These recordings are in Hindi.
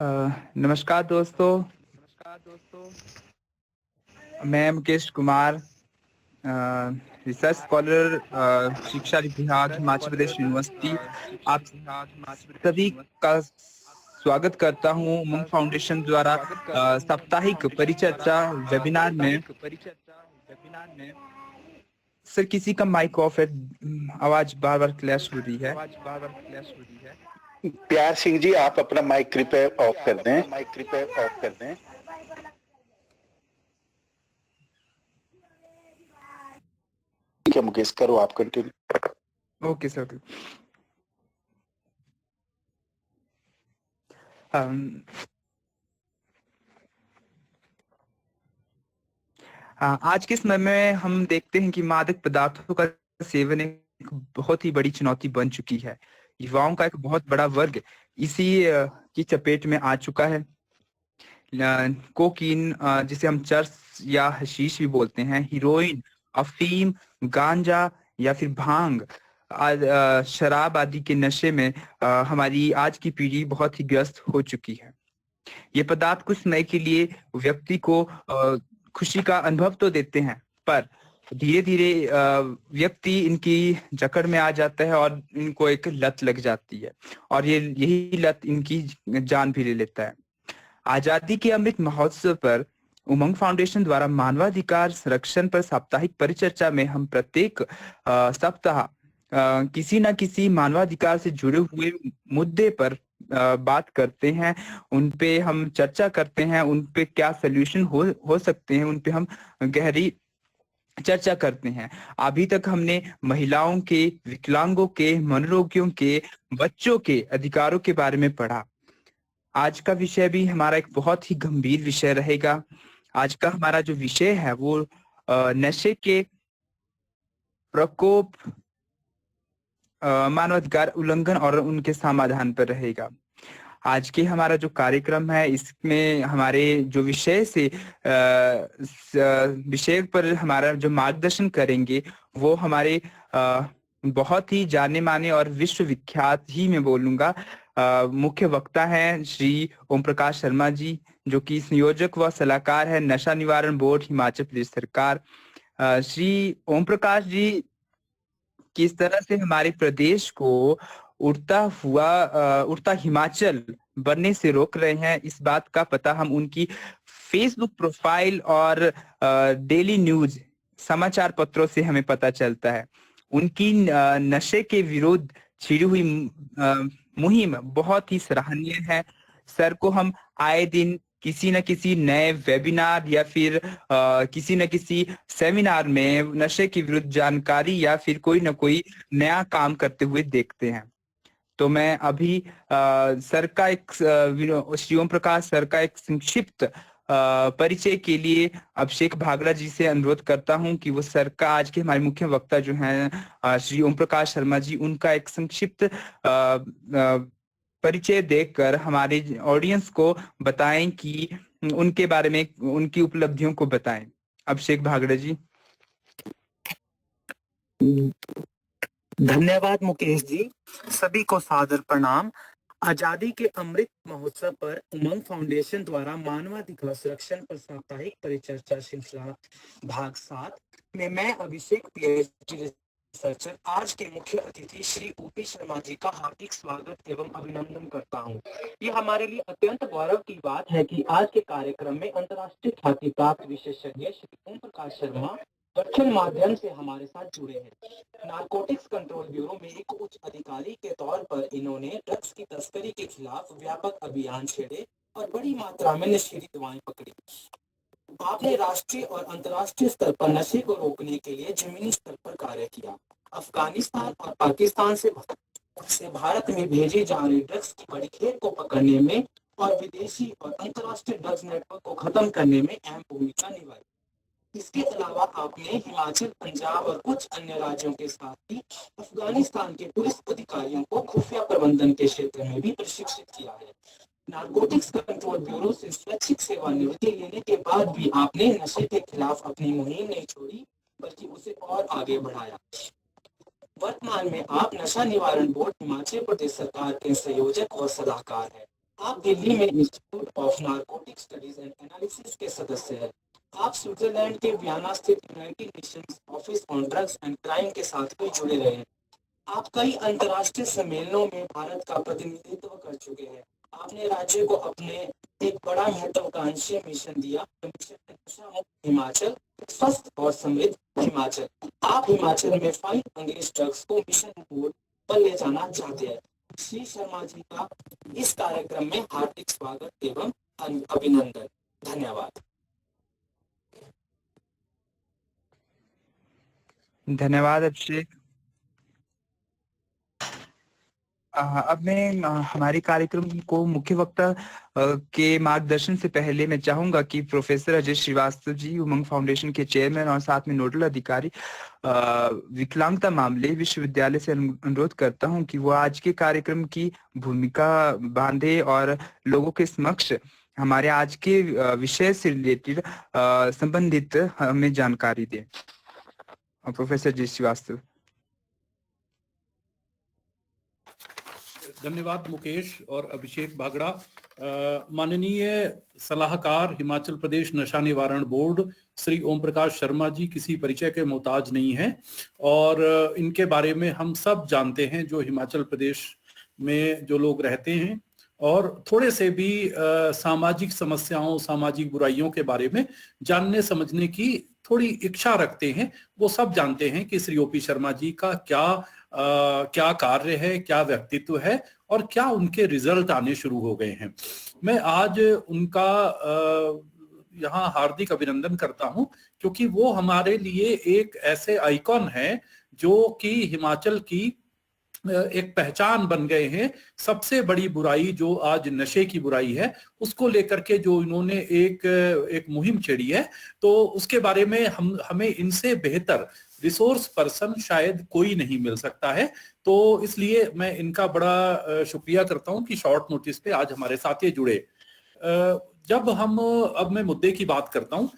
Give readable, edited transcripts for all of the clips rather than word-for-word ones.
अ, नमस्कार दोस्तों। मैं मुकेश कुमार, रिसर्च स्कॉलर, शिक्षा विभाग हिमाचल प्रदेश यूनिवर्सिटी। आप सभी का स्वागत करता हूँ उमंग फाउंडेशन द्वारा साप्ताहिक परिचर्चा वेबिनार में। सर, किसी का माइक ऑफ है, आवाज बार बार क्लैश हो रही है। प्यार सिंह जी, आप अपना माइक कृपया ऑफ कर दें। ठीक है मुकेश, करो आप कंटिन्यू। Okay sir. आज के समय में हम देखते हैं कि मादक पदार्थों का सेवन एक बहुत ही बड़ी चुनौती बन चुकी है। युवाओं का एक बहुत बड़ा वर्ग इसी की चपेट में आ चुका है। कोकीन, जिसे हम चरस या हशीश भी बोलते हैं, हीरोइन, अफीम, गांजा या फिर भांग, शराब आदि के नशे में हमारी आज की पीढ़ी बहुत ही ग्रस्त हो चुकी है। ये पदार्थ कुछ समय के लिए व्यक्ति को खुशी का अनुभव तो देते हैं, पर धीरे धीरे व्यक्ति इनकी जकड़ में आ जाता है और इनको एक लत लग जाती है, और यही लत इनकी जान भी ले लेता है। आजादी के अमृत महोत्सव पर उमंग फाउंडेशन द्वारा मानवाधिकार संरक्षण पर साप्ताहिक परिचर्चा में हम प्रत्येक सप्ताह किसी न किसी मानवाधिकार से जुड़े हुए मुद्दे पर बात करते हैं, उन पे हम चर्चा करते हैं, उन पे क्या सोल्यूशन हो सकते हैं, उन पे हम गहरी चर्चा करते हैं। अभी तक हमने महिलाओं के, विकलांगों के, मनोरोगियों के, बच्चों के अधिकारों के बारे में पढ़ा। आज का विषय भी हमारा एक बहुत ही गंभीर विषय रहेगा। आज का हमारा जो विषय है वो नशे के प्रकोप, मानवाधिकार उल्लंघन और उनके समाधान पर रहेगा। आज के हमारा जो कार्यक्रम है इसमें हमारे जो विषय पर हमारा जो मार्गदर्शन करेंगे वो हमारे बहुत ही जाने माने और विश्वविख्यात ही मैं बोलूंगा मुख्य वक्ता हैं श्री ओम प्रकाश शर्मा जी, जो कि संयोजक व सलाहकार है नशा निवारण बोर्ड हिमाचल प्रदेश सरकार। श्री ओम प्रकाश जी किस तरह से हमारे प्रदेश को उड़ता हिमाचल बनने से रोक रहे हैं, इस बात का पता हम उनकी फेसबुक प्रोफाइल और डेली न्यूज समाचार पत्रों से हमें पता चलता है। उनकी नशे के विरुद्ध छिड़ी हुई मुहिम बहुत ही सराहनीय है। सर को हम आए दिन किसी न किसी नए वेबिनार या फिर किसी न किसी सेमिनार में नशे के विरुद्ध जानकारी या फिर कोई न कोई नया काम करते हुए देखते हैं। तो मैं अभी सर का श्री ओम प्रकाश सर का एक संक्षिप्त परिचय के लिए अभिषेक भागड़ा जी से अनुरोध करता हूं कि वो सर का, आज के हमारे मुख्य वक्ता जो हैं श्री ओम प्रकाश शर्मा जी, उनका एक संक्षिप्त परिचय देकर हमारे ऑडियंस को बताएं कि उनके बारे में, उनकी उपलब्धियों को बताएं। अभिषेक भागड़ा जी। धन्यवाद मुकेश जी। सभी को सादर प्रणाम। आजादी के अमृत महोत्सव पर उमंग फाउंडेशन द्वारा मानवाधिकार संरक्षण पर साप्ताहिक परिचर्चा श्रृंखला भाग 7 में मैं अभिषेक पीएचडी रिसर्चर आज के मुख्य अतिथि श्री ओपी शर्मा जी का हार्दिक स्वागत एवं अभिनंदन करता हूं। ये हमारे लिए अत्यंत गौरव की बात है कि आज के कार्यक्रम में अंतर्राष्ट्रीय ख्याति प्राप्त विशेषज्ञ श्री ओम प्रकाश शर्मा वर्चुअल माध्यम से हमारे साथ जुड़े हैं। नारकोटिक्स कंट्रोल ब्यूरो में एक उच्च अधिकारी के तौर पर इन्होंने ड्रग्स की तस्करी के खिलाफ व्यापक अभियान छेड़े और बड़ी मात्रा में नशीली दवाएं पकड़ी। आपने राष्ट्रीय और अंतर्राष्ट्रीय स्तर पर नशे को रोकने के लिए जमीनी स्तर पर कार्य किया। अफगानिस्तान और पाकिस्तान से भारत में भेजी जा रही ड्रग्स की बड़ी खेप को पकड़ने में और विदेशी और अंतर्राष्ट्रीय ड्रग्स नेटवर्क को खत्म करने में अहम भूमिका निभाई। इसके अलावा आपने हिमाचल, पंजाब और कुछ अन्य राज्यों के साथ ही अफगानिस्तान के पुलिस अधिकारियों को खुफिया प्रबंधन के क्षेत्र में भी प्रशिक्षित किया है। नारकोटिक्स कंट्रोल ब्यूरो से स्वैच्छिक सेवानिवृत्ति लेने के बाद भी आपने नशे के खिलाफ अपनी मुहिम नहीं छोड़ी, बल्कि उसे और आगे बढ़ाया। वर्तमान में आप नशा निवारण बोर्ड हिमाचल प्रदेश सरकार के संयोजक और सलाहकार हैं। आप दिल्ली में institute of narcotic studies and analysis के सदस्य हैं। आप स्विट्जरलैंड के वियना स्थित United Nations Office on drugs and crime के साथ भी जुड़े रहे हैं। आप कई अंतर्राष्ट्रीय सम्मेलनों में भारत का प्रतिनिधित्व कर चुके हैं। आपने राज्य को अपने एक बड़ा महत्वाकांक्षी मिशन दिया, मिशन नशामुक्त हिमाचल, स्वस्थ और समृद्ध हिमाचल। आप हिमाचल में फाइट अगेंस्ट ड्रग्स को मिशन मोड पर ले जाना चाहते हैं। श्री शर्मा जी का इस कार्यक्रम में हार्दिक स्वागत एवं अभिनंदन। धन्यवाद। धन्यवाद अभिषेक। अब मैं हमारे कार्यक्रम को मुख्य वक्ता के मार्गदर्शन से पहले मैं चाहूंगा कि प्रोफेसर अजय श्रीवास्तव जी, उमंग फाउंडेशन के चेयरमैन और साथ में नोडल अधिकारी विकलांगता मामले विश्वविद्यालय से अनुरोध करता हूं कि वो आज के कार्यक्रम की भूमिका बांधे और लोगों के समक्ष हमारे आज के विषय से रिलेटेड संबंधित हमें जानकारी दे। प्रोफेसर अजय श्रीवास्तव। धन्यवाद मुकेश और अभिषेक बागड़ा। माननीय सलाहकार हिमाचल प्रदेश नशा निवारण बोर्ड श्री ओम प्रकाश शर्मा जी किसी परिचय के मोहताज नहीं हैं और इनके बारे में हम सब जानते हैं जो हिमाचल प्रदेश में जो लोग रहते हैं और थोड़े से भी सामाजिक समस्याओं, सामाजिक बुराइयों के बारे में जानने समझने की थोड़ी इच्छा रखते हैं। वो सब जानते हैं कि श्री ओपी शर्मा जी का क्या कार्य है, क्या व्यक्तित्व है और क्या उनके रिजल्ट आने शुरू हो गए हैं। मैं आज उनका यहाँ हार्दिक अभिनंदन करता हूँ क्योंकि वो हमारे लिए एक ऐसे आइकॉन है जो कि हिमाचल की एक पहचान बन गए हैं। सबसे बड़ी बुराई जो आज नशे की बुराई है उसको लेकर के जो इन्होंने एक मुहिम छेड़ी है, तो उसके बारे में हमें इनसे बेहतर रिसोर्स पर्सन शायद कोई नहीं मिल सकता है। तो इसलिए मैं इनका बड़ा शुक्रिया करता हूं कि शॉर्ट नोटिस पे आज हमारे साथ ये जुड़े। अब मैं मुद्दे की बात करता हूं।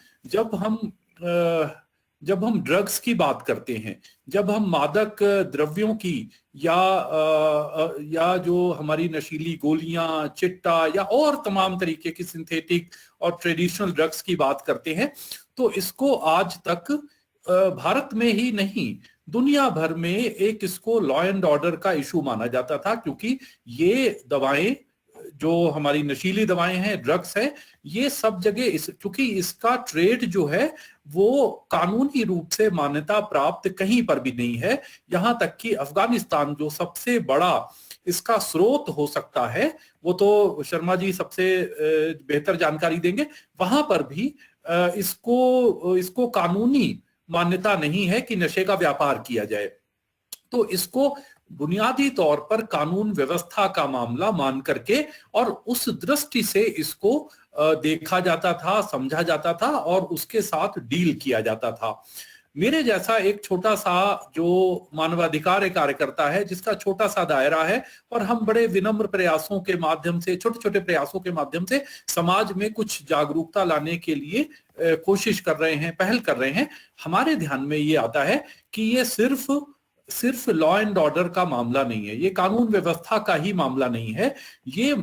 जब हम ड्रग्स की बात करते हैं, जब हम मादक द्रव्यों की या जो हमारी नशीली गोलियां, चिट्टा या और तमाम तरीके की सिंथेटिक और ट्रेडिशनल ड्रग्स की बात करते हैं, तो इसको आज तक भारत में ही नहीं दुनिया भर में एक इसको लॉ एंड ऑर्डर का इशू माना जाता था, क्योंकि ये दवाएं जो हमारी नशीली दवाएं हैं, ड्रग्स है, ये सब जगह क्योंकि इसका ट्रेड जो है वो कानूनी रूप से मान्यता प्राप्त कहीं पर भी नहीं है। यहां तक कि अफगानिस्तान जो सबसे बड़ा इसका स्रोत हो सकता है, वो तो शर्मा जी सबसे बेहतर जानकारी देंगे, वहां पर भी इसको कानूनी मान्यता नहीं है कि नशे का व्यापार किया जाए। तो इसको बुनियादी तौर पर कानून व्यवस्था का मामला मान करके और उस दृष्टि से इसको देखा जाता था, समझा जाता था और उसके साथ डील किया जाता था। मेरे जैसा एक छोटा सा जो मानवाधिकार कार्यकर्ता है, जिसका छोटा सा दायरा है, और हम बड़े विनम्र प्रयासों के माध्यम से, छोटे छोटे प्रयासों के माध्यम से समाज में कुछ जागरूकता लाने के लिए कोशिश कर रहे हैं, पहल कर रहे हैं। हमारे ध्यान में ये आता है कि ये सिर्फ लॉ एंड ऑर्डर का मामला नहीं है, ये कानून व्यवस्था का ही मामला नहीं है, ये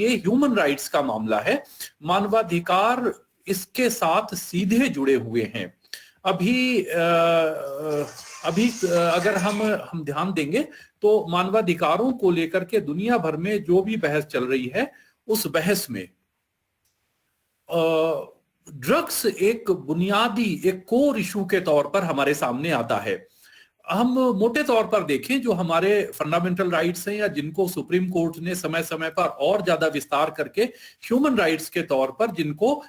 ह्यूमन राइट्स का मामला है। मानवाधिकार इसके साथ सीधे जुड़े हुए हैं। अभी अगर हम ध्यान देंगे तो मानवाधिकारों को लेकर के दुनिया भर में जो भी बहस चल रही है, उस बहस में ड्रग्स एक बुनियादी, एक कोर इशू के तौर पर हमारे सामने आता है। हम मोटे तौर पर देखें, जो हमारे फंडामेंटल राइट्स हैं या जिनको सुप्रीम कोर्ट ने समय समय पर और ज्यादा विस्तार करके ह्यूमन राइट्स के तौर पर जिनको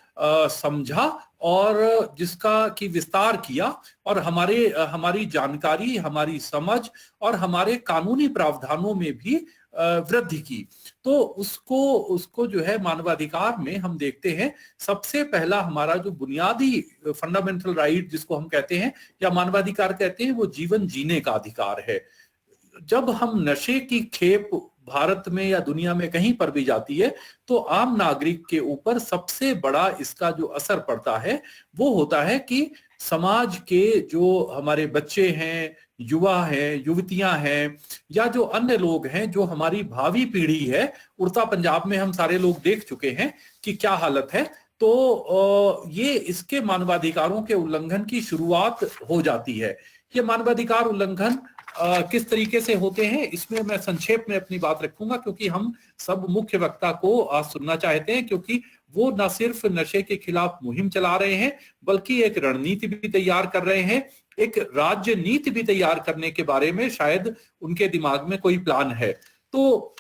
समझा और जिसका की विस्तार किया और हमारी जानकारी, हमारी समझ और हमारे कानूनी प्रावधानों में भी वृद्धि की, तो उसको जो है मानवाधिकार में हम देखते हैं सबसे पहला हमारा जो बुनियादी फंडामेंटल राइट जिसको हम कहते हैं या मानवाधिकार कहते हैं, वो जीवन जीने का अधिकार है। जब हम नशे की खेप भारत में या दुनिया में कहीं पर भी जाती है, तो आम नागरिक के ऊपर सबसे बड़ा इसका जो असर पड़ता है वो होता है कि समाज के जो हमारे बच्चे हैं, युवा है, युवतियां हैं, या जो अन्य लोग हैं, जो हमारी भावी पीढ़ी है, उड़ता पंजाब में हम सारे लोग देख चुके हैं कि क्या हालत है। तो ये इसके मानवाधिकारों के उल्लंघन की शुरुआत हो जाती है। ये मानवाधिकार उल्लंघन किस तरीके से होते हैं, इसमें मैं संक्षेप में अपनी बात रखूंगा, क्योंकि हम सब मुख्य वक्ता को आज सुनना चाहते हैं, क्योंकि वो न सिर्फ नशे के खिलाफ मुहिम चला रहे हैं, बल्कि एक रणनीति भी तैयार कर रहे हैं, एक राज्य नीति भी तैयार करने के बारे में शायद उनके दिमाग में कोई प्लान है। तो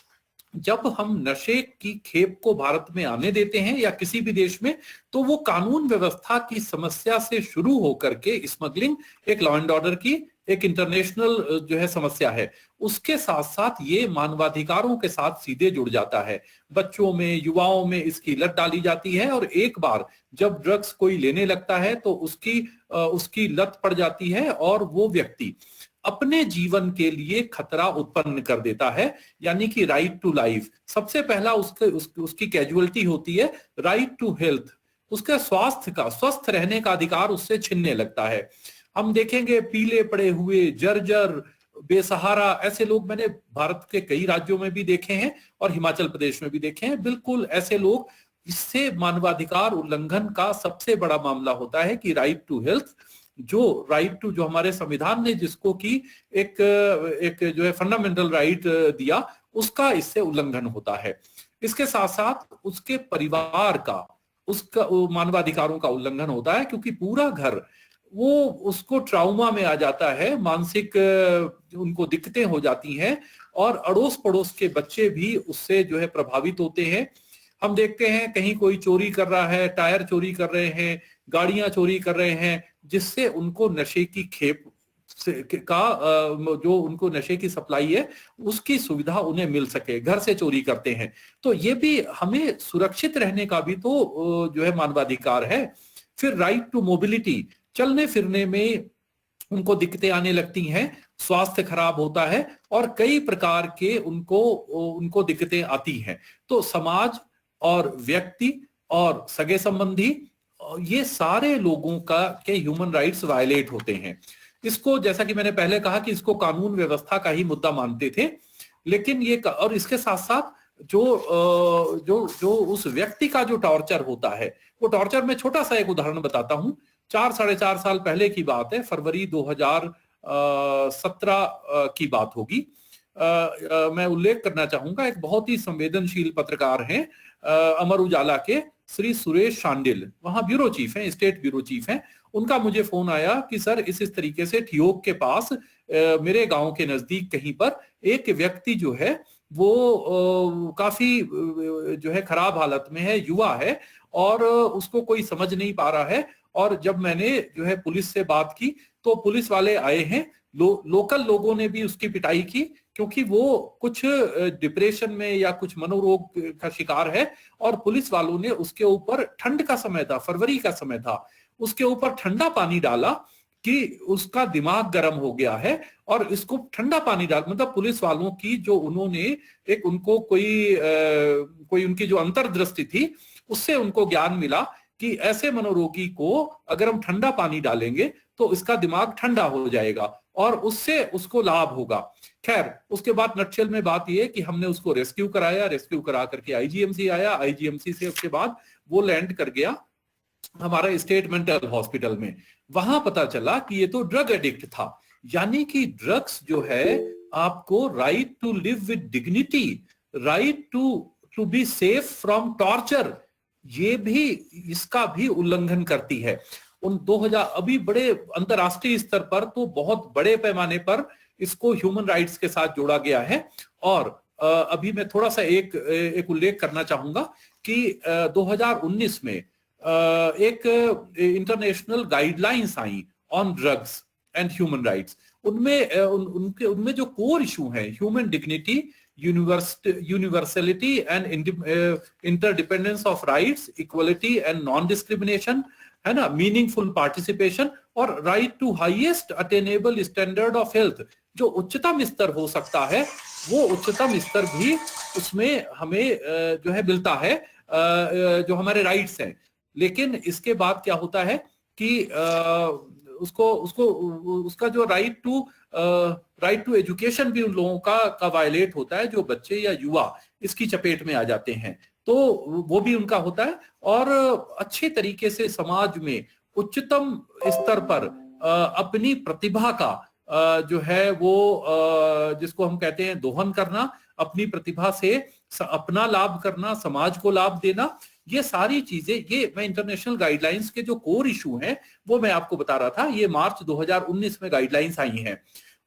जब हम नशे की खेप को भारत में आने देते हैं या किसी भी देश में, तो वो कानून व्यवस्था की समस्या से शुरू होकर के स्मगलिंग एक लॉ एंड ऑर्डर की एक इंटरनेशनल जो है समस्या है, उसके साथ साथ ये मानवाधिकारों के साथ सीधे जुड़ जाता है। बच्चों में, युवाओं में इसकी लत डाली जाती है, और एक बार जब ड्रग्स कोई लेने लगता है तो उसकी लत पड़ जाती है, और वो व्यक्ति अपने जीवन के लिए खतरा उत्पन्न कर देता है। यानी कि राइट टू लाइफ, सबसे पहला उसकी कैजुअलिटी होती है। राइट टू हेल्थ, उसके स्वास्थ्य का, स्वस्थ रहने का अधिकार उससे छिनने लगता है। हम देखेंगे पीले पड़े हुए, जर्जर, बेसहारा ऐसे लोग मैंने भारत के कई राज्यों में भी देखे हैं और हिमाचल प्रदेश में भी देखे हैं। बिल्कुल ऐसे लोग, इससे मानवाधिकार उल्लंघन का सबसे बड़ा मामला होता है कि राइट टू हेल्थ, जो राइट टू, जो हमारे संविधान ने जिसको की एक जो है फंडामेंटल राइट दिया, उसका इससे उल्लंघन होता है। इसके साथ साथ उसके परिवार का, उसका मानवाधिकारों का उल्लंघन होता है, क्योंकि पूरा घर वो उसको ट्राउमा में आ जाता है, मानसिक उनको दिक्कतें हो जाती हैं, और अड़ोस पड़ोस के बच्चे भी उससे जो है प्रभावित होते हैं। हम देखते हैं कहीं कोई चोरी कर रहा है, टायर चोरी कर रहे हैं, गाड़ियां चोरी कर रहे हैं, जिससे उनको नशे की खेप जो उनको नशे की सप्लाई है उसकी सुविधा उन्हें मिल सके, घर से चोरी करते हैं। तो ये भी हमें सुरक्षित रहने का भी तो जो है मानवाधिकार है। फिर राइट टू मोबिलिटी, चलने फिरने में उनको दिक्कतें आने लगती हैं, स्वास्थ्य खराब होता है, और कई प्रकार के उनको दिक्कतें आती हैं। तो समाज और व्यक्ति और सगे संबंधी, ये सारे लोगों के ह्यूमन राइट्स वायलेट होते हैं। इसको, जैसा कि मैंने पहले कहा कि इसको कानून व्यवस्था का ही मुद्दा मानते थे, लेकिन ये, और इसके साथ साथ जो उस व्यक्ति का जो टॉर्चर होता है, वो टॉर्चर, में छोटा सा एक उदाहरण बताता हूं। 4-4.5 साल पहले की बात है, फरवरी 2017 की बात होगी। मैं उल्लेख करना चाहूंगा, एक बहुत ही संवेदनशील पत्रकार हैं अमर उजाला के श्री सुरेश शांडिल, वहां ब्यूरो चीफ हैं, स्टेट ब्यूरो चीफ हैं। उनका मुझे फोन आया कि सर इस तरीके से ठियोग के पास मेरे गांव के नजदीक कहीं पर एक व्यक्ति जो है वो काफी जो है खराब हालत में है, युवा है, और उसको कोई समझ नहीं पा रहा है। और जब मैंने जो है पुलिस से बात की, तो पुलिस वाले आए हैं, लोकल लोगों ने भी उसकी पिटाई की, क्योंकि वो कुछ डिप्रेशन में या कुछ मनोरोग का शिकार है, और पुलिस वालों ने उसके ऊपर, ठंड का समय था, फरवरी का समय था, उसके ऊपर ठंडा पानी डाला कि उसका दिमाग गर्म हो गया है, और इसको ठंडा पानी डाल, मतलब पुलिस वालों की जो उन्होंने एक, उनको कोई उनकी जो अंतर्दृष्टि थी, उससे उनको ज्ञान मिला कि ऐसे मनोरोगी को अगर हम ठंडा पानी डालेंगे तो इसका दिमाग ठंडा हो जाएगा और उससे उसको लाभ होगा। खैर, उसके बाद नटशेल में बात यह कि हमने उसको रेस्क्यू कराया, रेस्क्यू करा करके आईजीएमसी आया, आईजीएमसी से उसके बाद वो लैंड कर गया हमारा स्टेट मेंटल हॉस्पिटल में। वहां पता चला कि ये तो ड्रग एडिक्ट था। यानी कि ड्रग्स जो है आपको right to live with dignity, right to be safe from torture, ये भी, इसका भी उल्लंघन करती है। उन 2000 अभी बड़े अंतरराष्ट्रीय स्तर पर तो बहुत बड़े पैमाने पर इसको ह्यूमन राइट्स के साथ जोड़ा गया है। और अभी मैं थोड़ा सा एक उल्लेख करना चाहूंगा कि 2019 में एक इंटरनेशनल गाइडलाइंस आई on drugs and human rights. उनमें जो कोर इशू है, human dignity, universality and interdependence of rights, equality and non discrimination, है ना, मीनिंगफुल पार्टिसिपेशन, और right to highest attainable standard of health, जो उच्चतम स्तर हो सकता है, वो उच्चतम स्तर भी उसमें हमें जो है मिलता है, जो हमारे राइट्स हैं। लेकिन इसके बाद क्या होता है कि उसको उसको उसका जो राइट टू एजुकेशन भी उन लोगों का वायलेट होता है, जो बच्चे या युवा इसकी चपेट में आ जाते हैं, तो वो भी उनका होता है। और अच्छे तरीके से समाज में उच्चतम स्तर पर अपनी प्रतिभा का जो है वो जिसको हम कहते हैं दोहन करना, अपनी प्रतिभा से अपना लाभ करना, समाज को लाभ देना, ये सारी चीजें, ये मैं इंटरनेशनल गाइडलाइंस के जो कोर इशू हैं वो मैं आपको बता रहा था। ये मार्च 2019 में गाइडलाइंस आई हैं।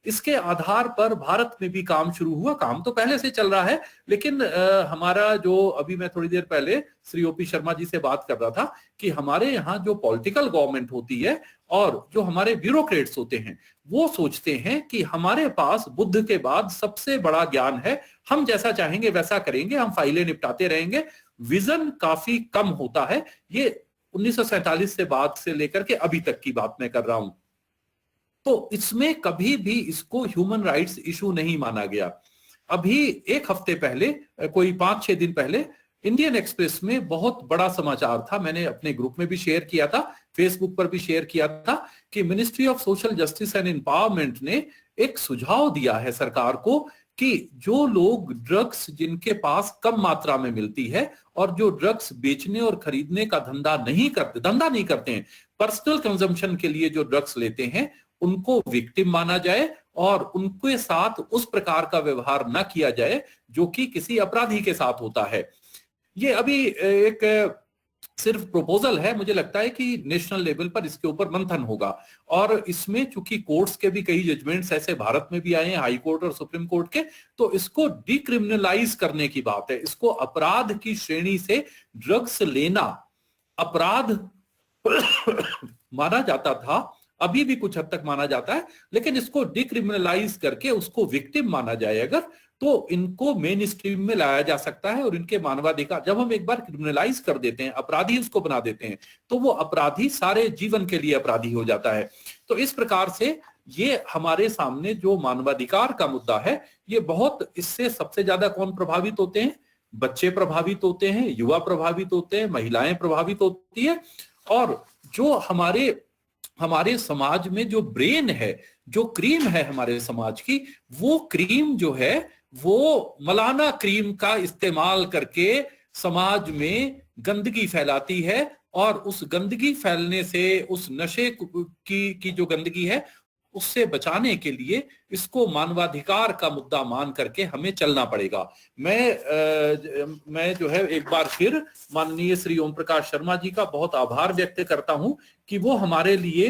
इसके आधार पर भारत में भी काम शुरू हुआ। काम तो पहले से चल रहा है, लेकिन हमारा जो, अभी मैं थोड़ी देर पहले श्री ओपी शर्मा जी से बात कर रहा था कि हमारे यहाँ जो पॉलिटिकल गवर्नमेंट होती है और जो हमारे ब्यूरोक्रेट्स होते हैं, वो सोचते हैं कि हमारे पास बुद्ध के बाद सबसे बड़ा ज्ञान है, हम जैसा चाहेंगे वैसा करेंगे, हम फाइलें निपटाते रहेंगे। विजन काफी कम होता है। ये 1947 से बाद से लेकर के अभी तक की बात मैं कर रहा हूं। तो इसमें कभी भी इसको ह्यूमन राइट्स इशू नहीं माना गया। अभी एक हफ्ते पहले, कोई 5-6 दिन पहले, इंडियन एक्सप्रेस में बहुत बड़ा समाचार था, मैंने अपने ग्रुप में भी शेयर किया था, फेसबुक पर भी शेयर किया था, कि ministry of Social Justice and Empowerment ने एक सुझाव दिया है सरकार को कि जो लोग ड्रग्स जिनके पास कम मात्रा में मिलती है और जो ड्रग्स बेचने और खरीदने का धंधा नहीं करते हैं, पर्सनल कंजम्पशन के लिए जो ड्रग्स लेते हैं, उनको विक्टिम माना जाए और उनके साथ उस प्रकार का व्यवहार न किया जाए जो कि किसी अपराधी के साथ होता है। ये अभी एक सिर्फ प्रपोजल है, मुझे लगता है कि नेशनल लेवल पर इसके ऊपर मंथन होगा। और इसमें चूंकि कोर्ट्स के भी कई जजमेंट्स ऐसे भारत में भी आए हैं, हाई कोर्ट और सुप्रीम कोर्ट के, तो इसको डिक्रिमिनलाइज करने की बात है। इसको अपराध की श्रेणी से ड्रग्स लेना अपराध माना जाता था, अभी भी कुछ हद तक माना जाता है, लेकिन इसको डिक्रिमिनलाइज करके उसको विक्टिम माना जाए अगर, तो इनको मेन स्ट्रीम में लाया जा सकता है। और इनके मानवाधिकार, जब हम एक बार क्रिमिनलाइज कर देते हैं, अपराधी उसको बना देते हैं, तो वो अपराधी सारे जीवन के लिए अपराधी हो जाता है। तो इस प्रकार से ये हमारे सामने जो मानवाधिकार का मुद्दा है, ये बहुत, इससे सबसे ज्यादा कौन प्रभावित होते हैं? बच्चे प्रभावित होते हैं, युवा प्रभावित होते हैं, महिलाएं प्रभावित होती है। और जो हमारे समाज में जो ब्रेन है, जो क्रीम है हमारे समाज की, वो क्रीम जो है वो मलाना क्रीम का इस्तेमाल करके समाज में गंदगी फैलाती है। और उस गंदगी फैलने से, उस नशे की जो गंदगी है, उससे बचाने के लिए इसको मानवाधिकार का मुद्दा मान करके हमें चलना पड़ेगा। मैं जो है एक बार फिर माननीय श्री ओम प्रकाश शर्मा जी का बहुत आभार व्यक्त करता हूं कि वो हमारे लिए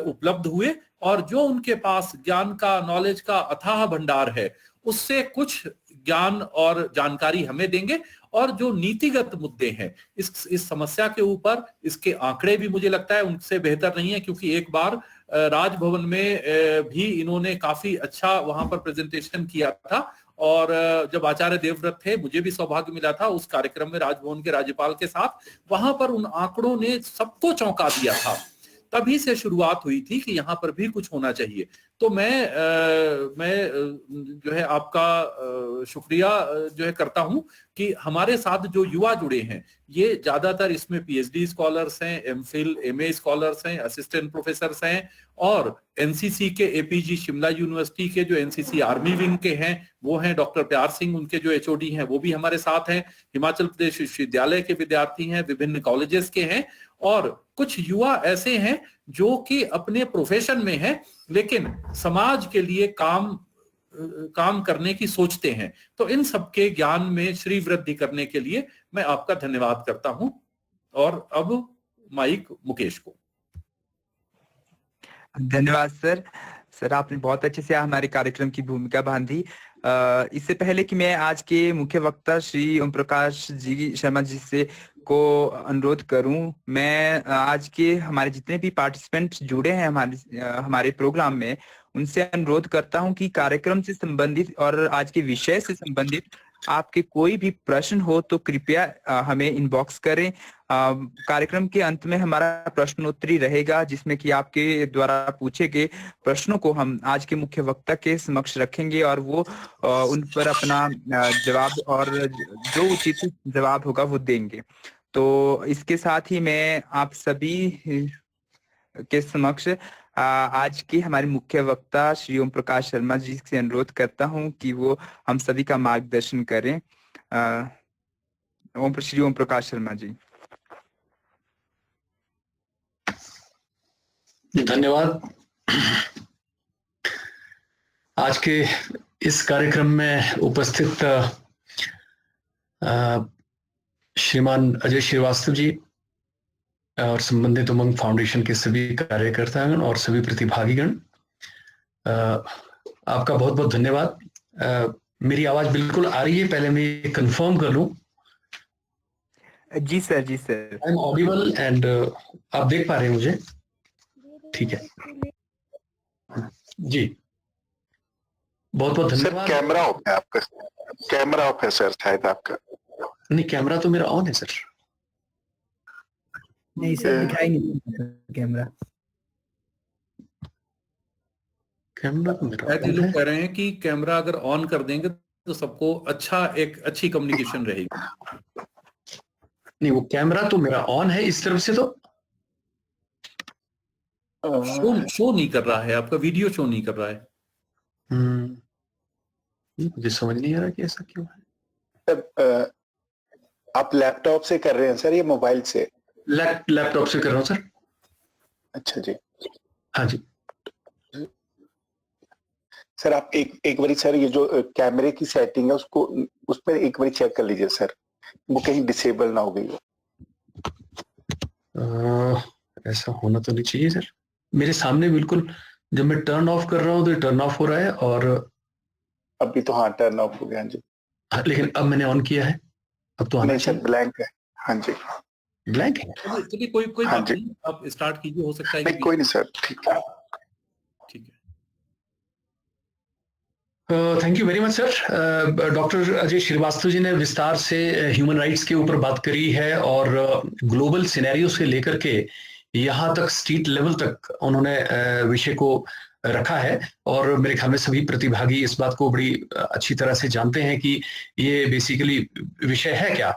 उपलब्ध हुए और जो उनके पास ज्ञान का, नॉलेज का अथाह भंडार है, उससे कुछ ज्ञान और जानकारी हमें देंगे। और जो नीतिगत मुद्दे हैं इस समस्या के ऊपर, इसके आंकड़े भी मुझे लगता है उनसे बेहतर नहीं है, क्योंकि एक बार राजभवन में भी इन्होंने काफी अच्छा वहां पर प्रेजेंटेशन किया था। और जब आचार्य देवव्रत थे, मुझे भी सौभाग्य मिला था उस कार्यक्रम में राजभवन के राज्यपाल के साथ, वहां पर उन आंकड़ों ने सबको चौंका दिया था। तभी से शुरुआत हुई थी कि यहाँ पर भी कुछ होना चाहिए। तो मैं जो है आपका शुक्रिया जो है करता हूं कि हमारे साथ जो युवा जुड़े हैं, ये ज्यादातर इसमें पीएचडी स्कॉलर्स हैं, एमफिल, एमए स्कॉलर्स हैं, असिस्टेंट प्रोफेसर्स हैं, और एनसीसी के, एपीजी शिमला यूनिवर्सिटी के जो एनसीसी आर्मी विंग के हैं वो हैं डॉक्टर प्यार सिंह, उनके जो एचओडी हैं वो भी हमारे साथ हैं, हिमाचल प्रदेश विश्वविद्यालय के विद्यार्थी हैं, विभिन्न कॉलेजेस के हैं, और कुछ युवा ऐसे हैं जो कि अपने प्रोफेशन में हैं लेकिन समाज के लिए काम करने की सोचते हैं। तो इन सबके ज्ञान में श्री वृद्धि करने के लिए मैं आपका धन्यवाद करता हूं। और अब माइक मुकेश को। धन्यवाद सर, आपने बहुत अच्छे से हमारे कार्यक्रम की भूमिका बांधी। इससे पहले कि मैं आज के मुख्य वक्ता श्री ओम प्रकाश जी शर्मा जी से को अनुरोध करूं, मैं आज के हमारे जितने भी पार्टिसिपेंट्स जुड़े हैं हमारे प्रोग्राम में, उनसे अनुरोध करता हूं कि कार्यक्रम से संबंधित और आज के विषय से संबंधित आपके कोई भी प्रश्न हो तो कृपया हमें इनबॉक्स करें। कार्यक्रम के अंत में हमारा प्रश्नोत्तरी रहेगा, जिसमें कि आपके द्वारा पूछे गए प्रश्नों को हम आज के मुख्य वक्ता के समक्ष रखेंगे और वो उन पर अपना जवाब और जो उचित जवाब होगा वो देंगे। तो इसके साथ ही मैं आप सभी के समक्ष आज के हमारे मुख्य वक्ता श्री ओम प्रकाश शर्मा जी से अनुरोध करता हूं कि वो हम सभी का मार्गदर्शन करें। श्री ओम प्रकाश शर्मा जी। धन्यवाद। आज के इस कार्यक्रम में उपस्थित श्रीमान अजय श्रीवास्तव जी और संबंधित उमंग फाउंडेशन के सभी कार्यकर्तागण और सभी प्रतिभागीगण, आपका बहुत बहुत धन्यवाद। मेरी आवाज बिल्कुल आ रही है? पहले मैं ये कंफर्म कर लूं। जी सर, जी sir. I am audible and आप देख पा रहे हैं मुझे? ठीक है जी, बहुत बहुत धन्यवाद। कैमरा ऑफ है आपका? कैमरा ऑफ है सर शायद आपका? नहीं, कैमरा तो मेरा ऑन है सर। नहीं सर, दिखाई नहीं देता कैमरा। कैमरा तो मेरा शायद ये ऑन लोग है। कह रहे हैं कि कैमरा अगर ऑन कर देंगे तो सबको अच्छी कम्युनिकेशन रहेगी। नहीं, वो कैमरा तो मेरा ऑन है इस तरफ से, तो शो नहीं कर रहा है, आपका वीडियो शो नहीं कर रहा है। मुझे समझ नहीं आ रहा कि ऐसा क्यों है। सर, आप लैपटॉप से कर रहे हैं सर या मोबाइल से? लैपटॉप से कर रहा हूँ सर। अच्छा जी। हाँ जी सर, आप एक बारी सर ये जो कैमरे की सेटिंग है उसको उस पर एक बारी चेक कर लीजिए सर, वो कहीं डिसेबल ना हो गई हो। ऐसा होना तो नहीं चाहिए सर। मेरे सामने बिल्कुल जब मैं टर्न ऑफ कर रहा हूँ तो टर्न ऑफ हो रहा है, और अभी तो हाँ टर्न ऑफ हो गया। हाँ जी। लेकिन अब मैंने ऑन किया है, अब तो आना नहीं सर, चाहिए। ब्लैंक है। हाँ जी, ब्लैंक है। चलिए कोई हाँ बात जी। नहीं, आप स्टार्ट कीजिए, हो सकता है नहीं कि कोई नहीं सर, ठीक है। ठीक है। Thank you very much sir. Doctor Ajay Shrivastava ji ने विस्तार से ह्यूमन राइट्स के ऊपर बात करी है, और ग्लोबल सिनेरियो से लेकर के यहाँ तक स्टेट लेवल तक उन्होंने विषय को रखा है, और मेरे ख्याल में सभी प्रतिभागी इस बात को बड़ी अच्छी तरह से जानते हैं कि ये बेसिकली विषय है क्या।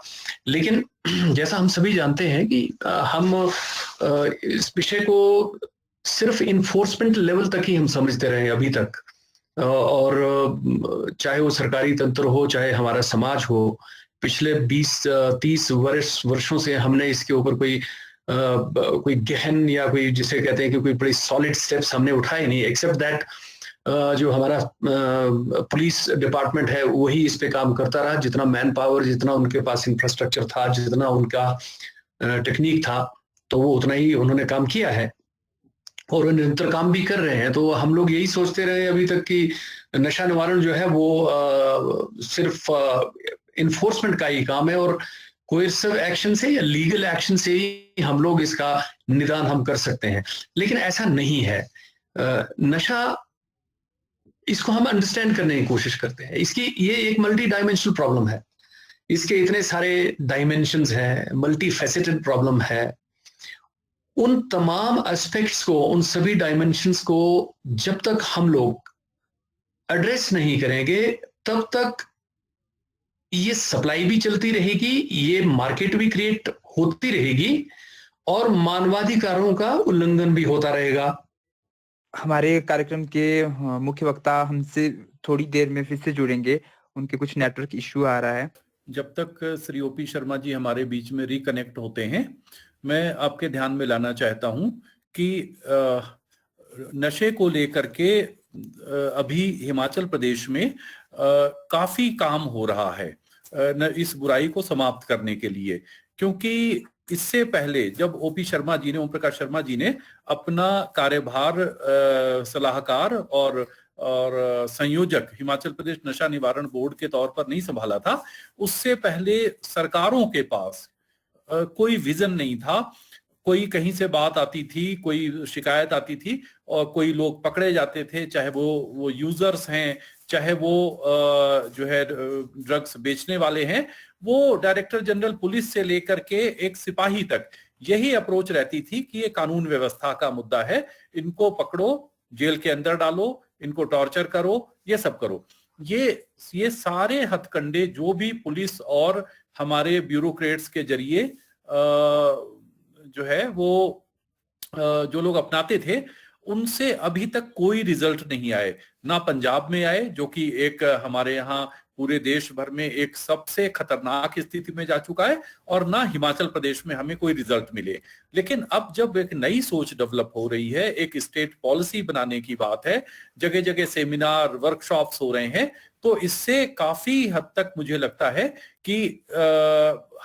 लेकिन जैसा हम सभी जानते हैं कि हम इस विषय को सिर्फ इन्फोर्समेंट लेवल तक ही हम समझते रहे अभी तक, और चाहे वो सरकारी तंत्र हो, चाहे हमारा समाज हो, पिछले 20-30 वर्षों से हमने इसके ऊपर कोई गहन या कोई जिसे कहते हैं कि कोई बड़ी सॉलिड स्टेप्स हमने उठाए नहीं, एक्सेप्ट दैट जो हमारा पुलिस डिपार्टमेंट है वही इस पे काम करता रहा। जितना मैन पावर, जितना उनके पास इंफ्रास्ट्रक्चर था, जितना उनका टेक्निक था, तो वो उतना ही उन्होंने काम किया है, और वो निरंतर काम भी कर रहे हैं। तो हम लोग यही सोचते रहे अभी तक कि नशा निवारण जो है वो सिर्फ इन्फोर्समेंट का ही काम है, और कोएर्सिव एक्शन से या लीगल एक्शन से ही हम लोग इसका निदान हम कर सकते हैं। लेकिन ऐसा नहीं है। नशा, इसको हम अंडरस्टैंड करने की कोशिश करते हैं। ये एक मल्टी डायमेंशनल प्रॉब्लम है, इसके इतने सारे डायमेंशंस हैं, मल्टी फैसेटेड प्रॉब्लम है। उन तमाम एस्पेक्ट्स को, उन सभी डायमेंशंस को जब तक हम लोग एड्रेस नहीं करेंगे, तब तक ये सप्लाई भी चलती रहेगी, ये मार्केट भी क्रिएट होती रहेगी, और मानवाधिकारों का उल्लंघन भी होता रहेगा। हमारे कार्यक्रम के मुख्य वक्ता हमसे थोड़ी देर में फिर से जुड़ेंगे, उनके कुछ नेटवर्क इश्यू आ रहा है। जब तक श्री ओपी शर्मा जी हमारे बीच में रिकनेक्ट होते हैं, मैं आपके ध्यान में लाना चाहता हूं कि नशे को लेकर के अभी हिमाचल प्रदेश में काफी काम हो रहा है इस बुराई को समाप्त करने के लिए। क्योंकि इससे पहले जब ओपी शर्मा जी ने, ओम प्रकाश शर्मा जी ने अपना कार्यभार सलाहकार और संयोजक हिमाचल प्रदेश नशा निवारण बोर्ड के तौर पर नहीं संभाला था, उससे पहले सरकारों के पास कोई विजन नहीं था। कोई कहीं से बात आती थी, कोई शिकायत आती थी, और कोई लोग पकड़े जाते थे, चाहे वो यूजर्स हैं, चाहे वो जो है ड्रग्स बेचने वाले हैं, वो डायरेक्टर जनरल पुलिस से लेकर के एक सिपाही तक यही अप्रोच रहती थी कि ये कानून व्यवस्था का मुद्दा है, इनको पकड़ो, जेल के अंदर डालो, इनको टॉर्चर करो, ये सब करो। ये सारे हथकंडे जो भी पुलिस और हमारे ब्यूरोक्रेट्स के जरिए जो है वो जो लोग अपनाते थे उनसे अभी तक कोई रिजल्ट नहीं आए। ना पंजाब में आए, जो कि एक हमारे यहाँ पूरे देश भर में एक सबसे खतरनाक स्थिति में जा चुका है, और ना हिमाचल प्रदेश में हमें कोई रिजल्ट मिले। लेकिन अब जब एक नई सोच डेवलप हो रही है, एक स्टेट पॉलिसी बनाने की बात है, जगह जगह सेमिनार वर्कशॉप्स हो रहे हैं, तो इससे काफी हद तक मुझे लगता है कि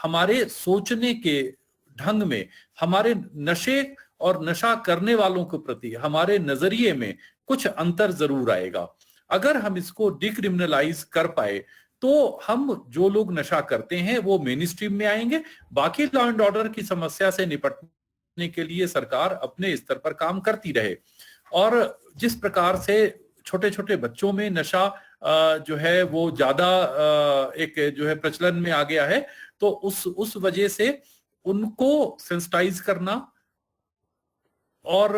हमारे सोचने के ढंग में, हमारे नशे और नशा करने वालों के प्रति हमारे नजरिए में कुछ अंतर जरूर आएगा। अगर हम इसको डिक्रिमिनलाइज कर पाए तो हम, जो लोग नशा करते हैं वो मेन स्ट्रीम में आएंगे। बाकी लॉ एंड ऑर्डर की समस्या से निपटने के लिए सरकार अपने स्तर पर काम करती रहे। और जिस प्रकार से छोटे छोटे बच्चों में नशा जो है वो ज्यादा एक जो है प्रचलन में आ गया है, तो उस वजह से उनको सेंसिटाइज करना, और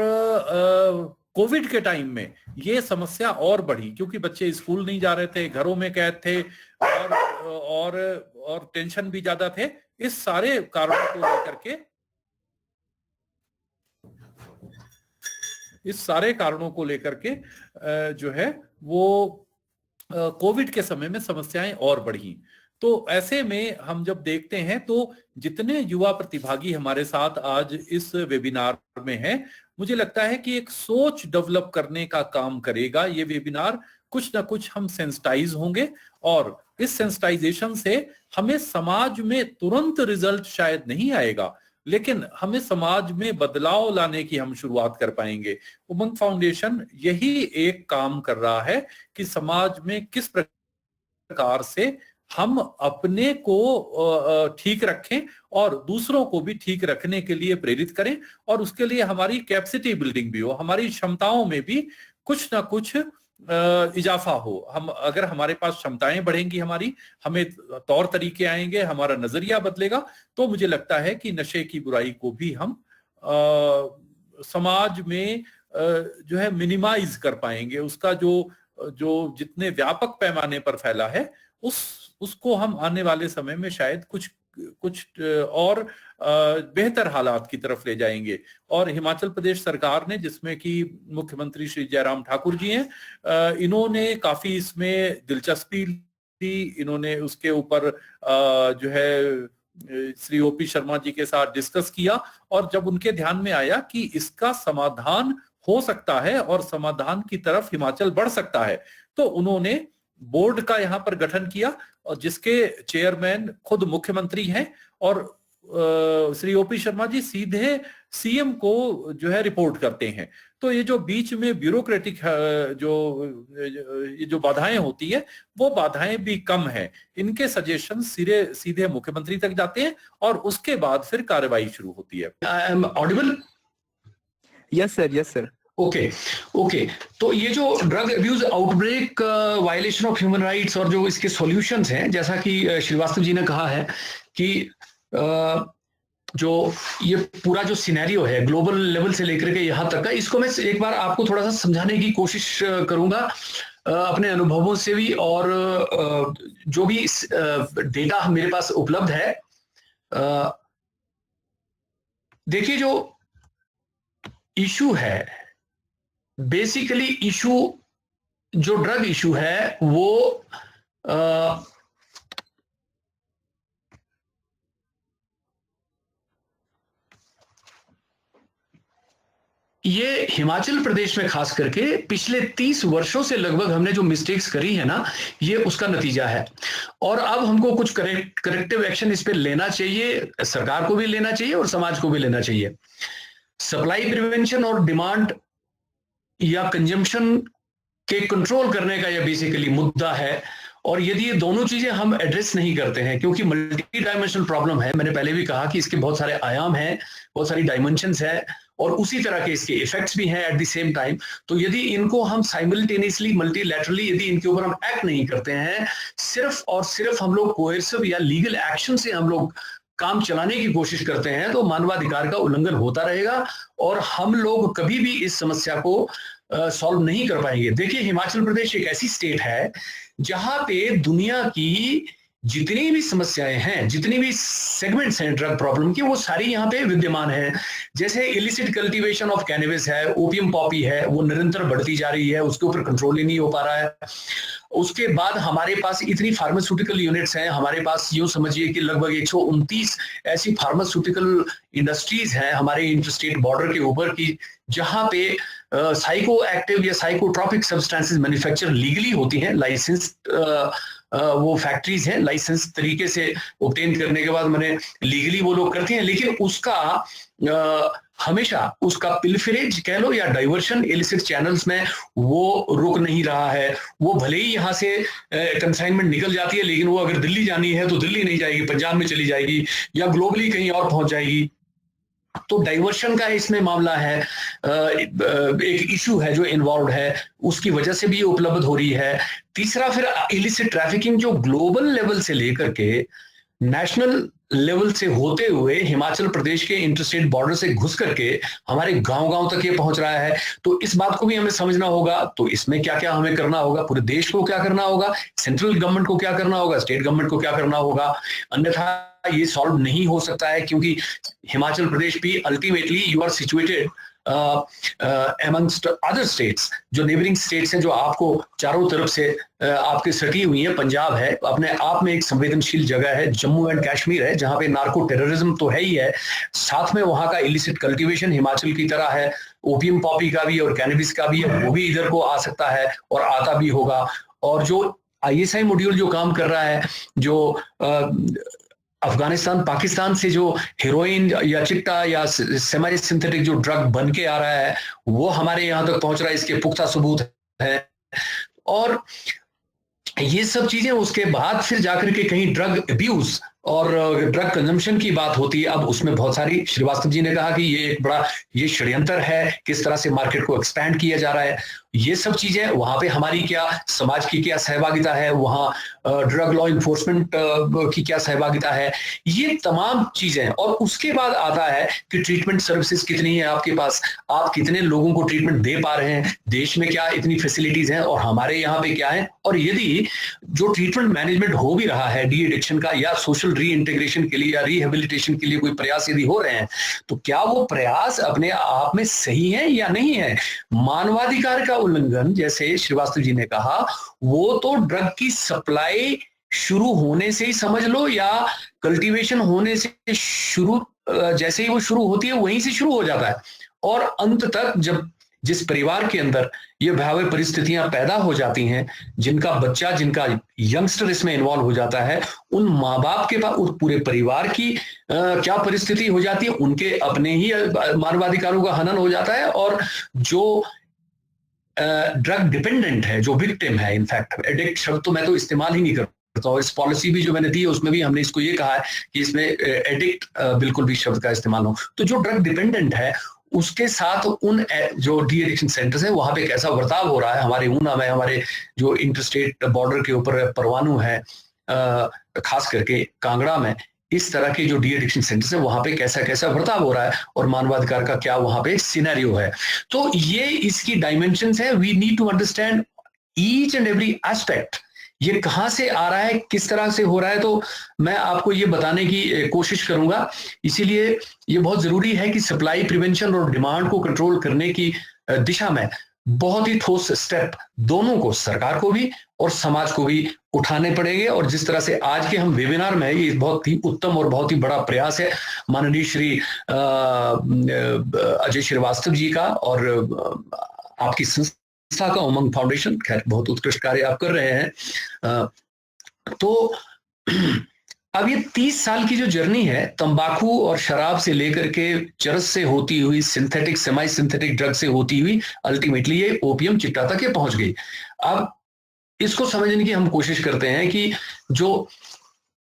कोविड के टाइम में ये समस्या और बढ़ी, क्योंकि बच्चे स्कूल नहीं जा रहे थे, घरों में कैद थे, और टेंशन भी ज्यादा थे। इस सारे कारणों को लेकर के जो है वो कोविड के समय में समस्याएं और बढ़ी। तो ऐसे में हम जब देखते हैं तो जितने युवा प्रतिभागी हमारे साथ आज इस वेबिनार में हैं, मुझे लगता है कि एक सोच डेवलप करने का काम करेगा ये वेबिनार। कुछ ना कुछ हम सेंसिटाइज होंगे, और इस सेंसिटाइजेशन से हमें समाज में तुरंत रिजल्ट शायद नहीं आएगा, लेकिन हमें समाज में बदलाव लाने की हम शुरुआत कर पाएंगे। उमंग फाउंडेशन यही एक काम कर रहा है कि समाज में किस प्रकार से हम अपने को ठीक रखें और दूसरों को भी ठीक रखने के लिए प्रेरित करें, और उसके लिए हमारी कैपेसिटी बिल्डिंग भी हो, हमारी क्षमताओं में भी कुछ ना कुछ इजाफा हो। हम, अगर हमारे पास क्षमताएं बढ़ेंगी, हमें तौर तरीके आएंगे, हमारा नजरिया बदलेगा, तो मुझे लगता है कि नशे की बुराई को भी हम समाज में जो है मिनिमाइज कर पाएंगे। उसका जो जितने व्यापक पैमाने पर फैला है, उसको हम आने वाले समय में शायद कुछ और बेहतर हालात की तरफ ले जाएंगे। और हिमाचल प्रदेश सरकार ने, जिसमें कि मुख्यमंत्री श्री जयराम ठाकुर जी हैं, इन्होंने काफी इसमें दिलचस्पी ली। इन्होंने उसके ऊपर जो है श्री ओपी शर्मा जी के साथ डिस्कस किया, और जब उनके ध्यान में आया कि इसका समाधान हो सकता है और समाधान की तरफ हिमाचल बढ़ सकता है, तो उन्होंने बोर्ड का यहाँ पर गठन किया, और जिसके चेयरमैन खुद मुख्यमंत्री हैं, और श्री ओपी शर्मा जी सीधे सीएम को जो है रिपोर्ट करते हैं। तो ये जो बीच में ब्यूरोक्रेटिक जो बाधाएं होती है, वो बाधाएं भी कम है। इनके सजेशन सीधे मुख्यमंत्री तक जाते हैं, और उसके बाद फिर कार्रवाई शुरू होती है। आई am Audible? Yes sir. Okay. तो ये जो drug abuse outbreak, violation of human rights और जो इसके सॉल्यूशंस हैं, जैसा कि श्रीवास्तव जी ने कहा है कि जो ये पूरा जो सिनेरियो है ग्लोबल लेवल से लेकर के यहाँ तक का, इसको मैं एक बार आपको थोड़ा सा समझाने की कोशिश करूंगा अपने अनुभवों से भी, और जो भी डेटा मेरे पास उपलब्ध है। देखिए, जो इशू है, बेसिकली इशू जो ड्रग इशू है वो ये हिमाचल प्रदेश में खास करके पिछले 30 वर्षों से लगभग हमने जो मिस्टेक्स करी है ना, ये उसका नतीजा है। और अब हमको कुछ करेक्टिव एक्शन इस पे लेना चाहिए, सरकार को भी लेना चाहिए और समाज को भी लेना चाहिए। सप्लाई प्रिवेंशन और डिमांड या कंजम्पशन के कंट्रोल करने का यह बेसिकली मुद्दा है। और यदि ये दोनों चीजें हम एड्रेस नहीं करते हैं, क्योंकि मल्टी डायमेंशनल प्रॉब्लम है, मैंने पहले भी कहा कि इसके बहुत सारे आयाम हैं, बहुत सारी डायमेंशंस हैं, और उसी तरह के इसके इफेक्ट्स भी हैं एट द सेम टाइम। तो यदि इनको हम साइमल्टेनियसली मल्टीलैटरली यदि इनके ऊपर हम एक्ट नहीं करते हैं, सिर्फ और सिर्फ हम लोग कोएर्सिव या लीगल एक्शन से हम लोग काम चलाने की कोशिश करते हैं, तो मानवाधिकार का उल्लंघन होता रहेगा और हम लोग कभी भी इस समस्या को सॉल्व नहीं कर पाएंगे। देखिए, हिमाचल प्रदेश एक ऐसी स्टेट है जहां पे दुनिया की जितनी भी समस्याएं हैं, जितनी भी सेगमेंट्स हैं ड्रग प्रॉब्लम की, वो सारी यहाँ पे विद्यमान है। जैसे इलिसिट कल्टीवेशन ऑफ कैनबिस है, ओपियम पॉपी है, वो निरंतर बढ़ती जा रही है, उसके ऊपर कंट्रोल ही नहीं हो पा रहा है। उसके बाद हमारे पास इतनी फार्मास्यूटिकल यूनिट्स हैं, हमारे पास यूं समझिए कि लगभग 129 ऐसी फार्मास्यूटिकल इंडस्ट्रीज हैं हमारे इंटरस्टेट बॉर्डर के ऊपर की, जहां पे साइको एक्टिव या साइकोट्रॉपिक सब्सटेंसेस मैन्युफैक्चर लीगली होती हैं, लाइसेंस वो फैक्ट्रीज हैं, लाइसेंस तरीके से ऑब्टेन करने के बाद मैंने लीगली वो लोग करते हैं, लेकिन उसका हमेशा उसका पिलफरेज कह लो या डाइवर्शन इलिसिट चैनल्स में वो रुक नहीं रहा है। वो भले ही यहाँ से कंसाइनमेंट निकल जाती है, लेकिन वो अगर दिल्ली जानी है तो दिल्ली नहीं जाएगी, पंजाब में चली जाएगी या ग्लोबली कहीं और पहुंच जाएगी। तो डाइवर्शन का इसमें मामला है, एक इशू है जो इन्वॉल्व है, उसकी वजह से भी ये उपलब्ध हो रही है। तीसरा फिर इलिसिट ट्रैफिकिंग जो ग्लोबल लेवल से लेकर के नेशनल लेवल से होते हुए हिमाचल प्रदेश के इंटरस्टेट बॉर्डर से घुस करके हमारे गांव-गांव तक ये पहुंच रहा है। तो इस बात को भी हमें समझना होगा। तो इसमें क्या क्या हमें करना होगा, पूरे देश को क्या करना होगा, सेंट्रल गवर्नमेंट को क्या करना होगा, स्टेट गवर्नमेंट को क्या करना होगा। अन्यथा ये सॉल्व नहीं हो सकता है, क्योंकि हिमाचल प्रदेश भी ultimately you are situated amongst other states, जो नेबरिंग स्टेट्स हैं, जो आपको चारों तरफ से आपके सटी हुई है। पंजाब है, अपने आप में एक संवेदनशील जगह है, जम्मू एंड कश्मीर है जहां पे नार्को टेररिज्म तो है ही है, साथ में वहां का इलिसिट कल्टीवेशन हिमाचल की तरह है, ओपियम पॉपी का भी और कैनबिस का भी है, वो भी इधर को आ सकता है और आता भी होगा। और जो ISI मॉड्यूल जो काम कर रहा है, जो अफगानिस्तान पाकिस्तान से जो हेरोइन या चिट्टा या सेमी सिंथेटिक जो ड्रग बन के आ रहा है, वो हमारे यहाँ तक पहुंच रहा है, इसके पुख्ता सबूत है। और ये सब चीजें उसके बाद फिर जाकर के कहीं ड्रग अब्यूज और ड्रग कंजम्पशन की बात होती है। अब उसमें बहुत सारी, श्रीवास्तव जी ने कहा कि ये एक बड़ा ये षड्यंत्र है, किस तरह से मार्केट को एक्सपैंड किया जा रहा है, ये सब चीजें, वहां पे हमारी क्या, समाज की क्या सहभागिता है, वहां ड्रग लॉ इन्फोर्समेंट की क्या सहभागिता है, ये तमाम चीजें। और उसके बाद आता है कि ट्रीटमेंट सर्विसेज कितनी है आपके पास, आप कितने लोगों को ट्रीटमेंट दे पा रहे हैं, देश में क्या इतनी फैसिलिटीज हैं और हमारे यहाँ पे क्या है। और यदि जो ट्रीटमेंट मैनेजमेंट हो भी रहा है डी एडिक्शन का या सोशल री इंटीग्रेशन के लिए या रिहेबिलिटेशन के लिए कोई प्रयास यदि हो रहे हैं, तो क्या वो प्रयास अपने आप में सही है या नहीं है। मानवाधिकार का उल्लंघन, जैसे श्रीवास्तव जी ने कहा, वो तो ड्रग की सप्लाई शुरू होने से ही समझ लो या कल्टीवेशन होने से शुरू, जैसे ही वो शुरू होती है वहीं से शुरू हो जाता है, और अंत तक जब जिस परिवार के अंदर ये भयावह परिस्थितियां पैदा हो जाती हैं, जिनका बच्चा, जिनका यंगस्टर इसमें इन्वॉल्व हो जाता है, उन माँ बाप के पास, उस पूरे परिवार की क्या परिस्थिति हो जाती है, उनके अपने ही मानवाधिकारों का हनन हो जाता है। और जो ड्रग डिपेंडेंट है, जो विक्टिम है, इनफैक्ट एडिक्ट शब्द तो मैं तो इस्तेमाल ही नहीं करता, और इस पॉलिसी भी जो मैंने दी है उसमें भी हमने इसको ये कहा है कि इसमें एडिक्ट बिल्कुल भी शब्द का इस्तेमाल हो। तो जो ड्रग डिपेंडेंट है उसके साथ उन जो डी एडिक्शन सेंटर्स है वहां पे कैसा बर्ताव हो रहा है। हमारे ऊना में, हमारे जो इंटरस्टेट बॉर्डर के ऊपर परवाणु है, खास करके कांगड़ा में, इस तरह के जो डी एडिक्शन सेंटर्स है वहां पे कैसा कैसा बर्ताव हो रहा है और मानवाधिकार का क्या वहां पे सिनेरियो है। तो ये इसकी डायमेंशंस है। We need to understand each and every aspect, ये कहां से आ रहा है, किस तरह से हो रहा है। तो मैं आपको ये बताने की कोशिश करूंगा। इसीलिए ये बहुत जरूरी है कि सप्लाई प्रिवेंशन और डिमांड को कंट्रोल करने की दिशा में बहुत ही ठोस स्टेप दोनों को, सरकार को भी और समाज को भी उठाने पड़ेंगे। और जिस तरह से आज के हम वेबिनार में, ये बहुत ही उत्तम और बहुत ही बड़ा प्रयास है माननीय श्री अजय श्रीवास्तव जी का और आपकी संस्था का उमंग फाउंडेशन, खैर बहुत उत्कृष्ट कार्य आप कर रहे हैं। तो अब ये 30 साल की जो जर्नी है, तंबाकू और शराब से लेकर के चरस से होती हुई, सिंथेटिक सेमी सिंथेटिक ड्रग से होती हुई, अल्टीमेटली ये ओपियम चिट्टा तक ये पहुंच गई। अब इसको समझने की हम कोशिश करते हैं कि जो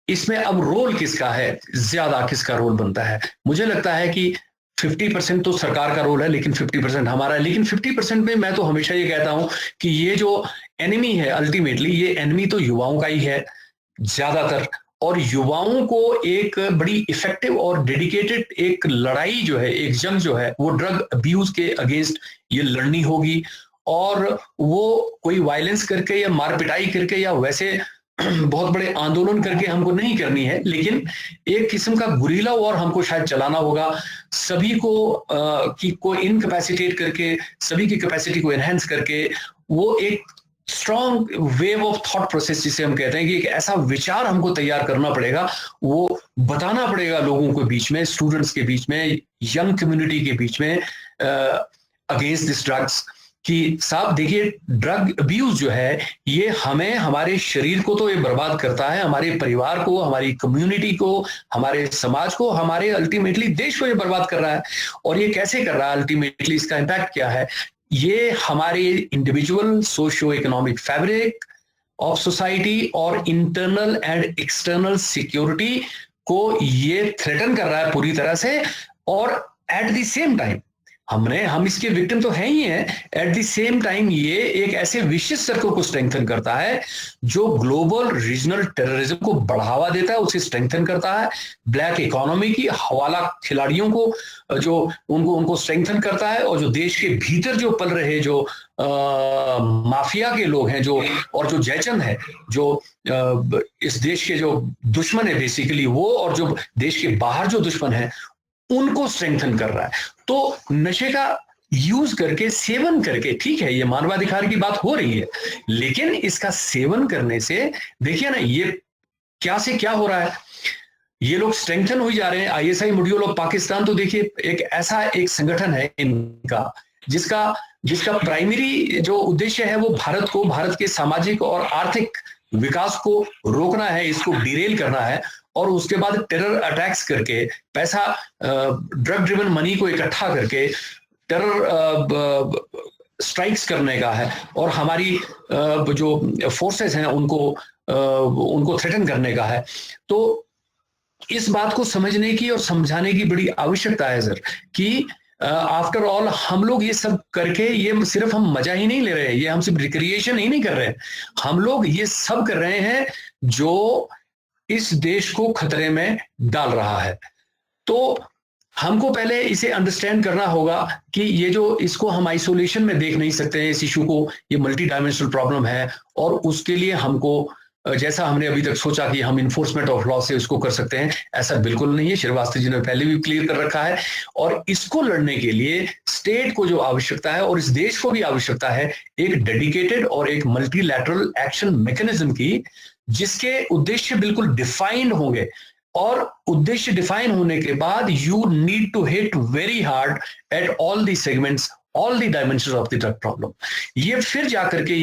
इसमें अब रोल किसका है, ज्यादा किसका रोल बनता है। मुझे लगता है कि 50% तो सरकार का रोल है, लेकिन 50% हमारा है। लेकिन 50% में मैं तो हमेशा ये कहता हूं कि ये जो एनिमी है, अल्टीमेटली ये एनिमी तो युवाओं का ही है ज्यादातर, और युवाओं को एक बड़ी इफेक्टिव और डेडिकेटेड एक लड़ाई जो है, एक जंग जो है, वो ड्रग अब्यूज के अगेंस्ट ये लड़नी होगी। और वो कोई वायलेंस करके या मार पिटाई करके या वैसे बहुत बड़े आंदोलन करके हमको नहीं करनी है, लेकिन एक किस्म का गुरीला वॉर हमको शायद चलाना होगा, सभी को इनकैपेसिटेट करके, सभी की कैपेसिटी को एनहेंस करके, वो एक strong wave of thought process जिसे हम कहते हैं कि एक ऐसा विचार हमको तैयार करना पड़ेगा, वो बताना पड़ेगा लोगों के बीच में, स्टूडेंट्स के बीच में, यंग कम्युनिटी के बीच में अगेंस्ट दिस ड्रग्स, कि साहब देखिए ड्रग अब्यूज जो है ये हमें, हमारे शरीर को तो ये बर्बाद करता है, हमारे परिवार को, हमारी कम्युनिटी को, हमारे समाज को, हमारे अल्टीमेटली देश को ये बर्बाद कर रहा है। और ये कैसे कर रहा है, अल्टीमेटली इसका इम्पैक्ट क्या है, ये हमारे individual socio economic fabric of society और इंटरनल एंड एक्सटर्नल सिक्योरिटी को ये थ्रेटन कर रहा है पूरी तरह से। और एट द सेम टाइम हम इसके विक्टिम तो हैं ही हैं, एट द सेम टाइम ये एक ऐसे विशिष्ट सर्कल को स्ट्रेंथन करता है जो ग्लोबल रीजनल टेररिज्म को बढ़ावा देता है, उसे स्ट्रेंथन करता है, ब्लैक इकोनॉमी की हवाला खिलाड़ियों को जो उनको स्ट्रेंथन करता है, और जो देश के भीतर जो पल रहे जो माफिया के लोग हैं जो, और जो जयचंद है जो इस देश के जो दुश्मन है बेसिकली वो, और जो देश के बाहर जो दुश्मन है उनको स्ट्रेंथन कर रहा है। तो नशे का यूज करके, सेवन करके, ठीक है ये मानवाधिकार की बात हो रही है, लेकिन इसका सेवन करने से देखिए ना ये क्या से क्या हो रहा है, ये लोग स्ट्रेंथन हो जा रहे हैं। आईएसआई मॉड्यूल ऑफ पाकिस्तान तो देखिए एक संगठन है इनका जिसका प्राइमरी जो उद्देश्य है वो भारत के सामाजिक और आर्थिक विकास को रोकना है, इसको डिरेल करना है, और उसके बाद टेरर अटैक्स करके पैसा, ड्रग ड्रिवन मनी को इकट्ठा करके टेरर स्ट्राइक्स करने का है, और हमारी जो फोर्सेस हैं उनको थ्रेटन करने का है। तो इस बात को समझने की और समझाने की बड़ी आवश्यकता है सर, कि आफ्टर ऑल हम लोग ये सब करके, ये सिर्फ हम मजा ही नहीं ले रहे हैं, ये हम सिर्फ रिक्रिएशन ही नहीं कर रहे हैं, हम लोग ये सब कर रहे हैं जो इस देश को खतरे में डाल रहा है। तो हमको पहले इसे अंडरस्टैंड करना होगा कि ये जो, इसको हम आइसोलेशन में देख नहीं सकते हैं इस इशू को, ये मल्टी डायमेंशनल प्रॉब्लम है, और उसके लिए हमको जैसा हमने अभी तक सोचा कि हम इन्फोर्समेंट ऑफ लॉ से उसको कर सकते हैं, ऐसा बिल्कुल नहीं है। श्रीवास्तव जी ने पहले भी क्लियर कर रखा है, और इसको लड़ने के लिए स्टेट को जो आवश्यकता है और इस देश को भी आवश्यकता है एक डेडिकेटेड और एक मल्टीलैटरल एक्शन मैकेनिज्म की, जिसके उद्देश्य बिल्कुल डिफाइंड होंगे, और उद्देश्य डिफाइन होने के बाद you need to hit very hard at all the segments, all the dimensions of the drug problem, ये फिर जाकर के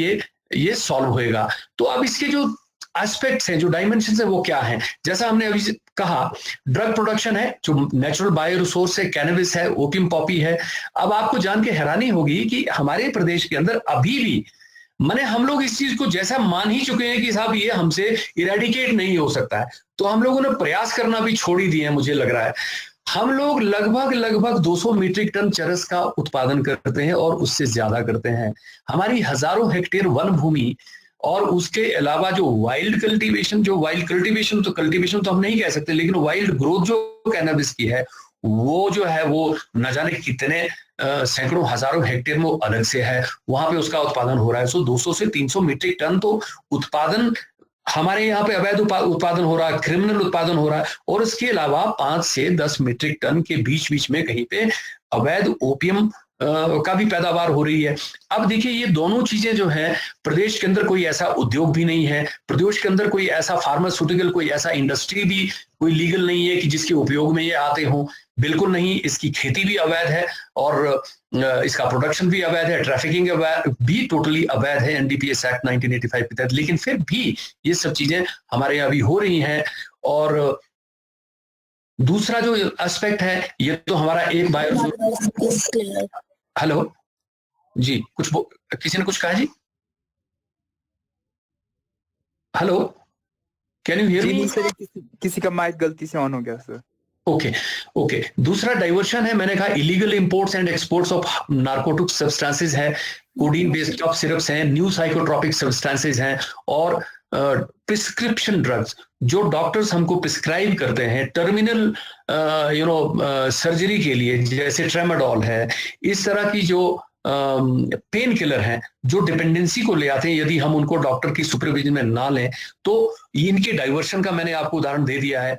ये सॉल्व होएगा। तो अब इसके जो एस्पेक्ट्स हैं, जो डायमेंशंस हैं, वो क्या हैं? जैसा हमने अभी कहा, ड्रग प्रोडक्शन है, जो नेचुरल बायो रिसोर्स है, कैनबिस है, ओपियम पॉपी है। अब आपको जान के हैरानी होगी कि हमारे प्रदेश के अंदर अभी भी माने हम लोग इस चीज को जैसा मान ही चुके हैं कि साहब ये हमसे इरेडिकेट नहीं हो सकता है, तो हम लोगों ने प्रयास करना भी छोड़ ही दिए हैं, मुझे लग रहा है। हम लोग लगभग 200 मीट्रिक टन चरस का उत्पादन करते हैं और उससे ज्यादा करते हैं। हमारी हजारों हेक्टेयर वन भूमि, और उसके अलावा जो वाइल्ड कल्टीवेशन तो हम नहीं कह सकते, लेकिन वाइल्ड ग्रोथ जो कैनबिस की है वो जो है वो न जाने कितने सैकड़ों हजारों हेक्टेयर में अलग से है, वहां पे उसका उत्पादन हो रहा है। सो 200 से 300 मीट्रिक टन तो उत्पादन हमारे यहाँ पे अवैध उत्पादन हो रहा है, क्रिमिनल उत्पादन हो रहा है, और इसके अलावा 5 से 10 मीट्रिक टन के बीच में कहीं पे अवैध ओपियम का भी पैदावार हो रही है। अब देखिए ये दोनों चीजें जो है, प्रदेश के अंदर कोई ऐसा उद्योग भी नहीं है, प्रदेश के अंदर कोई ऐसा फार्मास्यूटिकल, कोई ऐसा इंडस्ट्री भी कोई लीगल नहीं है कि जिसके उपयोग में ये आते हों, बिल्कुल नहीं। इसकी खेती भी अवैध है और इसका प्रोडक्शन भी अवैध है, ट्रैफिकिंग भी टोटली अवैध है एनडीपीएस एक्ट 1985 के तहत। लेकिन फिर भी ये सब चीजें हमारे यहाँ भी हो रही हैं। और दूसरा जो एस्पेक्ट है, ये तो हमारा एक बायो, हेलो जी, किसी ने कुछ कहा जी? Hello, can you hear me? किसी का माइक गलती से ऑन हो गया सर। ओके। दूसरा डाइवर्शन है, मैंने कहा illegal imports and exports of narcotic substances है, कोडीन बेस्ड कफ सिरप्स हैं, न्यू साइकोट्रोपिक सब्सटेंसेस हैं, और प्रिस्क्रिप्शन ड्रग्स जो डॉक्टर्स हमको प्रिस्क्राइब करते हैं टर्मिनल सर्जरी के लिए, जैसे ट्रेमाडोल है, इस तरह की जो पेन किलर हैं जो डिपेंडेंसी को ले आते हैं, यदि हम उनको डॉक्टर की सुपरविजन में ना लें तो इनके डाइवर्शन का मैंने आपको उदाहरण दे दिया है।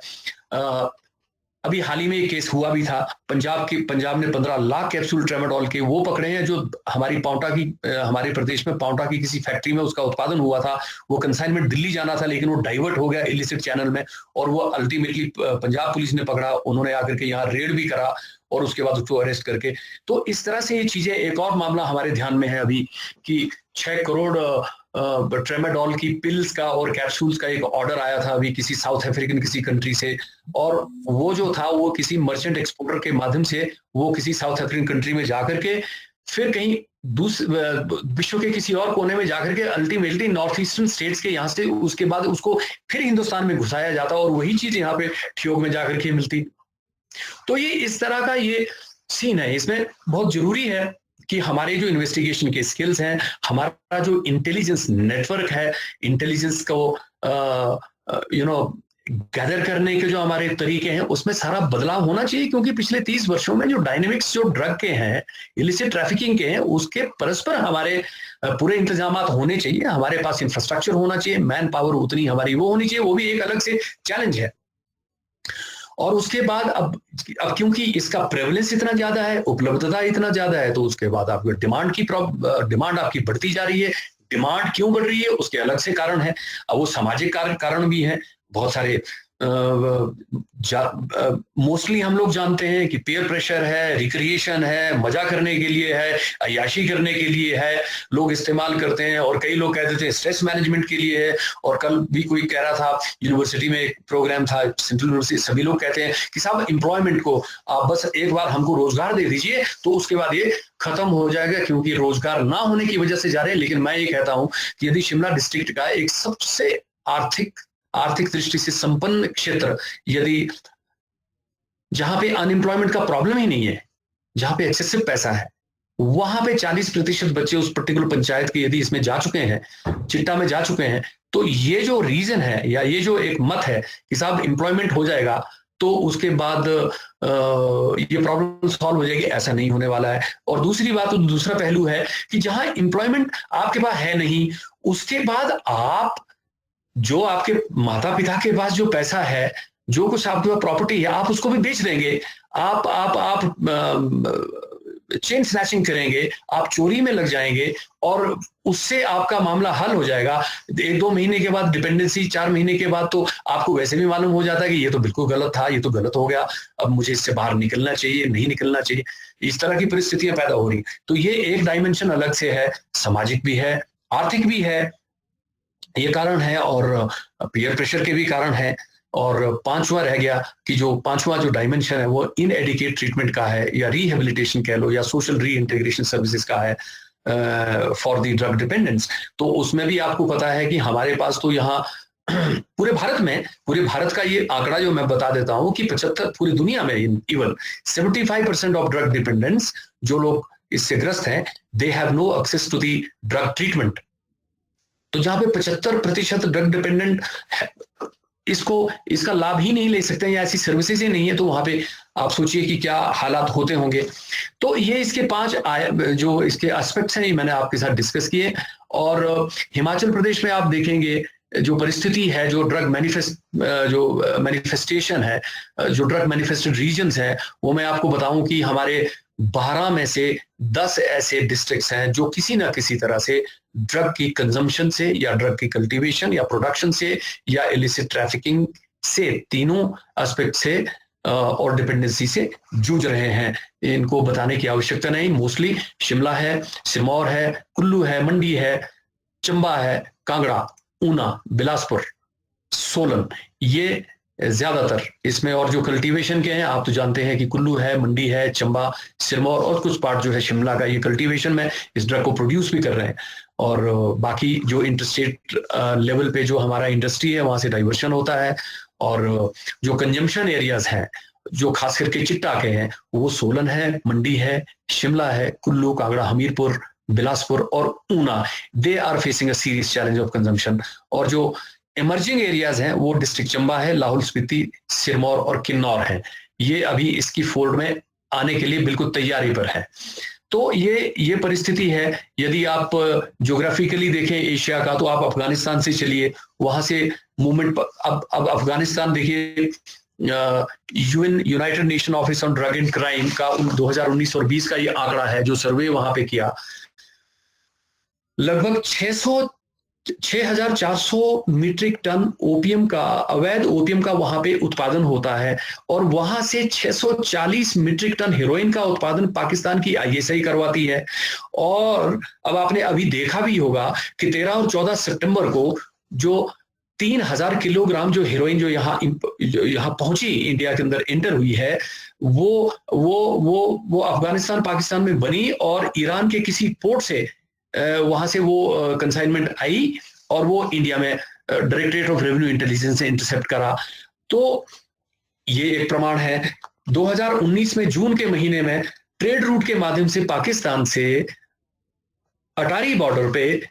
अभी हाल ही में एक केस हुआ भी था, पंजाब ने 15 लाख कैप्सूल ट्रेमाडोल के वो पकड़े हैं जो हमारे प्रदेश में पाउंटा की किसी फैक्ट्री में उसका उत्पादन हुआ था। वो कंसाइनमेंट दिल्ली जाना था लेकिन वो डाइवर्ट हो गया इलिसिट चैनल में, और वो अल्टीमेटली पंजाब पुलिस ने पकड़ा, उन्होंने आकर के यहाँ रेड भी करा और उसके बाद उसको अरेस्ट करके। तो इस तरह से ये चीजें, एक और मामला हमारे ध्यान में है अभी कि 6 करोड़ ट्रेमाडोल की पिल्स का और कैप्सूल्स का एक ऑर्डर आया था अभी किसी साउथ अफ्रीकन किसी कंट्री से, और वो जो था वो किसी मर्चेंट एक्सपोर्टर के माध्यम से वो किसी साउथ अफ्रीकन कंट्री में जाकर के फिर कहीं विश्व के किसी और कोने में जाकर के अल्टीमेटली नॉर्थ ईस्टर्न स्टेट्स के यहाँ से उसके बाद उसको फिर हिंदुस्तान में घुसाया जाता और वही चीज यहाँ पे ठियोग में जाकर के मिलती। तो ये इस तरह का ये सीन है। इसमें बहुत जरूरी है कि हमारे जो इन्वेस्टिगेशन के स्किल्स हैं, हमारा जो इंटेलिजेंस नेटवर्क है, इंटेलिजेंस को गैदर करने के जो हमारे तरीके हैं उसमें सारा बदलाव होना चाहिए, क्योंकि पिछले 30 वर्षों में जो डायनेमिक्स जो ड्रग के हैं, इलिसिट ट्रैफिकिंग के हैं, उसके परस्पर हमारे पूरे इंतजाम होने चाहिए। हमारे पास इंफ्रास्ट्रक्चर होना चाहिए, मैन पावर उतनी हमारी वो होनी चाहिए, वो भी एक अलग से चैलेंज है। और उसके बाद अब क्योंकि इसका प्रेवलेंस इतना ज्यादा है, उपलब्धता इतना ज्यादा है, तो उसके बाद आपकी डिमांड आपकी बढ़ती जा रही है। डिमांड क्यों बढ़ रही है उसके अलग से कारण है, अब वो सामाजिक कारण भी है बहुत सारे। मोस्टली हम लोग जानते हैं कि पीयर प्रेशर है, रिक्रिएशन है, मजा करने के लिए है, अय्याशी करने के लिए है, लोग इस्तेमाल करते हैं। और कई लोग कहते थे स्ट्रेस मैनेजमेंट के लिए है। और कल भी कोई कह रहा था, यूनिवर्सिटी में एक प्रोग्राम था, सेंट्रल यूनिवर्सिटी, सभी लोग कहते हैं कि साहब एम्प्लॉयमेंट को आप बस एक बार हमको रोजगार दे दीजिए तो उसके बाद ये खत्म हो जाएगा, क्योंकि रोजगार ना होने की वजह से जा रहे हैं। लेकिन मैं ये कहता हूं कि यदि शिमला डिस्ट्रिक्ट का एक सबसे आर्थिक दृष्टि से संपन्न क्षेत्र, यदि जहां पे अनएम्प्लॉयमेंट का प्रॉब्लम ही नहीं है, जहां पे एक्सेसिव पैसा है, वहां पे 40% बच्चे उस पर्टिकुलर पंचायत के यदि इसमें जा चुके हैं, चिट्टा में जा चुके हैं, तो ये जो रीजन है या ये जो एक मत है कि साहब एम्प्लॉयमेंट हो जाएगा तो उसके बाद ये प्रॉब्लम सॉल्व हो जाएगी, ऐसा नहीं होने वाला है। और दूसरी बात, तो दूसरा पहलू है कि जहां एम्प्लॉयमेंट आपके पास है नहीं, उसके बाद आप जो आपके माता पिता के पास जो पैसा है, जो कुछ आपके पास प्रॉपर्टी है, आप उसको भी बेच देंगे, आप चेन स्नैचिंग करेंगे, आप चोरी में लग जाएंगे और उससे आपका मामला हल हो जाएगा। 1-2 महीने के बाद डिपेंडेंसी, 4 महीने के बाद तो आपको वैसे भी मालूम हो जाता है कि ये तो बिल्कुल गलत था, ये तो गलत हो गया, अब मुझे इससे बाहर निकलना चाहिए, नहीं निकलना चाहिए। इस तरह की परिस्थितियां पैदा हो रही। तो ये एक डायमेंशन अलग से है, सामाजिक भी है, आर्थिक भी है, ये कारण है, और पीयर प्रेशर के भी कारण है। और पांचवा रह गया कि पांचवा जो डायमेंशन है वो इनएडिकेट ट्रीटमेंट का है, या रिहेबिलिटेशन कह लो, या सोशल रीइंटीग्रेशन सर्विसेज का है फॉर द ड्रग डिपेंडेंस। तो उसमें भी आपको पता है कि हमारे पास तो यहाँ पूरे भारत का ये आंकड़ा जो मैं बता देता हूँ कि 75 पूरी दुनिया में इवन 75% ऑफ ड्रग डिपेंडेंस जो लोग इससे ग्रस्त हैं, they have no access to the drug treatment. तो जहां पे 75% ड्रग डिपेंडेंट इसका लाभ ही नहीं ले सकते या ऐसी सर्विसेज ही नहीं है, तो वहां पे आप सोचिए कि क्या हालात होते होंगे। तो ये इसके 5 जो इसके एस्पेक्ट्स हैं, मैंने आपके साथ डिस्कस किए। और हिमाचल प्रदेश में आप देखेंगे जो परिस्थिति है, जो ड्रग मैनिफेस्टेशन है, जो ड्रग मैनिफेस्टेड रीजन्स है, वो मैं आपको बताऊं कि हमारे 12 में से 10 ऐसे डिस्ट्रिक्ट्स हैं जो किसी ना किसी तरह से ड्रग की कंजम्पशन से, या ड्रग की कल्टीवेशन या प्रोडक्शन से, या इलिसिट ट्रैफिकिंग से, तीनों एस्पेक्ट से और डिपेंडेंसी से जूझ रहे हैं। इनको बताने की आवश्यकता नहीं। मोस्टली शिमला है, सिरमौर है, कुल्लू है, मंडी है, चंबा है, कांगड़ा, ऊना, बिलासपुर, सोलन, ये ज्यादातर इसमें। और जो कल्टीवेशन के हैं, आप तो जानते हैं कि कुल्लू है, मंडी है, चंबा, सिरमौर और कुछ पार्ट जो है शिमला का, ये कल्टीवेशन में इस ड्रग को प्रोड्यूस भी कर रहे हैं। और बाकी जो इंटरस्टेट लेवल पे जो हमारा इंडस्ट्री है, वहां से डाइवर्शन होता है। और जो कंजम्पशन एरियाज हैं, जो खास करके चिट्टा के हैं, वो सोलन है, मंडी है, शिमला है, कुल्लू, कांगड़ा, हमीरपुर, बिलासपुर और Una. They are facing a serious challenge of consumption. और जो इमर्जिंग एरियाज हैं वो डिस्ट्रिक्ट चंबा है, लाहौल स्पीति, सिरमौर और किन्नौर है। ये अभी इसकी फोल्ड में आने के लिए बिल्कुल तैयारी पर है। तो ये परिस्थिति है। यदि आप ज्योग्राफिकली देखें एशिया का, तो आप अफगानिस्तान से चलिए, वहां से मूवमेंट। अब अफगानिस्तान देखिए, United nation office on Drug and crime का 2019 और 20 का ये आंकड़ा है, जो सर्वे वहां पे किया, लगभग 6,400 मीट्रिक टन ओपियम का, अवैध ओपियम का वहां पे उत्पादन होता है, और वहां से 640 मीट्रिक टन हेरोइन का उत्पादन पाकिस्तान की आईएसआई करवाती है। और अब आपने अभी देखा भी होगा कि 13 और 14 सितंबर को जो 3,000 किलोग्राम जो हेरोइन जो यहाँ पहुंची, इंडिया के अंदर एंटर हुई है, वो अफगानिस्तान पाकिस्तान में बनी, और ईरान के किसी पोर्ट से वहां से वो कंसाइनमेंट आई, और वो इंडिया में डायरेक्टरेट ऑफ रेवेन्यू इंटेलिजेंस से इंटरसेप्ट करा। तो ये एक प्रमाण है। 2019 में जून के महीने में ट्रेड रूट के माध्यम से पाकिस्तान से अटारी बॉर्डर पे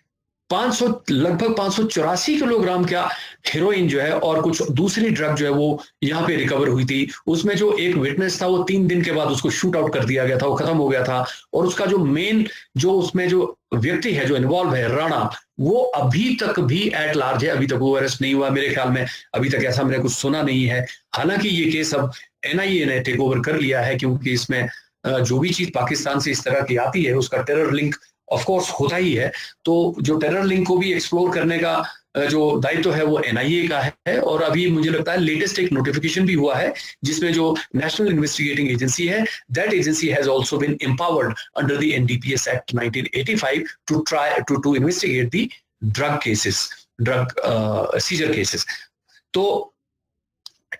लगभग 584 किलोग्राम का हेरोइन जो है और कुछ दूसरी ड्रग जो है वो यहाँ पे रिकवर हुई थी। उसमें जो एक विटनेस था वो 3 दिन के बाद उसको शूट आउट कर दिया गया था, वो खत्म हो गया था। और उसका जो मेन जो उसमें जो व्यक्ति है जो इन्वॉल्व है, राणा, वो अभी तक भी एट लार्ज है, अभी तक वो अरेस्ट नहीं हुआ मेरे ख्याल में, अभी तक ऐसा मैंने कुछ सुना नहीं है। हालांकि ये केस अब एनआईए ने टेक ओवर कर लिया है, क्योंकि इसमें जो भी चीज पाकिस्तान से इस तरह की आती है उसका टेरर लिंक ऑफ कोर्स होता ही है। तो जो टेरर लिंक को भी एक्सप्लोर करने का जो दायित्व है वो एनआईए का है। और अभी मुझे लगता है लेटेस्ट एक नोटिफिकेशन भी हुआ है जिसमें जो नेशनल इन्वेस्टिगेटिंग एजेंसी है, that agency has also been empowered under the NDPS act 1985 to try to investigate the drug cases, drug seizure cases. तो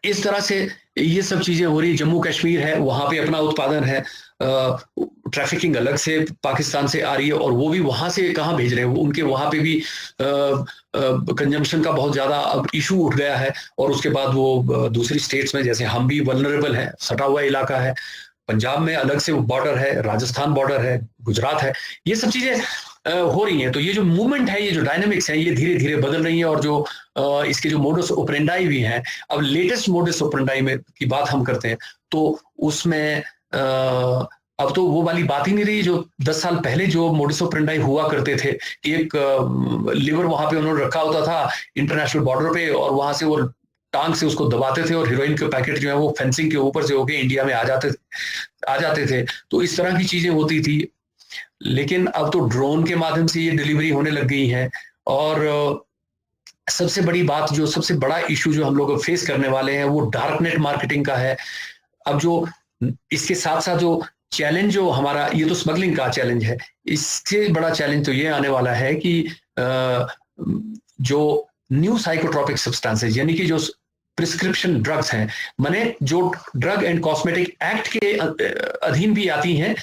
इस तरह से ये सब चीजें हो रही। जम्मू कश्मीर है, वहां पे अपना उत्पादन है, ट्रैफिकिंग अलग से पाकिस्तान से आ रही है, और वो भी वहां से कहाँ भेज रहे हैं, उनके वहां पे भी कंजम्पशन का बहुत ज्यादा अब इशू उठ गया है। और उसके बाद वो दूसरी स्टेट्स में, जैसे हम भी वल्नरेबल है, सटा हुआ इलाका है, पंजाब में अलग से बॉर्डर है, राजस्थान बॉर्डर है, गुजरात है, ये सब चीजें हो रही हैं। तो ये जो मूवमेंट है, ये जो डायनेमिक्स है, ये धीरे धीरे बदल रही है। और जो इसके जो मोडस ओपरेंडाई भी हैं, अब लेटेस्ट मोडस ओपरेंडाई में की बात हम करते हैं तो उसमें अब तो वो वाली बात ही नहीं रही जो 10 साल पहले जो मोडस ऑपरेंडाई हुआ करते थे। एक लिवर वहां पे उन्होंने रखा होता था इंटरनेशनल बॉर्डर पे, और वहां से वो टांग से उसको दबाते थे और हीरोइन के पैकेट जो है वो फेंसिंग के ऊपर से होके इंडिया में आ जाते थे। तो इस तरह की चीजें होती थी। लेकिन अब तो ड्रोन के माध्यम से ये डिलीवरी होने लग गई है। और सबसे बड़ी बात, जो सबसे बड़ा इशू जो हम लोग फेस करने वाले हैं, वो डार्क नेट मार्केटिंग का है। अब जो इसके साथ साथ जो चैलेंज जो हमारा, ये तो स्मगलिंग का चैलेंज है, इससे बड़ा चैलेंज तो ये आने वाला है कि जो न्यू साइकोट्रोपिक सब्सटेंसेस, यानी कि जो प्रिस्क्रिप्शन ड्रग्स हैं, माने जो ड्रग एंड कॉस्मेटिक एक्ट के अधीन भी आती हैं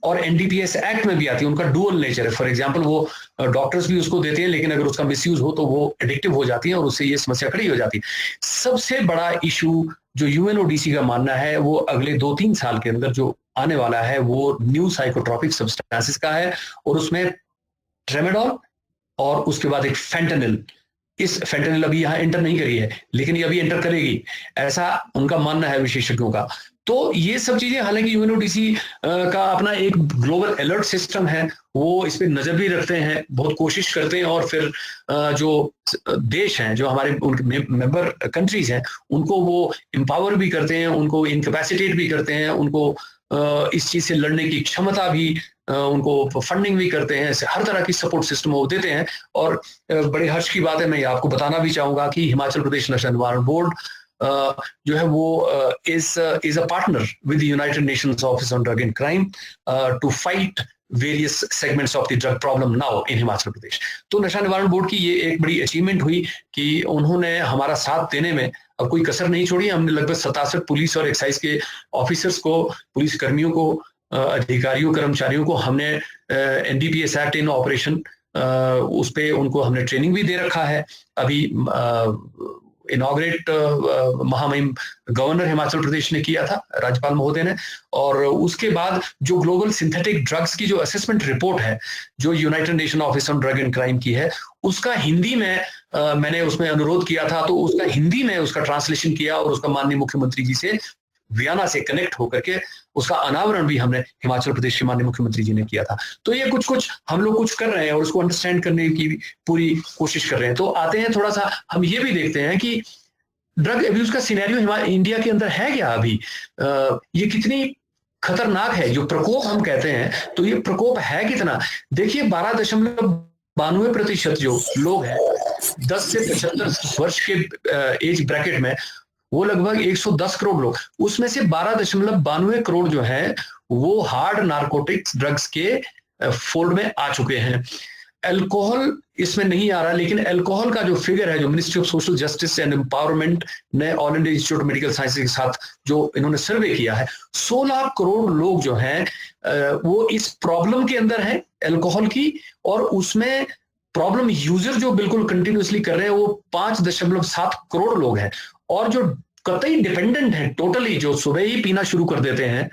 और एनडीपीएस एक्ट में भी आती है, उनका डुअल नेचर है। फॉर एग्जांपल वो डॉक्टर्स भी उसको देते हैं, लेकिन अगर उसका मिसयूज हो तो वो एडिक्टिव हो जाती है और उससे ये समस्या खड़ी हो जाती है। सबसे बड़ा इशू जो यूएनओडीसी का मानना है, वो अगले 2-3 साल के अंदर जो आने वाला है वो न्यू साइकोट्रोपिक सब्सटेंसेस का है। और उसमें ट्रेमेडोल और उसके बाद एक फेंटेनिल, इस फेंटेनिल अभी यहाँ एंटर नहीं करी है, लेकिन ये अभी एंटर करेगी, ऐसा उनका मानना है विशेषज्ञों का। तो ये सब चीजें, हालांकि यूएनओडीसी का अपना एक ग्लोबल अलर्ट सिस्टम है, वो इस पे नजर भी रखते हैं, बहुत कोशिश करते हैं, और फिर जो देश हैं, जो हमारे उनके मेंबर कंट्रीज हैं, उनको वो एम्पावर भी करते हैं, उनको इनकैपेसिटेट भी करते हैं, उनको इस चीज से लड़ने की क्षमता भी, उनको फंडिंग भी करते हैं, हर तरह की सपोर्ट सिस्टम वो देते हैं। और बड़े हर्ष की बात है, मैं आपको बताना भी चाहूंगा कि हिमाचल प्रदेश नशा निवारण बोर्ड जो है वो is a partner with the United Nations Office on Drug and Crime to fight various segments of the drug problem now in Himachal Pradesh. तो नशा निवारण बोर्ड की ये एक बड़ी अचीवमेंट हुई कि उन्होंने हमारा साथ देने में अब कोई कसर नहीं छोड़ी। हमने लगभग 67 पुलिस और एक्साइज के ऑफिसर्स को, पुलिस कर्मियों को, अधिकारियों, कर्मचारियों को हमने एनडीपीएस एक्ट इन ऑपरेशन उस पे उनको हमने ट्रेनिंग भी दे रखा है। अभी इनॉग्रेट महामहिम गवर्नर हिमाचल प्रदेश ने किया था, राज्यपाल महोदय ने। और उसके बाद जो ग्लोबल सिंथेटिक ड्रग्स की जो असेसमेंट रिपोर्ट है, जो United nation office on Drug and crime की है, उसका हिंदी में मैंने उसमें अनुरोध किया था, तो उसका हिंदी में उसका ट्रांसलेशन किया और उसका माननीय मुख्यमंत्री जी से वियना से कनेक्ट होकर के उसका अनावरण भी हमने हिमाचल प्रदेश के माननीय मुख्यमंत्री जी ने किया था। तो ये कुछ हम लोग कुछ कर रहे हैं और उसको अंडरस्टैंड करने की पूरी कोशिश कर रहे हैं। तो आते हैं थोड़ा सा हम ये भी देखते हैं कि ड्रग अब्यूज का सिनेरियो इंडिया के अंदर है क्या अभी, ये कितनी खतरनाक है। जो प्रकोप हम कहते हैं तो ये प्रकोप है कितना। देखिए 12.92% जो लोग हैं 10 से 75 वर्ष के एज ब्रैकेट में, वो लगभग 110 करोड़ लोग, उसमें से 12.92 करोड़ जो है वो हार्ड नारकोटिक्स ड्रग्स के फोल्ड में आ चुके हैं। अल्कोहल इसमें नहीं आ रहा, लेकिन अल्कोहल का जो फिगर है, जो Ministry of Social Justice and Empowerment ने All India Institute of Medical Sciences के साथ जो इन्होंने सर्वे किया है, 16 करोड़ लोग जो हैं वो इस प्रॉब्लम के अंदर है अल्कोहल की, और उसमें प्रॉब्लम यूजर जो बिल्कुल कंटिन्यूसली कर रहे हैं वो 5.7 करोड़ लोग हैं, और जो कतई डिपेंडेंट हैं टोटली, जो सुबह ही पीना शुरू कर देते हैं,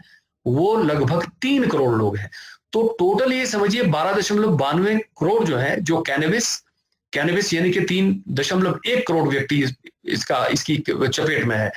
वो लगभग 3 करोड़ लोग हैं। तो टोटल ये समझिए 12.92 करोड़ जो है जो कैनबिस यानी कि 3.1 करोड़ व्यक्ति इसकी चपेट में है,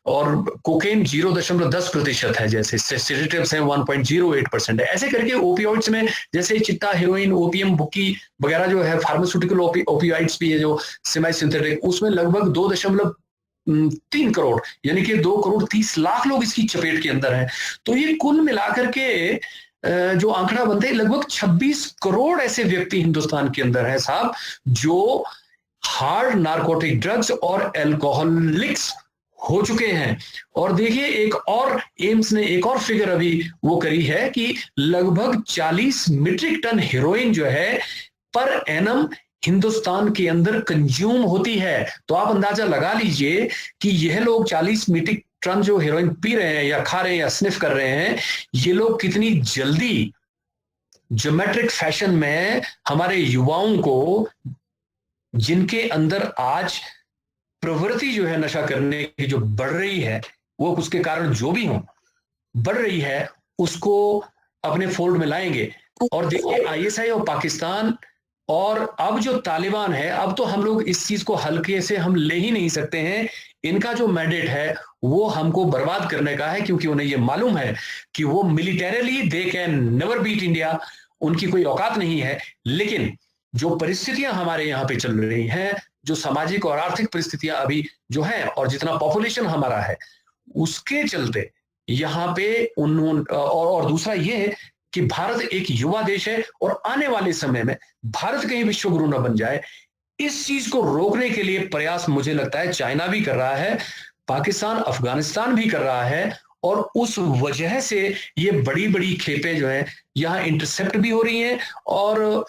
और कोकेन 0.10% है, जैसे सेडेटिव्स हैं 1.08% है। ऐसे करके ओपियोइड्स में जैसे चिट्टा, हेरोइन, ओपियम, बुकी वगैरह जो है, फार्मास्यूटिकल ओपियोइड्स भी है जो सेमी सिंथेटिक, उसमें लगभग 2.3 करोड़ यानी कि 2 करोड़ 30 लाख लोग इसकी चपेट के अंदर हैं। तो ये कुल मिलाकर के जो आंकड़ा बनते हैं, लगभग 26 करोड़ ऐसे व्यक्ति हिंदुस्तान के अंदर हैं साहब, जो हार्ड नार्कोटिक ड्रग्स और अल्कोहलिक्स हो चुके हैं। और देखिए एक और एम्स ने एक और फिगर अभी वो करी है कि लगभग 40 मीट्रिक टन हेरोइन जो है पर एनम हिंदुस्तान के अंदर कंज्यूम होती है। तो आप अंदाजा लगा लीजिए कि यह लोग 40 मीट्रिक टन जो हेरोइन पी रहे हैं या खा रहे हैं या स्निफ कर रहे हैं, ये लोग कितनी जल्दी ज्योमेट्रिक फैशन में हमारे युवाओं को, जिनके अंदर आज प्रवृत्ति जो है नशा करने की जो बढ़ रही है, वो उसके कारण जो भी हो बढ़ रही है, उसको अपने फोल्ड में लाएंगे। और देखिए आईएसआई और पाकिस्तान और अब जो तालिबान है, अब तो हम लोग इस चीज को हल्के से हम ले ही नहीं सकते हैं। इनका जो मैंडेट है वो हमको बर्बाद करने का है, क्योंकि उन्हें ये मालूम है कि वो militarily they can never beat India, उनकी कोई औकात नहीं है। लेकिन जो परिस्थितियां हमारे यहाँ पे चल रही हैं, जो सामाजिक और आर्थिक परिस्थितियां अभी जो हैं, और जितना पॉपुलेशन हमारा है उसके चलते यहाँ पे और दूसरा ये है कि भारत एक युवा देश है, और आने वाले समय में भारत कहीं विश्वगुरु न बन जाए, इस चीज को रोकने के लिए प्रयास मुझे लगता है चाइना भी कर रहा है, पाकिस्तान, अफगानिस्तान भी कर रहा है, और उस वजह से ये बड़ी बड़ी खेपें जो है यहाँ इंटरसेप्ट भी हो रही हैं। और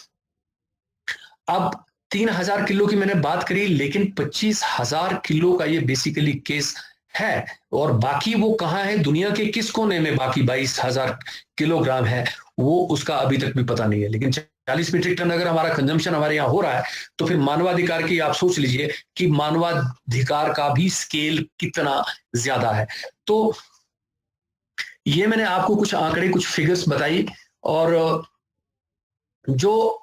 अब 3,000 किलो की मैंने बात करी, लेकिन 25,000 किलो का ये बेसिकली केस है, और बाकी वो कहाँ है, दुनिया के किस कोने में बाकी 22,000 किलोग्राम है, वो उसका अभी तक भी पता नहीं है। लेकिन 40 मीट्रिक टन अगर हमारा कंजम्पशन हमारे यहाँ हो रहा है, तो फिर मानवाधिकार की आप सोच लीजिए कि मानवाधिकार का भी स्केल कितना ज्यादा है। तो ये मैंने आपको कुछ आंकड़े, कुछ फिगर्स बताई, और जो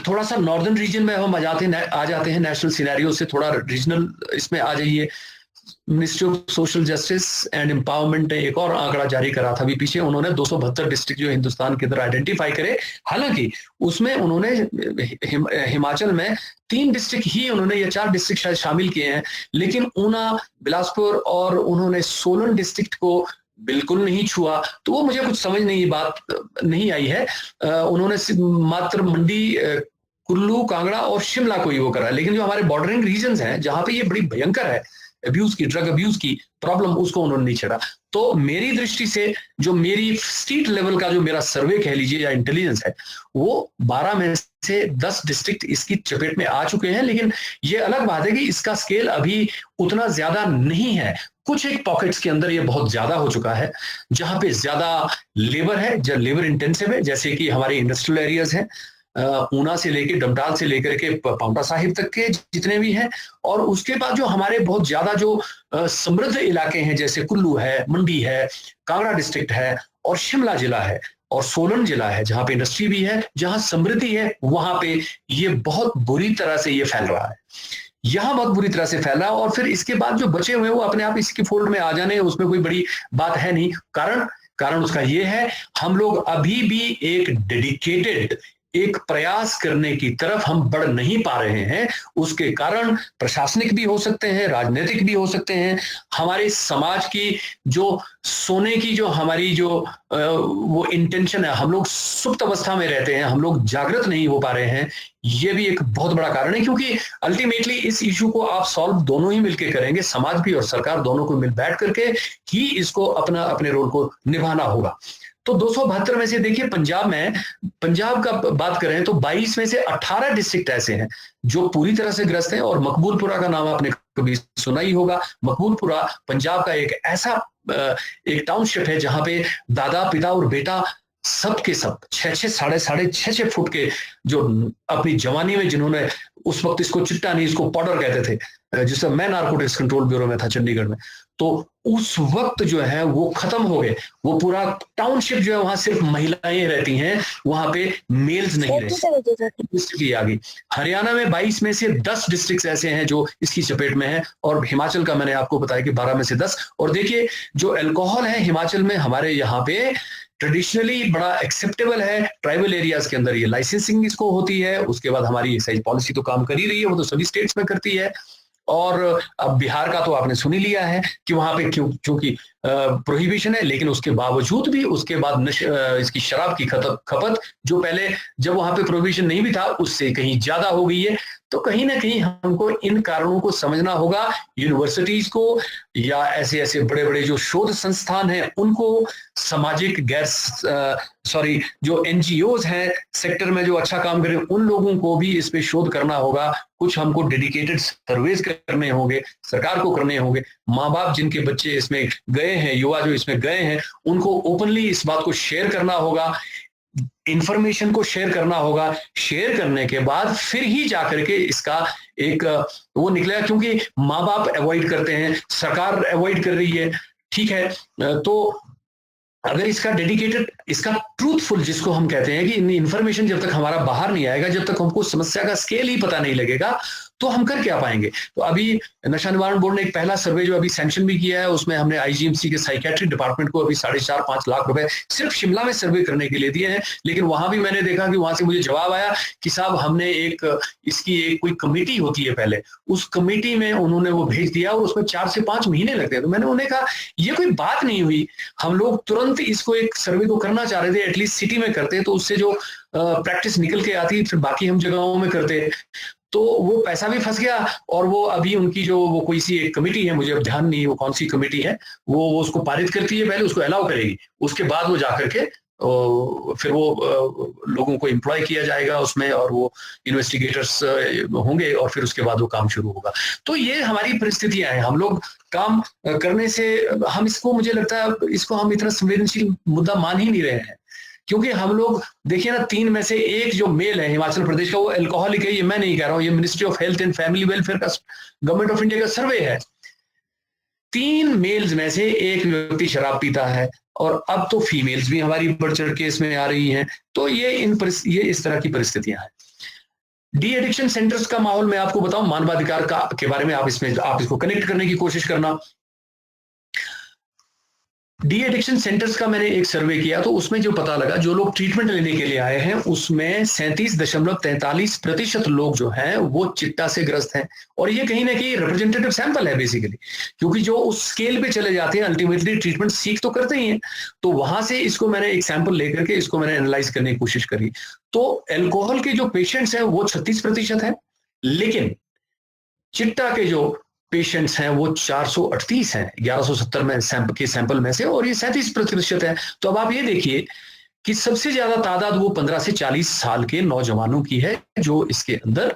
थोड़ा सा नॉर्दर्न रीजन में हम आ जाते हैं नेशनल सिनेरियो से थोड़ा रीजनल इसमें आ जाइए। Ministry of Social Justice and Empowerment ने एक और आंकड़ा जारी करा था अभी पीछे, उन्होंने 272 डिस्ट्रिक्ट जो हिंदुस्तान के अंदर आइडेंटिफाई करे। हालांकि उसमें उन्होंने हिमाचल में 3 डिस्ट्रिक्ट ही उन्होंने, या 4 डिस्ट्रिक्ट शायद शामिल किए हैं, लेकिन ऊना, बिलासपुर और उन्होंने सोलन डिस्ट्रिक्ट को बिल्कुल नहीं छुआ। तो वो मुझे कुछ समझ नहीं बात नहीं आई है। उन्होंने मात्र मंडी, कुल्लू, कांगड़ा और शिमला को ही वो करा, लेकिन जो हमारे बॉर्डरिंग रीजन्स हैं जहां पे ये बड़ी भयंकर है अब्यूज की, ड्रग अब्यूज की प्रॉब्लम, उसको उन्होंने नहीं छेड़ा। तो मेरी दृष्टि से जो मेरी स्टेट लेवल का जो मेरा सर्वे कह लीजिए या इंटेलिजेंस है, वो 12 में से 10 डिस्ट्रिक्ट इसकी चपेट में आ चुके हैं। लेकिन ये अलग बात है कि इसका स्केल अभी उतना ज्यादा नहीं है। कुछ एक पॉकेट्स के अंदर ये बहुत ज्यादा हो चुका है, जहां पे ज्यादा लेबर है, जो लेबर इंटेंसिव है, जैसे कि हमारे इंडस्ट्रियल एरियाज हैं, ऊना से लेके डमटाल से लेकर के पांवटा साहिब तक के जितने भी हैं, और उसके बाद जो हमारे बहुत ज्यादा जो समृद्ध इलाके हैं, जैसे कुल्लू है, मंडी है, कांगड़ा डिस्ट्रिक्ट है, और शिमला जिला है, और सोलन जिला है, जहां पे इंडस्ट्री भी है, जहां समृद्धि है, वहां पे ये बहुत बुरी तरह से ये फैल रहा है। यहाँ बहुत बुरी तरह से फैला, और फिर इसके बाद जो बचे हुए वो अपने आप इसकी फोल्ड में आ जाने, उसमें कोई बड़ी बात है नहीं। कारण उसका ये है, हम लोग अभी भी एक डेडिकेटेड एक प्रयास करने की तरफ हम बढ़ नहीं पा रहे हैं। उसके कारण प्रशासनिक भी हो सकते हैं, राजनीतिक भी हो सकते हैं, हमारे समाज की जो सोने की जो हमारी जो वो इंटेंशन है, हम लोग सुप्त अवस्था में रहते हैं, हम लोग जागृत नहीं हो पा रहे हैं, ये भी एक बहुत बड़ा कारण है। क्योंकि अल्टीमेटली इस इशू को आप सॉल्व दोनों ही मिलकर करेंगे, समाज भी और सरकार दोनों को मिल बैठ करके ही इसको अपने रोल को निभाना होगा। तो 272 में से देखिए, पंजाब का बात करें तो 22 में से 18 डिस्ट्रिक्ट ऐसे हैं जो पूरी तरह से ग्रस्त हैं। और मकबूलपुरा का नाम आपने कभी सुना ही होगा। मकबूलपुरा पंजाब का एक ऐसा एक टाउनशिप है जहां पे दादा, पिता और बेटा सब के सब 6-6 साढ़े 6 फुट के, जो अपनी जवानी में जिन्होंने, उस वक्त इसको चिट्टा नहीं, इसको पाउडर कहते थे, जिससे मैं नारकोटिक्स कंट्रोल ब्यूरो में था चंडीगढ़ में, तो उस वक्त जो है वो खत्म हो गए। वो पूरा टाउनशिप जो है वहां सिर्फ महिलाएं रहती हैं, वहां पे मेल्स नहीं रहते। आ गई हरियाणा में 22 में से 10 डिस्ट्रिक्ट ऐसे हैं जो इसकी चपेट में है, और हिमाचल का मैंने आपको बताया कि 12 में से 10। और देखिए जो अल्कोहल है हिमाचल में, हमारे यहाँ पे ट्रेडिशनली बड़ा एक्सेप्टेबल है। ट्राइबल एरियाज के अंदर ये लाइसेंसिंग इसको होती है, उसके बाद हमारी एक्साइज पॉलिसी तो काम कर ही रही है, वो तो सभी स्टेट्स में करती है। और अब बिहार का तो आपने सुन ही लिया है कि वहां पे क्योंकि प्रोहिबिशन है, लेकिन उसके बावजूद भी उसके बाद इसकी शराब की खपत जो पहले जब वहां पे प्रोहिबिशन नहीं भी था उससे कहीं ज्यादा हो गई है। तो कहीं ना कहीं हमको इन कारणों को समझना होगा। यूनिवर्सिटीज को या ऐसे ऐसे बड़े बड़े जो शोध संस्थान हैं उनको, सामाजिक जो एनजीओज हैं सेक्टर में जो अच्छा काम कर रहे हैं, उन लोगों को भी इस पे शोध करना होगा। कुछ हमको डेडिकेटेड सर्वेज करने होंगे, सरकार को करने होंगे। माँ बाप जिनके बच्चे इसमें गए हैं, युवा जो इसमें गए हैं, उनको ओपनली इस बात को शेयर करना होगा, इंफॉर्मेशन को शेयर करना होगा। शेयर करने के बाद फिर ही जाकर के इसका एक वो निकलेगा, क्योंकि माँ बाप अवॉइड करते हैं, सरकार अवॉइड कर रही है, ठीक है। तो अगर इसका डेडिकेटेड, इसका ट्रूथफुल जिसको हम कहते हैं कि इंफॉर्मेशन जब तक हमारा बाहर नहीं आएगा, जब तक हमको समस्या का स्केल ही पता नहीं लगेगा, तो हम कर क्या पाएंगे। तो अभी नशा निवारण बोर्ड ने एक पहला सर्वे जो अभी सैंक्शन भी किया है, उसमें हमने आईजीएमसी के साइकेट्री डिपार्टमेंट को अभी 4.5-5 लाख रुपए सिर्फ शिमला में सर्वे करने के लिए दिए हैं। लेकिन वहां भी मैंने देखा कि वहां से मुझे जवाब आया कि साहब हमने इसकी एक कोई कमेटी होती है पहले, उस कमेटी में उन्होंने वो भेज दिया और उसमें 4 से 5 महीने लगते हैं। तो मैंने उन्हें कहा ये कोई बात नहीं हुई, हम लोग तुरंत इसको एक सर्वे को करना चाह रहे थे, एटलीस्ट सिटी में करते तो उससे जो प्रैक्टिस निकल के आती, फिर बाकी हम जगहों में करते, तो वो पैसा भी फंस गया। और वो अभी उनकी जो वो कोई सी एक कमेटी है, मुझे अब ध्यान नहीं वो कौन सी कमेटी है, वो उसको पारित करती है, पहले उसको अलाउ करेगी, उसके बाद वो जाकर के फिर वो लोगों को एम्प्लॉय किया जाएगा उसमें, और वो इन्वेस्टिगेटर्स होंगे, और फिर उसके बाद वो काम शुरू होगा। तो ये हमारी परिस्थितियां हैं। हम लोग काम करने से हम इसको, मुझे लगता है इसको हम इतना संवेदनशील मुद्दा मान ही नहीं रहे हैं, क्योंकि हम लोग देखिए ना, 3 में से 1 जो मेल है हिमाचल प्रदेश का, वो अल्कोहलिक है। ये मैं नहीं कह रहा हूं, ये ministry of health and family welfare का, गवर्नमेंट ऑफ इंडिया का सर्वे है। 3 मेल्स में से 1 व्यक्ति शराब पीता है, और अब तो फीमेल्स भी हमारी बढ़ चढ़ के इसमें आ रही हैं। तो ये इस तरह की परिस्थितियां हैं। डी एडिक्शन सेंटर्स का माहौल मैं आपको बताऊं, मानवाधिकार के बारे में आप इसको कनेक्ट करने की कोशिश करना। डी एडिक्शन सेंटर्स का मैंने एक सर्वे किया, तो उसमें जो पता लगा, जो लोग ट्रीटमेंट लेने के लिए आए हैं उसमें 37.43% लोग जो हैं वो चिट्टा से ग्रस्त हैं। और ये कहीं ना कहीं रिप्रेजेंटेटिव सैंपल है बेसिकली, क्योंकि जो उस स्केल पे चले जाते हैं अल्टीमेटली ट्रीटमेंट सीख तो करते ही हैं। तो वहां से इसको मैंने एक सैंपल लेकर के इसको मैंने एनालाइज करने की कोशिश करी। तो अल्कोहल के जो पेशेंट्स हैं वो 36% है, लेकिन चिट्टा के जो पेशेंट्स हैं वो 438 हैं 1170 में सैंपल में से, और ये 37% है। तो अब आप ये देखिए कि सबसे ज्यादा तादाद वो 15 से 40 साल के नौजवानों की है जो इसके अंदर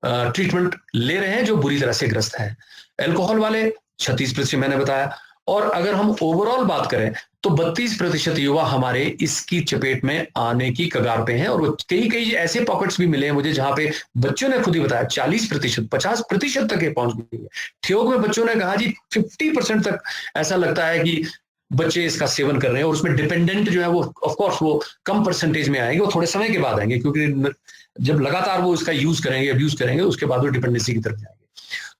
ट्रीटमेंट ले रहे हैं, जो बुरी तरह से ग्रस्त है। अल्कोहल वाले 36% मैंने बताया। और अगर हम ओवरऑल बात करें तो 32% युवा हमारे इसकी चपेट में आने की कगार पे हैं। और कई ऐसे पॉकेट्स भी मिले हैं मुझे जहां पे बच्चों ने खुद ही बताया 40%, 50% तक पहुंच गई है। ठियोग में बच्चों ने कहा जी 50% तक ऐसा लगता है कि बच्चे इसका सेवन कर रहे हैं, और उसमें डिपेंडेंट जो है वो ऑफ कोर्स वो कम परसेंटेज में आएंगे, वो थोड़े समय के बाद आएंगे, क्योंकि जब लगातार वो इसका यूज करेंगे, अब्यूज करेंगे, उसके बाद वो डिपेंडेंसी की तरफ जाएंगे।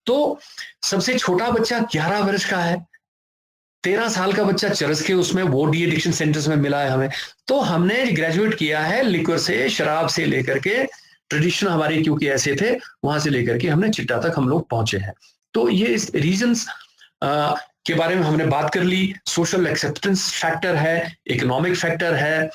तो सबसे छोटा बच्चा 11 वर्ष का है, 13 साल का बच्चा चरस के उसमें वो डी एडिक्शन सेंटर्स में मिला है हमें। तो हमने ग्रेजुएट किया है लिक्वर से, शराब से लेकर के, ट्रेडिशन हमारे क्योंकि ऐसे थे, वहां से लेकर के हमने चिट्टा तक हम लोग पहुंचे हैं। तो ये रीजंस के बारे में हमने बात कर ली। सोशल एक्सेप्टेंस फैक्टर है, इकोनॉमिक फैक्टर है,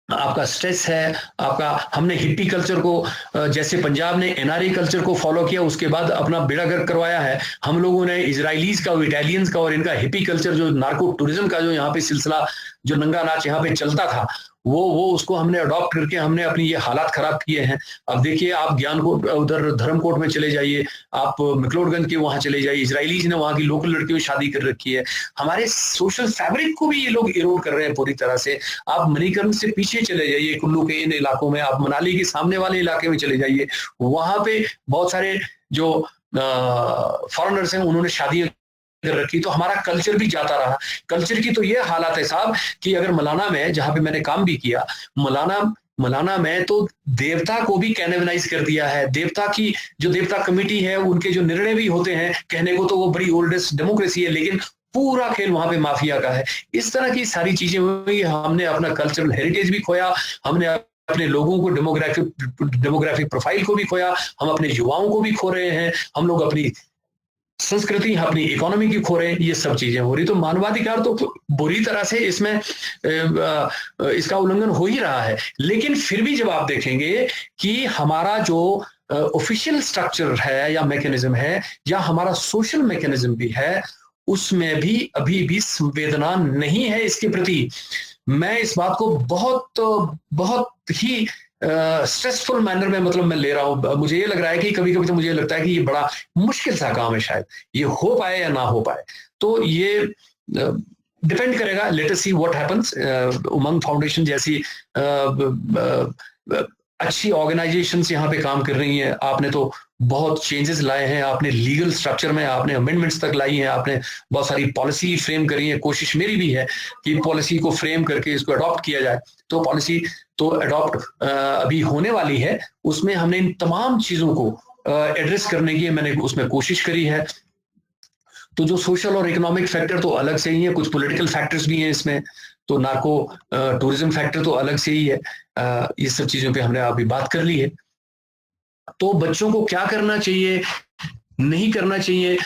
आपका स्ट्रेस है, आपका हमने हिप्पी कल्चर को, जैसे पंजाब ने एनआरई कल्चर को फॉलो किया, उसके बाद अपना बेड़ा गर्क करवाया है। हम लोगों ने इजराइलीज का, इटालियंस का और इनका हिप्पी कल्चर, जो नार्को टूरिज्म का जो यहाँ पे सिलसिला, जो नंगा नाच यहाँ पे चलता था, वो उसको हमने अडॉप्ट करके हमने अपनी ये हालात खराब किए हैं। अब देखिए, आप ज्ञानकोट, उधर धर्मकोट में चले जाइए, आप मिकलोडगंज के वहां चले जाइए, इजराइलीज ने वहां की लोकल लड़कियों शादी कर रखी है। हमारे सोशल फैब्रिक को भी ये लोग इरोड कर रहे हैं पूरी तरह से। आप मणिकर्ण से पीछे चले जाइए, कुल्लू के इन इलाकों में, आप मनाली के सामने वाले इलाके में चले जाइए, वहां पे बहुत सारे जो फॉरेनर्स हैं उन्होंने शादी कर रखी। तो हमारा कल्चर भी जाता रहा। कल्चर की तो ये हालत है साहब कि अगर मलाना में, जहां पे मैंने काम भी किया, मलाना में तो देवता को भी कैनिबलाइज कर दिया है। देवता की जो देवता कमेटी है, उनके जो निर्णय भी होते हैं, कहने को तो वो बड़ी ओल्डेस्ट डेमोक्रेसी है, लेकिन पूरा खेल वहां पे माफिया का है। इस तरह की सारी चीजें हुई। हमने अपना कल्चरल हेरिटेज भी खोया, हमने अपने लोगों को, डेमोग्राफिक प्रोफाइल को भी खोया, हम अपने युवाओं को भी खो रहे हैं, हम लोग अपनी संस्कृति, अपनी इकोनॉमी की खो रहे हैं। ये सब चीजें हो रही। तो मानवाधिकार तो बुरी तरह से इसमें इसका उल्लंघन हो ही रहा है। लेकिन फिर भी जब आप देखेंगे कि हमारा जो ऑफिशियल स्ट्रक्चर है या मैकेनिज्म है, या हमारा सोशल मैकेनिज्म भी है, उसमें भी अभी भी संवेदना नहीं है इसके प्रति। मैं इस बात को बहुत ही स्ट्रेसफुल मैनर में मतलब मैं ले रहा हूं। मुझे ये लग रहा है कि कभी कभी तो मुझे लगता है कि ये बड़ा मुश्किल सा काम है, शायद ये हो पाए या ना हो पाए। तो ये डिपेंड करेगा, let us see what happens. Umang foundation जैसी अच्छी ऑर्गेनाइजेशंस यहाँ पे काम कर रही हैं। आपने तो बहुत चेंजेस लाए हैं, आपने लीगल स्ट्रक्चर में आपने अमेंडमेंट्स तक लाई हैं, आपने बहुत सारी पॉलिसी फ्रेम करी है। कोशिश मेरी भी है कि पॉलिसी को फ्रेम करके इसको अडॉप्ट किया जाए। तो पॉलिसी तो अडॉप्ट अभी होने वाली है, उसमें हमने इन तमाम चीजों को एड्रेस करने की मैंने उसमें कोशिश करी है। तो जो सोशल और इकोनॉमिक फैक्टर तो अलग से ही है, कुछ पॉलिटिकल फैक्टर्स भी हैं इसमें। तो नार्को टूरिज्म फैक्टर तो अलग से ही है। ये सब चीजों पे हमने अभी बात कर ली है। तो बच्चों को क्या करना चाहिए, नहीं करना चाहिए,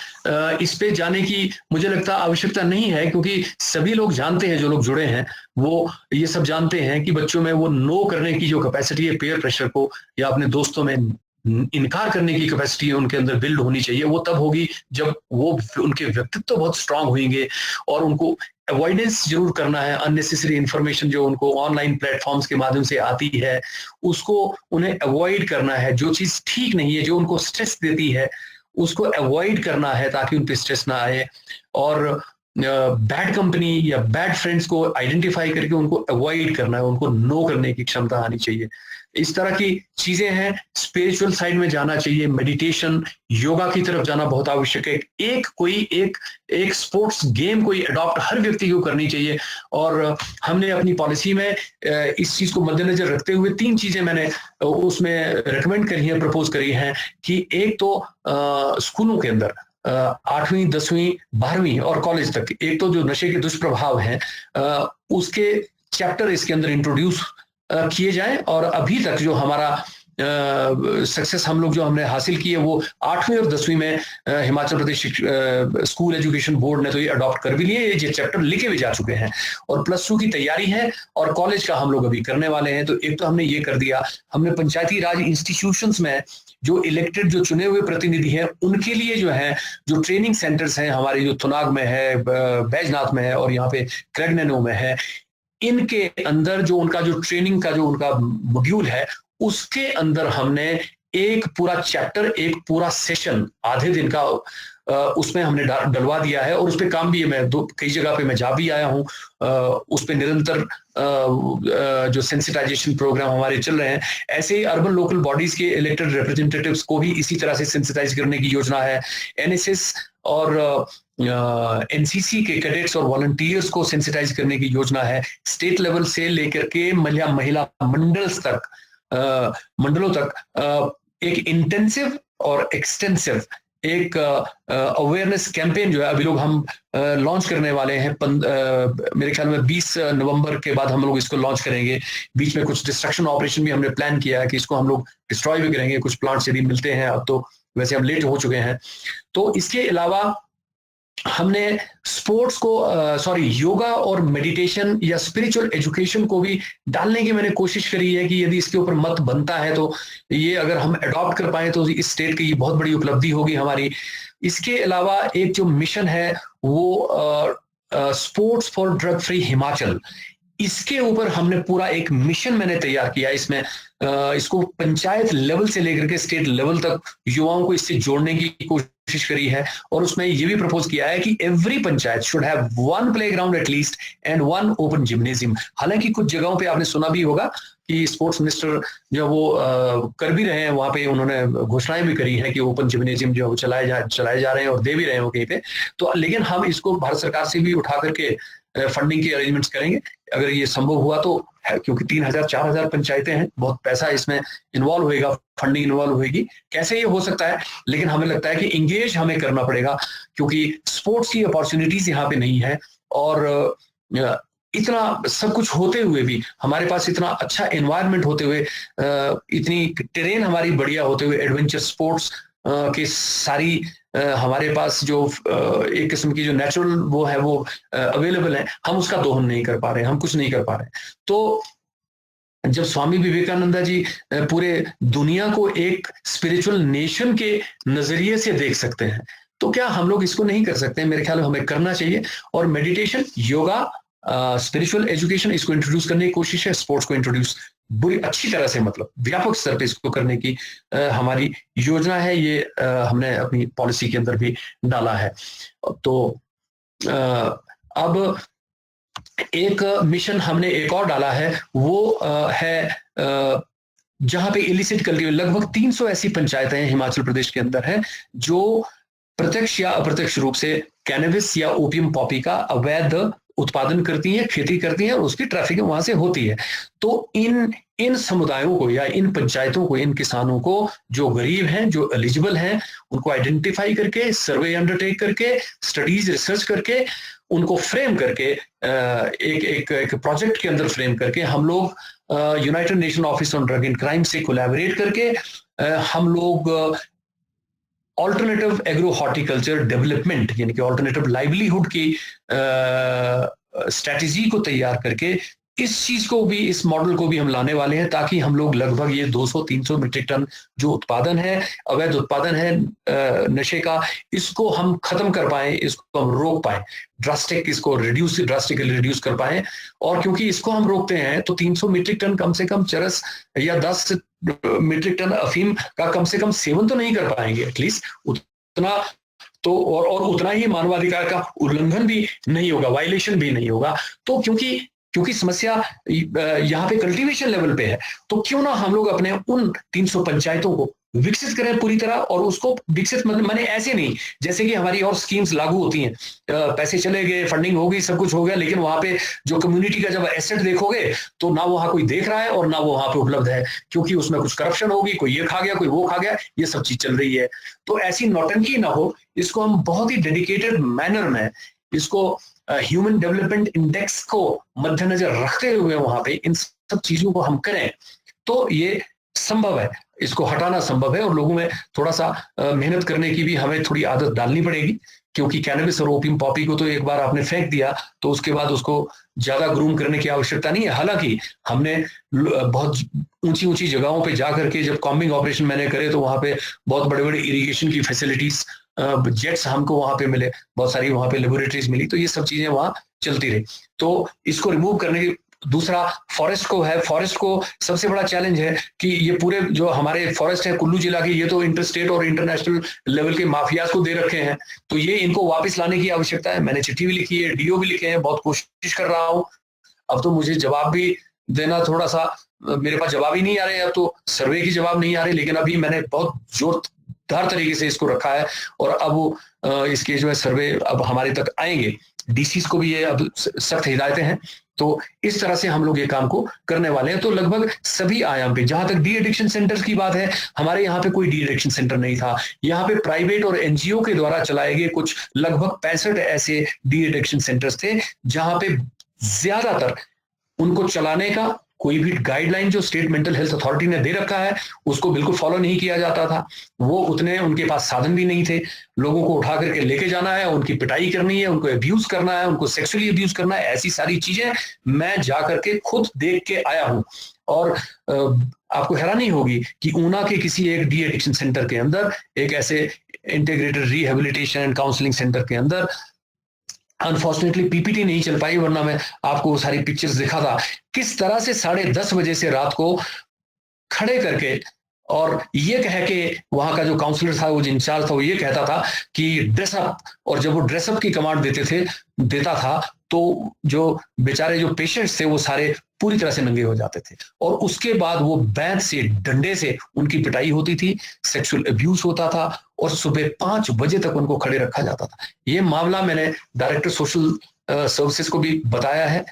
इस पे जाने की मुझे लगता आवश्यकता नहीं है, क्योंकि सभी लोग जानते हैं, जो लोग जुड़े हैं वो ये सब जानते हैं कि बच्चों में वो नो करने की जो कैपेसिटी है, पेयर प्रेशर को या अपने दोस्तों में इनकार करने की कैपेसिटी है, उनके अंदर बिल्ड होनी चाहिए। वो तब होगी जब वो उनके व्यक्तित्व बहुत स्ट्रांग होंगे, और उनको अवॉइडेंस जरूर करना है। अननेसेसरी इंफॉर्मेशन जो उनको ऑनलाइन प्लेटफॉर्म्स के माध्यम से आती है, उसको उन्हें अवॉइड करना है। जो चीज ठीक नहीं है, जो उनको स्ट्रेस देती है, उसको अवॉइड करना है ताकि उन पे स्ट्रेस ना आए। और बैड कंपनी या बैड फ्रेंड्स को आइडेंटिफाई करके उनको अवॉइड करना है, उनको नो करने की क्षमता आनी चाहिए। इस तरह की चीजें हैं। स्पिरिचुअल साइड में जाना चाहिए, मेडिटेशन, योगा की तरफ जाना बहुत आवश्यक है। एक स्पोर्ट्स गेम कोई अडॉप्ट हर व्यक्ति को करनी चाहिए। और हमने अपनी पॉलिसी में इस चीज को मद्देनजर रखते हुए 3 चीजें मैंने उसमें रिकमेंड करी है, प्रपोज करी है कि एक तो स्कूलों के अंदर 8वीं 10वीं 12वीं और कॉलेज तक, एक तो जो नशे के दुष्प्रभाव हैं उसके चैप्टर इसके अंदर इंट्रोड्यूस किए जाए। और अभी तक जो हमारा सक्सेस हम लोग जो हमने हासिल की है, वो 8वीं और 10वीं में Himachal Pradesh school education board ने तो ये अडॉप्ट कर भी लिए, ये चैप्टर लिखे भी जा चुके हैं। और +2 की तैयारी है, और कॉलेज का हम लोग अभी करने वाले हैं। तो एक तो हमने ये कर दिया, हमने पंचायती राज इंस्टीट्यूशंस में जो इलेक्टेड, जो चुने हुए प्रतिनिधि हैं, उनके लिए जो है जो ट्रेनिंग सेंटर्स हैं हमारे, जो थुनाग में है, बैजनाथ में है और यहाँ पे क्रैगनेनो में है, इनके अंदर जो उनका जो ट्रेनिंग का जो उनका मॉड्यूल है, उसके अंदर हमने एक पूरा चैप्टर, एक पूरा सेशन आधे दिन का उसमें हमने डलवा दिया है और उस पर काम भी है। मैं कई जगह पे मैं जा भी आया हूँ। उस पर निरंतर जो सेंसिटाइजेशन प्रोग्राम हमारे चल रहे हैं, ऐसे ही अर्बन लोकल बॉडीज के इलेक्टेड रिप्रेजेंटेटिव्स को भी इसी तरह से सेंसिटाइज करने की योजना है। एनएसएस और एनसीसी के कैडेट्स और वॉलंटियर्स को सेंसिटाइज करने की योजना है। स्टेट लेवल से लेकर के महिला मंडलों तक एक इंटेंसिव और एक्सटेंसिव एक अवेयरनेस कैंपेन जो है अभी लोग हम लॉन्च करने वाले हैं। मेरे ख्याल में 20 नवंबर के बाद हम लोग इसको लॉन्च करेंगे। बीच में कुछ डिस्ट्रक्शन ऑपरेशन भी हमने प्लान किया है कि इसको हम लोग डिस्ट्रॉय भी करेंगे। कुछ प्लांट्स यदि मिलते हैं, अब तो वैसे हम लेट हो चुके हैं। तो इसके अलावा हमने स्पोर्ट्स को योगा और मेडिटेशन या स्पिरिचुअल एजुकेशन को भी डालने की मैंने कोशिश करी है कि यदि इसके ऊपर मत बनता है तो ये अगर हम अडॉप्ट कर पाए तो इस स्टेट की ये बहुत बड़ी उपलब्धि होगी हमारी। इसके अलावा एक जो मिशन है वो sports for drug free Himachal, इसके ऊपर हमने पूरा एक मिशन मैंने तैयार किया। इसमें इसको पंचायत लेवल से लेकर के स्टेट लेवल तक युवाओं को इससे जोड़ने की कोशिश करी है। और उसमें ये भी प्रपोज किया है कि every panchayat should have 1 playground at least and 1 open gymnasium. हालांकि कुछ जगहों पे आपने सुना भी होगा कि स्पोर्ट्स मिनिस्टर जो वो कर भी रहे हैं, वहां पे उन्होंने घोषणाएं भी करी है कि ओपन जिम्नेजियम जो चलाए जा रहे हैं और दे भी रहे हैं कहीं पे। तो लेकिन हम इसको भारत सरकार से भी उठा करके फंडिंग के अरेंजमेंट्स करेंगे अगर ये संभव हुआ तो, क्योंकि 3000-4000 पंचायतें हैं, बहुत पैसा इसमें इन्वॉल्व होएगा, फंडिंग इन्वॉल्व होगी। कैसे ये हो सकता है, लेकिन हमें लगता है कि इंगेज हमें करना पड़ेगा क्योंकि स्पोर्ट्स की अपॉर्चुनिटीज यहाँ पे नहीं है। और इतना सब कुछ होते हुए भी, हमारे पास इतना अच्छा एनवायरनमेंट होते हुए, इतनी टेरेन हमारी बढ़िया होते हुए, एडवेंचर स्पोर्ट्स के सारी हमारे पास जो एक किस्म की जो नेचुरल वो है वो अवेलेबल है, हम उसका दोहन नहीं कर पा रहे, हम कुछ नहीं कर पा रहे। तो जब स्वामी विवेकानंद जी पूरे दुनिया को एक स्पिरिचुअल नेशन के नजरिए से देख सकते हैं, तो क्या हम लोग इसको नहीं कर सकते? मेरे ख्याल में हमें करना चाहिए। और मेडिटेशन, योगा, स्पिरिचुअल एजुकेशन, इसको इंट्रोड्यूस करने की कोशिश है। स्पोर्ट्स को इंट्रोड्यूस बुरी अच्छी तरह से, मतलब व्यापक स्तर पे इसको करने की हमारी योजना है। ये हमने अपनी पॉलिसी के अंदर भी डाला है। तो अब एक मिशन हमने एक और डाला है, वो है जहां पे इलिसिट कल्टीवेशन, लगभग 300 ऐसी पंचायतें हैं हिमाचल प्रदेश के अंदर है जो प्रत्यक्ष या अप्रत्यक्ष रूप से कैनबिस या ओपियम पॉपी का अवैध उत्पादन करती हैं, खेती करती हैं और उसकी ट्रैफिकिंग वहां से होती है। तो इन समुदायों को या इन पंचायतों को, इन किसानों को जो गरीब हैं, जो एलिजिबल हैं, उनको आइडेंटिफाई करके, सर्वे अंडरटेक करके, स्टडीज रिसर्च करके, उनको फ्रेम करके एक प्रोजेक्ट के अंदर फ्रेम करके हम लोग United nation office on Drug and crime से कोलैबोरेट करके हम लोग ऑल्टरनेटिव एग्रो हॉर्टिकल्चर डेवलपमेंट यानी कि ऑल्टरनेटिव लाइवलीहुड की स्ट्रैटेजी को तैयार करके इस चीज को भी, इस मॉडल को भी हम लाने वाले हैं, ताकि हम लोग लगभग ये 200-300 मीट्रिक टन जो उत्पादन है, अवैध उत्पादन है नशे का, इसको हम खत्म कर पाए, इसको हम रोक पाए, ड्रास्टिकली रिड्यूस कर पाए। और क्योंकि इसको हम रोकते हैं तो 300 मीट्रिक टन कम से कम चरस या 10 मीट्रिक टन अफीम का कम से कम सेवन तो नहीं कर पाएंगे, एटलीस्ट उतना तो, और उतना ही मानवाधिकार का उल्लंघन भी नहीं होगा, वायलेशन भी नहीं होगा। तो क्योंकि समस्या यहाँ पे कल्टीवेशन लेवल पे है, तो क्यों ना हम लोग अपने उन 300 पंचायतों को विकसित करें पूरी तरह। और उसको विकसित माने ऐसे नहीं जैसे कि हमारी और स्कीम्स लागू होती हैं, पैसे चले गए, फंडिंग हो गई, सब कुछ हो गया, लेकिन वहां पे जो कम्युनिटी का जब एसेट देखोगे तो ना वहां कोई देख रहा है और ना वो वहां पे उपलब्ध है, क्योंकि उसमें कुछ करप्शन होगी, कोई ये खा गया, कोई वो खा गया, ये सब चीज चल रही है। तो ऐसी नौटंकी ना हो, इसको हम बहुत ही डेडिकेटेड मैनर में इसको ह्यूमन डेवलपमेंट इंडेक्स को मद्देनजर रखते हुए वहां पे इन सब चीजों को हम करें तो ये संभव है, इसको हटाना संभव है। और लोगों में थोड़ा सा मेहनत करने की भी हमें थोड़ी आदत डालनी पड़ेगी, क्योंकि कैनबिस और ओपियम पॉपी को तो एक बार आपने फेंक दिया तो उसके बाद उसको ज्यादा ग्रूम करने की आवश्यकता नहीं है। हालांकि हमने बहुत ऊंची जगहों पे जा करके जब कॉम्बिंग ऑपरेशन मैंने करे तो वहां पे बहुत बड़े बड़े इरिगेशन की फैसिलिटीज, जेट्स हमको वहां पे मिले, बहुत सारी वहां पे लेबोरेटरीज मिली, तो ये सब चीजें वहां चलती रही। तो इसको रिमूव करने की दूसरा फॉरेस्ट को है। फॉरेस्ट को सबसे बड़ा चैलेंज है कि ये पूरे जो हमारे फॉरेस्ट है कुल्लू जिला के, ये तो इंटरस्टेट और इंटरनेशनल लेवल के माफियाज को दे रखे हैं, तो ये इनको वापस लाने की आवश्यकता है। मैंने चिट्ठी भी लिखी है, डीओ भी लिखे हैं, बहुत कोशिश कर रहा हूँ। अब तो मुझे जवाब भी देना थोड़ा सा, मेरे पास जवाब ही नहीं आ रहे, अब तो सर्वे की जवाब नहीं आ रहे, लेकिन अभी मैंने बहुत जोरदार तरीके से इसको रखा है और अब वो इसके जो है सर्वे अब हमारे तक आएंगे। डीसीज को भी ये अब सख्त हिदायतें हैं, तो इस तरह से हम लोग ये काम को करने वाले हैं। तो लगभग सभी आयाम पे, जहां तक डी एडिक्शन सेंटर्स की बात है, हमारे यहाँ पे कोई डी एडिक्शन सेंटर नहीं था। यहाँ पे प्राइवेट और एनजीओ के द्वारा चलाए गए कुछ लगभग 65 ऐसे डी एडिक्शन सेंटर्स थे, जहां पे ज्यादातर उनको चलाने का कोई भी गाइडलाइन जो स्टेट मेंटल हेल्थ अथॉरिटी ने दे रखा है उसको बिल्कुल फॉलो नहीं किया जाता था। वो उतने उनके पास साधन भी नहीं थे। लोगों को उठा करके लेके जाना है, उनकी पिटाई करनी है, उनको अब्यूज करना है, उनको सेक्सुअली अब्यूज करना है, ऐसी सारी चीजें मैं जा करके खुद देख के आया हूं। और आपको हैरानी होगी कि ऊना के किसी एक डी एडिक्शन सेंटर के अंदर, एक ऐसे integrated rehabilitation and counselling centre के अंदर, अनफॉर्चुनेटली पीपीटी नहीं चल पाई, वरना मैं आपको वो सारी पिक्चर्स दिखा था, किस तरह से 10:30 बजे से रात को खड़े करके, और ये कह के वहां का जो काउंसलर था, वो जो इंचार्ज था, वो ये कहता था कि ड्रेसअप, और जब वो ड्रेसअप की कमांड देता था तो जो बेचारे जो पेशेंट्स थे वो सारे पूरी तरह से नंगे हो जाते थे, और उसके बाद वो बैंत से, डंडे से उनकी पिटाई होती थी, सेक्सुअल अब्यूज होता था, और सुबह 5 बजे तक उनको खड़े रखा जाता था। ये मामला मैंने डायरेक्टर सोशल सर्विसेज को भी बताया है,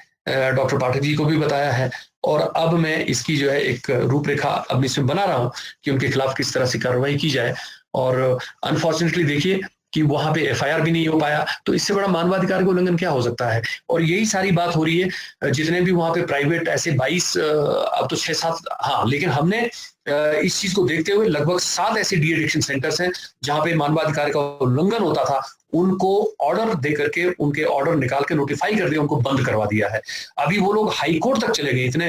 डॉक्टर पाठक जी को भी बताया है, और अब मैं इसकी जो है एक रूपरेखा अब इसमें बना रहा हूं कि उनके खिलाफ किस तरह से कार्रवाई की जाए। और अनफॉर्चुनेटली देखिए कि वहां पे एफआईआर भी नहीं हो पाया, तो इससे बड़ा मानवाधिकार का उल्लंघन क्या हो सकता है। और यही सारी बात हो रही है, जितने भी वहां पे प्राइवेट ऐसे 22, अब तो 6-7, हाँ, लेकिन हमने इस चीज को देखते हुए लगभग 7 ऐसे डी एडिक्शन सेंटर्स हैं जहां पे मानवाधिकार का उल्लंघन होता था, उनको ऑर्डर दे करके, उनके ऑर्डर निकाल के नोटिफाई कर दिया, उनको बंद करवा दिया है। अभी वो लोग हाई कोर्ट तक चले गए, इतने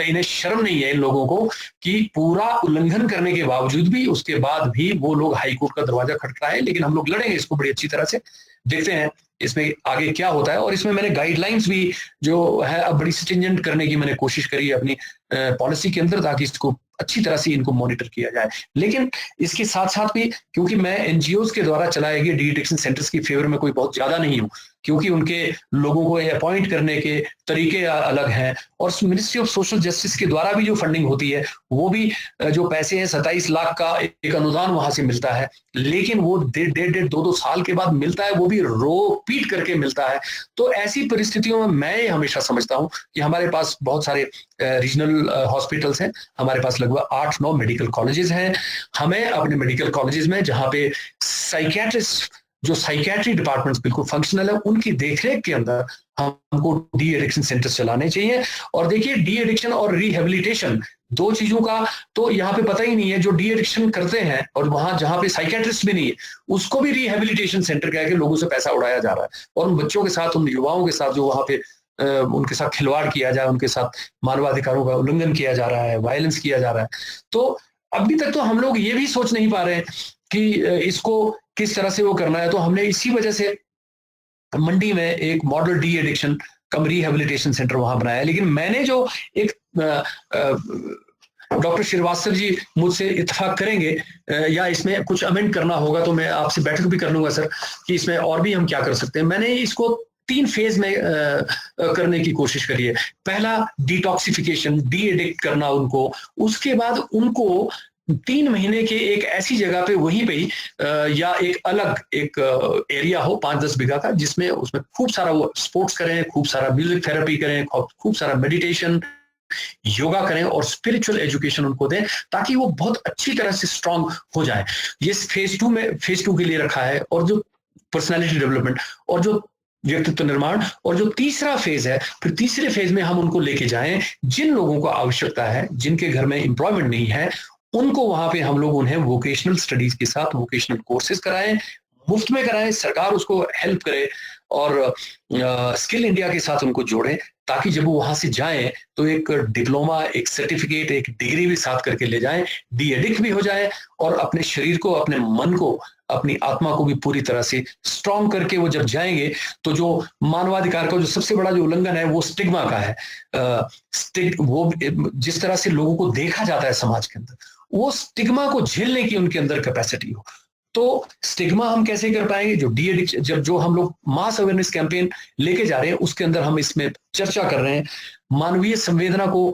इन्हें शर्म नहीं है इन लोगों को कि पूरा उल्लंघन करने के बावजूद भी, उसके बाद भी वो लोग हाई कोर्ट का दरवाजा खटखटाए। लेकिन हम लोग लड़ेंगे इसको बड़ी अच्छी तरह से, देखते हैं इसमें आगे क्या होता है। और इसमें मैंने गाइडलाइंस भी जो है अब बड़ी स्ट्रिंजेंट करने की मैंने कोशिश करी है अपनी पॉलिसी के अंदर, ताकि इसको अच्छी तरह से इनको मॉनिटर किया जाए। लेकिन इसके साथ साथ भी, क्योंकि मैं एनजीओ के द्वारा चलाए गए डी एडिक्शन सेंटर्स की फेवर में कोई बहुत ज्यादा नहीं हूं, क्योंकि उनके लोगों को अपॉइंट करने के तरीके अलग हैं, और मिनिस्ट्री ऑफ सोशल जस्टिस के द्वारा भी जो फंडिंग होती है, वो भी जो पैसे हैं 27 लाख का एक अनुदान वहां से मिलता है, लेकिन वो 1.5 2 साल के बाद मिलता है, वो भी रो पीट करके मिलता है। तो ऐसी परिस्थितियों में मैं हमेशा समझता हूं कि हमारे पास बहुत सारे रीजनल हॉस्पिटल्स हैं, हमारे पास लगभग 8-9 मेडिकल कॉलेजेस हैं। हमें अपने मेडिकल कॉलेजेस में, जहां पे साइकियाट्रिस्ट, जो साइकियाट्री डिपार्टमेंट्स बिल्कुल फंक्शनल है, उनकी देखरेख के अंदर हमको डी एडिक्शन सेंटर्स चलाने चाहिए। और देखिए, डी एडिक्शन और रिहेबिलिटेशन दो चीजों का तो यहाँ पे पता ही नहीं है। जो डी एडिक्शन करते हैं और वहां जहां पे साइकियाट्रिस्ट भी नहीं है, उसको भी रिहेबिलिटेशन सेंटर कह के लोगों से पैसा उड़ाया जा रहा है, और उन बच्चों के साथ, उन युवाओं के साथ जो वहां पे उनके साथ खिलवाड़ किया जाए, उनके साथ मानवाधिकारों का उल्लंघन किया जा रहा है, वायलेंस किया जा रहा है। तो अभी तक तो हम लोग ये भी सोच नहीं पा रहे हैं कि इसको किस तरह से वो करना है। तो हमने इसी वजह से मंडी में एक मॉडल डी एडिक्शन कम रिहेबिलिटेशन सेंटर वहां बनाया है। लेकिन मैंने जो एक डॉक्टर श्रीवास्तव जी मुझसे इत्तेफाक करेंगे या इसमें कुछ अमेंड करना होगा, तो मैं आपसे बैठक भी कर लूंगा सर, कि इसमें और भी हम क्या कर सकते हैं। मैंने इसको 3 फेज में करने की कोशिश करी है। पहला, डिटॉक्सिफिकेशन, डी एडिक्ट करना उनको, उसके बाद उनको 3 महीने के एक ऐसी जगह पे, वहीं पे ही या एक अलग एक एरिया हो 5-10 बीघा का, जिसमें उसमें खूब सारा वो स्पोर्ट्स करें, खूब सारा म्यूजिक थेरेपी करें, खूब सारा मेडिटेशन, योगा करें और स्पिरिचुअल एजुकेशन उनको दें, ताकि वो बहुत अच्छी तरह से स्ट्रांग हो जाए। ये फेज 2 के लिए रखा है, और जो पर्सनालिटी डेवलपमेंट और जो व्यक्तित्व निर्माण, और जो तीसरा फेज है, फिर तीसरे फेज में हम उनको लेके जाएं जिन लोगों को आवश्यकता है, जिनके घर में एम्प्लॉयमेंट नहीं है, उनको वहां पे हम लोग उन्हें वोकेशनल स्टडीज के साथ वोकेशनल कोर्सेज कराएं, मुफ्त में कराएं, सरकार उसको हेल्प करे और स्किल इंडिया के साथ उनको जोड़ें, ताकि जब वो वहां से जाएं तो एक डिप्लोमा, एक सर्टिफिकेट, एक डिग्री भी साथ करके ले जाएं, डी एडिक्ट भी हो जाए और अपने शरीर को, अपने मन को, अपनी आत्मा को भी पूरी तरह से स्ट्रांग करके वो जब जाएंगे तो जो मानवाधिकार का जो सबसे बड़ा जो उल्लंघन है वो स्टिग्मा का है। वो जिस तरह से लोगों को देखा जाता है समाज के अंदर, वो स्टिग्मा को झेलने की उनके अंदर कैपेसिटी हो। तो स्टिग्मा हम कैसे कर पाएंगे? जो डी एडिक्शन, जब जो हम लोग मास अवेयरनेस कैंपेन लेके जा रहे हैं उसके अंदर हम इसमें चर्चा कर रहे हैं। मानवीय संवेदना को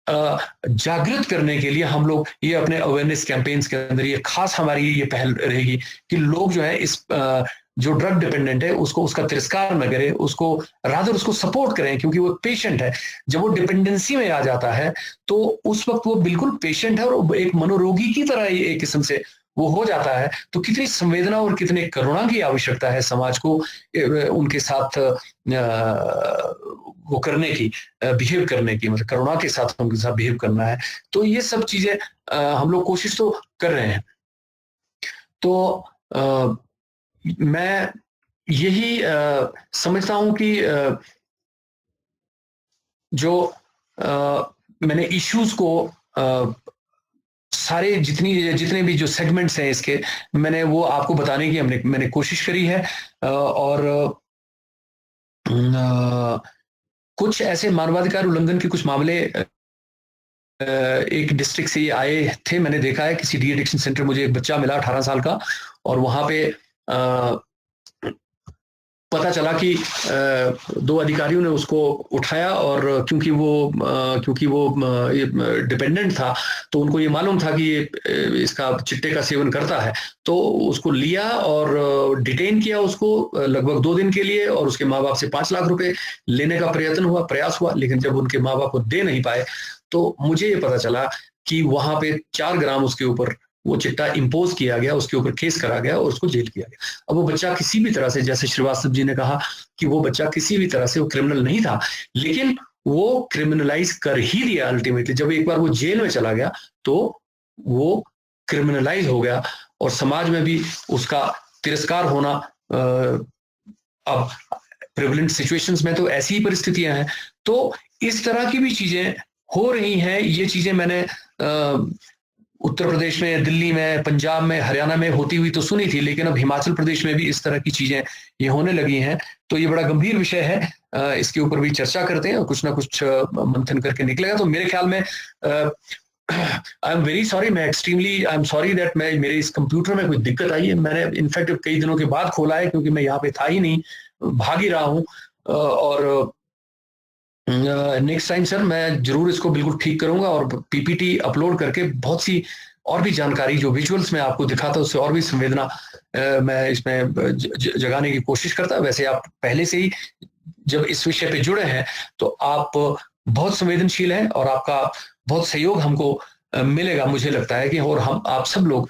जागृत करने के लिए हम लोग ये अपने अवेयरनेस कैंपेन्स के अंदर ये खास हमारी ये पहल रहेगी कि लोग जो है इस जो ड्रग डिपेंडेंट है उसको, उसका तिरस्कार न करें, उसको रादर उसको सपोर्ट करें, क्योंकि वो पेशेंट है। जब वो डिपेंडेंसी में आ जाता है तो उस वक्त वो बिल्कुल पेशेंट है और एक मनोरोगी की तरह एक किस्म से वो हो जाता है। तो कितनी संवेदना और कितने करुणा की आवश्यकता है समाज को उनके साथ वो करने की, बिहेव करने की, मतलब करुणा के साथ उनके साथ बिहेव करना है। तो ये सब चीजें हम लोग कोशिश तो कर रहे हैं। तो मैं यही समझता हूं कि जो मैंने इश्यूज को सारे जितने भी जो सेगमेंट्स हैं इसके, मैंने वो आपको बताने की मैंने कोशिश करी है। और कुछ ऐसे मानवाधिकार उल्लंघन के कुछ मामले एक डिस्ट्रिक्ट से आए थे। मैंने देखा है किसी डी एडिक्शन सेंटर, मुझे एक बच्चा मिला 18 साल का, और वहां पे पता चला कि दो अधिकारियों ने उसको उठाया और क्योंकि वो डिपेंडेंट था तो उनको ये मालूम था कि ये इसका चिट्टे का सेवन करता है, तो उसको लिया और डिटेन किया उसको लगभग 2 दिन के लिए, और उसके माँ बाप से 5 लाख रुपए लेने का प्रयास हुआ, लेकिन जब उनके माँ बाप को दे नहीं पाए तो मुझे ये पता चला कि वहां पे 4 ग्राम उसके ऊपर वो चिट्टा इंपोज किया गया, उसके ऊपर केस करा गया और उसको जेल किया गया। अब वो बच्चा किसी भी तरह से, जैसे श्रीवास्तव जी ने कहा कि वो बच्चा किसी भी तरह से वो क्रिमिनल नहीं था, लेकिन वो क्रिमिनलाइज कर ही दिया अल्टीमेटली। जब एक बार वो जेल में चला गया तो वो क्रिमिनलाइज हो गया और समाज में भी उसका तिरस्कार होना। अब प्रिविलेंट सिचुएशंस में तो ऐसी ही परिस्थितियां हैं। तो इस तरह की भी चीजें हो रही हैं। ये चीजें मैंने उत्तर प्रदेश में, दिल्ली में, पंजाब में, हरियाणा में होती हुई तो सुनी थी, लेकिन अब हिमाचल प्रदेश में भी इस तरह की चीजें ये होने लगी हैं। तो ये बड़ा गंभीर विषय है, इसके ऊपर भी चर्चा करते हैं और कुछ ना कुछ मंथन करके निकलेगा। तो मेरे ख्याल में I am very sorry, I am sorry that मेरे इस कंप्यूटर में कोई दिक्कत आई है। मैंने इनफैक्ट कई दिनों के बाद खोला है क्योंकि मैं यहाँ पे था ही नहीं, भाग ही रहा हूँ। और नेक्स्ट टाइम सर मैं जरूर इसको बिल्कुल ठीक करूंगा और पीपीटी अपलोड करके बहुत सी और भी जानकारी जो विजुअल्स में आपको दिखाता उससे और भी संवेदना मैं इसमें जगाने की कोशिश करता। वैसे आप पहले से ही जब इस विषय पे जुड़े हैं तो आप बहुत संवेदनशील हैं और आपका बहुत सहयोग हमको मिलेगा, मुझे लगता है कि, और हम आप सब लोग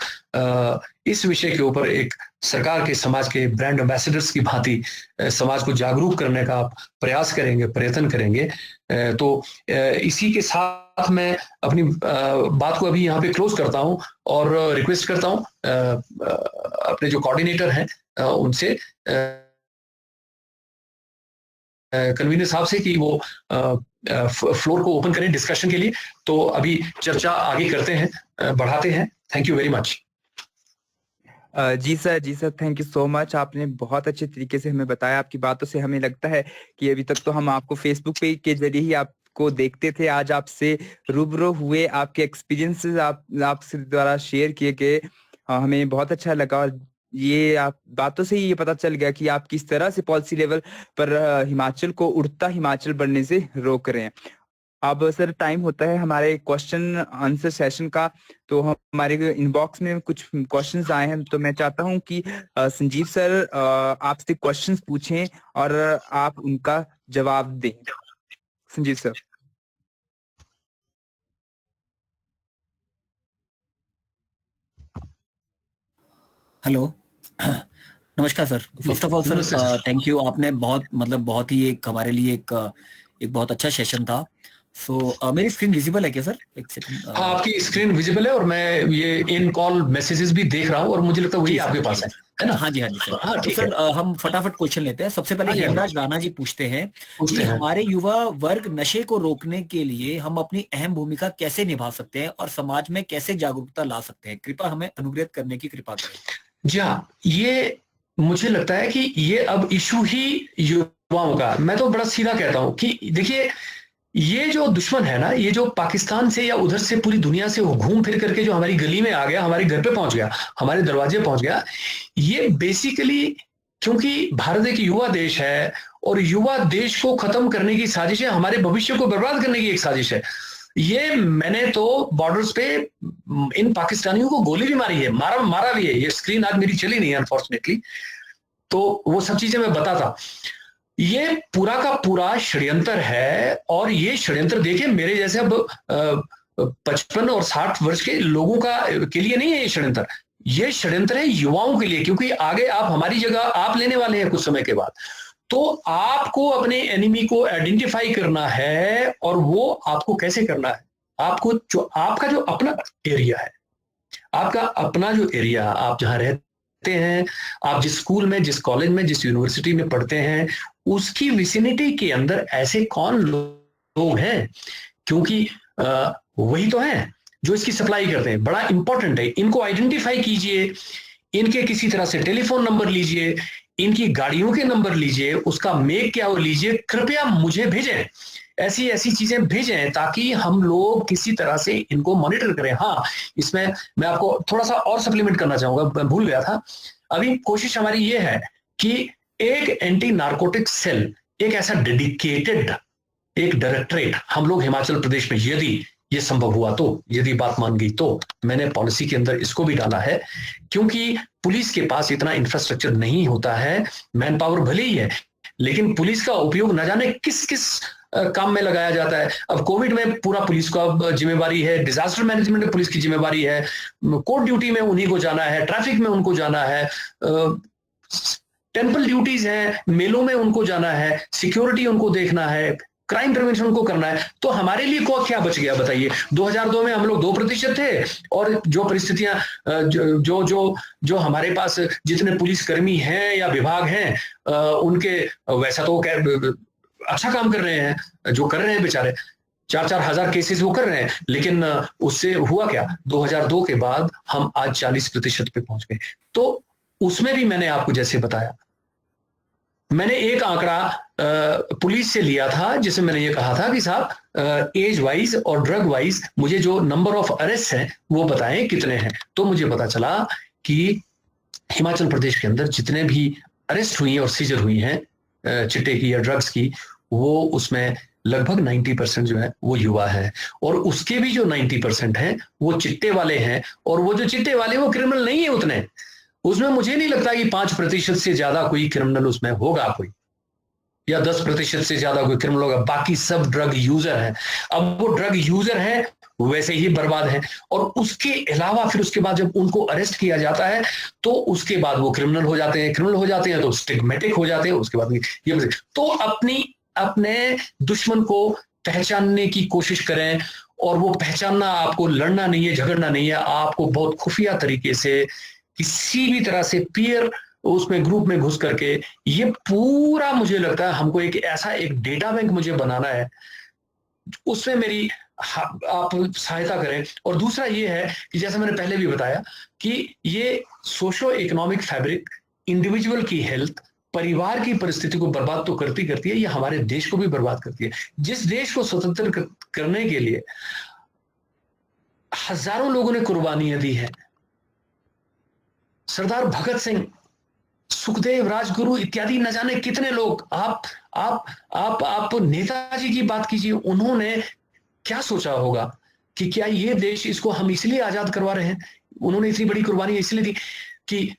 इस विषय के ऊपर एक सरकार के, समाज के ब्रांड एम्बेसडर्स की भांति समाज को जागरूक करने का प्रयास करेंगे, प्रयत्न करेंगे। तो इसी के साथ मैं अपनी बात को अभी यहाँ पे क्लोज करता हूँ और रिक्वेस्ट करता हूँ अपने जो कोऑर्डिनेटर हैं उनसे, कन्वीनर साहब से, कि वो फ्लोर को ओपन करें डिस्कशन के लिए। तो अभी चर्चा आगे करते हैं, बढ़ाते हैं। Thank you very much. जी sir, thank you so much. आपने बहुत अच्छे तरीके से हमें बताया। आपकी बातों से हमें लगता है कि अभी तक तो हम आपको फेसबुक पे के जरिए ही आपको देखते थे, आज आपसे रूबरू हुए, आपके एक्सपीरियंसेस आपसे द्वारा शेयर किए गए, हमें बहुत अच्छा लगा। और ये आप बातों से ही ये पता चल गया कि आप किस तरह से पॉलिसी लेवल पर हिमाचल को उड़ता हिमाचल बनने से रोक रहे हैं। अब सर टाइम होता है हमारे क्वेश्चन आंसर सेशन का, तो हमारे इनबॉक्स में कुछ क्वेश्चंस आए हैं, तो मैं चाहता हूं कि संजीव सर आपसे क्वेश्चंस पूछें और आप उनका जवाब दें। संजीव सर। हेलो, नमस्कार sir. First of all sir thank you. आपने बहुत ही एक हमारे लिए एक बहुत अच्छा सेशन था सो मेरी स्क्रीन विजिबल है क्या सर? एक सेकंड। हाँ, आपकी स्क्रीन विजिबल है और मैं ये इन कॉल मैसेजेस भी देख रहा हूँ और मुझे लगता है वही आपके पास है ना? हाँ जी सर। हाँ, तो ठीक सर है। हम फटाफट क्वेश्चन लेते हैं। सबसे पहले हाँ जी, हेमराज राणा जी पूछते हैं कि हमारे युवा वर्ग नशे को रोकने के लिए हम अपनी अहम भूमिका कैसे निभा सकते हैं और समाज में कैसे जागरूकता ला सकते हैं? कृपया हमें अनुग्रह करने की कृपा करें। जी हाँ, ये मुझे लगता है कि ये अब इशू ही युवाओं का, मैं तो बड़ा सीधा कहता हूं कि देखिए, ये जो दुश्मन है ना, ये जो पाकिस्तान से या उधर से पूरी दुनिया से वो घूम फिर करके जो हमारी गली में आ गया, हमारे घर पे पहुंच गया, हमारे दरवाजे पहुंच गया, ये बेसिकली क्योंकि भारत एक युवा देश है और युवा देश को खत्म करने की साजिश है, हमारे भविष्य को बर्बाद करने की एक साजिश है। ये मैंने तो बॉर्डर्स पे इन पाकिस्तानियों को गोली भी मारी है, मारा भी है। ये स्क्रीन आज मेरी चली नहीं है अनफॉर्चुनेटली, तो वो सब चीजें मैं बताता। ये पूरा का पूरा षड्यंत्र है और ये षड्यंत्र देखिए मेरे जैसे अब 55 और 60 वर्ष के लोगों के लिए नहीं है। ये षड्यंत्र है युवाओं के लिए, क्योंकि आगे आप हमारी जगह आप लेने वाले हैं कुछ समय के बाद। तो आपको अपने एनिमी को आइडेंटिफाई करना है और वो आपको कैसे करना है, आपको जो आपका जो अपना एरिया है, आपका अपना जो एरिया, आप जहां रहते हैं, आप जिस स्कूल में, जिस कॉलेज में, जिस यूनिवर्सिटी में पढ़ते हैं, उसकी विसिनिटी के अंदर ऐसे कौन लोग हैं, क्योंकि वही तो हैं जो इसकी सप्लाई करते हैं। बड़ा इंपॉर्टेंट है, इनको आइडेंटिफाई कीजिए, इनके किसी तरह से टेलीफोन नंबर लीजिए, इनकी गाड़ियों के नंबर लीजिए, उसका मेक क्या हो लीजिए, कृपया मुझे भेजें, ऐसी ऐसी चीजें भेजें ताकि हम लोग किसी तरह से इनको मॉनिटर करें। हाँ, इसमें मैं आपको थोड़ा सा और सप्लीमेंट करना चाहूंगा, मैं भूल गया था। अभी कोशिश हमारी ये है कि एक एंटी नार्कोटिक सेल, एक ऐसा डेडिकेटेड एक डायरेक्टरेट हम लोग हिमाचल प्रदेश में, यदि ये संभव हुआ तो, यदि बात मान गई तो, मैंने पॉलिसी के अंदर इसको भी डाला है, क्योंकि पुलिस के पास इतना इंफ्रास्ट्रक्चर नहीं होता है। मैन पावर भले ही है, लेकिन पुलिस का उपयोग न जाने किस किस काम में लगाया जाता है। अब कोविड में पूरा पुलिस का जिम्मेवारी है, डिजास्टर मैनेजमेंट में पुलिस की जिम्मेवारी है, कोर्ट ड्यूटी में उन्हीं को जाना है, ट्रैफिक में उनको जाना है, टेंपल ड्यूटीज हैं, मेलों में उनको जाना है, सिक्योरिटी उनको देखना है, क्राइम प्रिवेंशन को करना है। तो हमारे लिए को क्या बच गया बताइए? 2002 में हम लोग 2% थे और जो परिस्थितियां जो हमारे पास जितने पुलिसकर्मी हैं या विभाग हैं उनके वैसा तो अच्छा काम कर रहे हैं, जो कर रहे हैं बेचारे, 4-4 हजार केसेस वो कर रहे हैं, लेकिन उससे हुआ क्या? 2002 के बाद हम आज 40% पे पहुंच गए। तो उसमें भी मैंने आपको जैसे बताया, मैंने एक आंकड़ा पुलिस से लिया था जिसमें मैंने ये कहा था कि साहब एज वाइज और ड्रग वाइज मुझे जो नंबर ऑफ अरेस्ट हैं वो बताएं कितने हैं। तो मुझे पता चला कि हिमाचल प्रदेश के अंदर जितने भी अरेस्ट हुई हैं और सीजर हुई हैं चिट्टे की या ड्रग्स की, वो उसमें लगभग 90% जो है वो युवा है, और उसके भी जो 90% हैं वो चिट्टे वाले हैं, और वो जो चिट्टे वाले वो क्रिमिनल नहीं है उतने। उसमें मुझे नहीं लगता कि 5% से ज्यादा कोई क्रिमिनल उसमें होगा, कोई या 10% से ज्यादा कोई क्रिमिनल होगा। बाकी सब ड्रग यूजर हैं। अब वो ड्रग यूजर हैं वैसे ही बर्बाद हैं, और उसके अलावा फिर उसके बाद जब उनको अरेस्ट किया जाता है तो उसके बाद वो क्रिमिनल हो जाते हैं, तो स्टिग्मेटिक हो जाते हैं। उसके बाद ये तो अपने दुश्मन को पहचानने की कोशिश करें, और वो पहचानना आपको लड़ना नहीं है, झगड़ना नहीं है, आपको बहुत खुफिया तरीके से किसी भी तरह से पीयर उसमें ग्रुप में घुस करके ये पूरा, मुझे लगता है हमको एक ऐसा एक डेटा बैंक मुझे बनाना है, उसमें मेरी आप सहायता करें। और दूसरा ये है कि जैसा मैंने पहले भी बताया कि ये सोशो इकोनॉमिक फैब्रिक, इंडिविजुअल की हेल्थ, परिवार की परिस्थिति को बर्बाद तो करती है, ये हमारे देश को भी बर्बाद करती है। जिस देश को स्वतंत्र करने के लिए हजारों लोगों ने कुर्बानियां दी है, सरदार भगत सिंह, सुखदेव, राजगुरु इत्यादि न जाने कितने लोग, आप नेताजी की बात कीजिए, उन्होंने क्या सोचा होगा कि क्या ये देश, इसको हम इसलिए आजाद करवा रहे हैं, उन्होंने इतनी बड़ी कुर्बानी इसलिए दी कि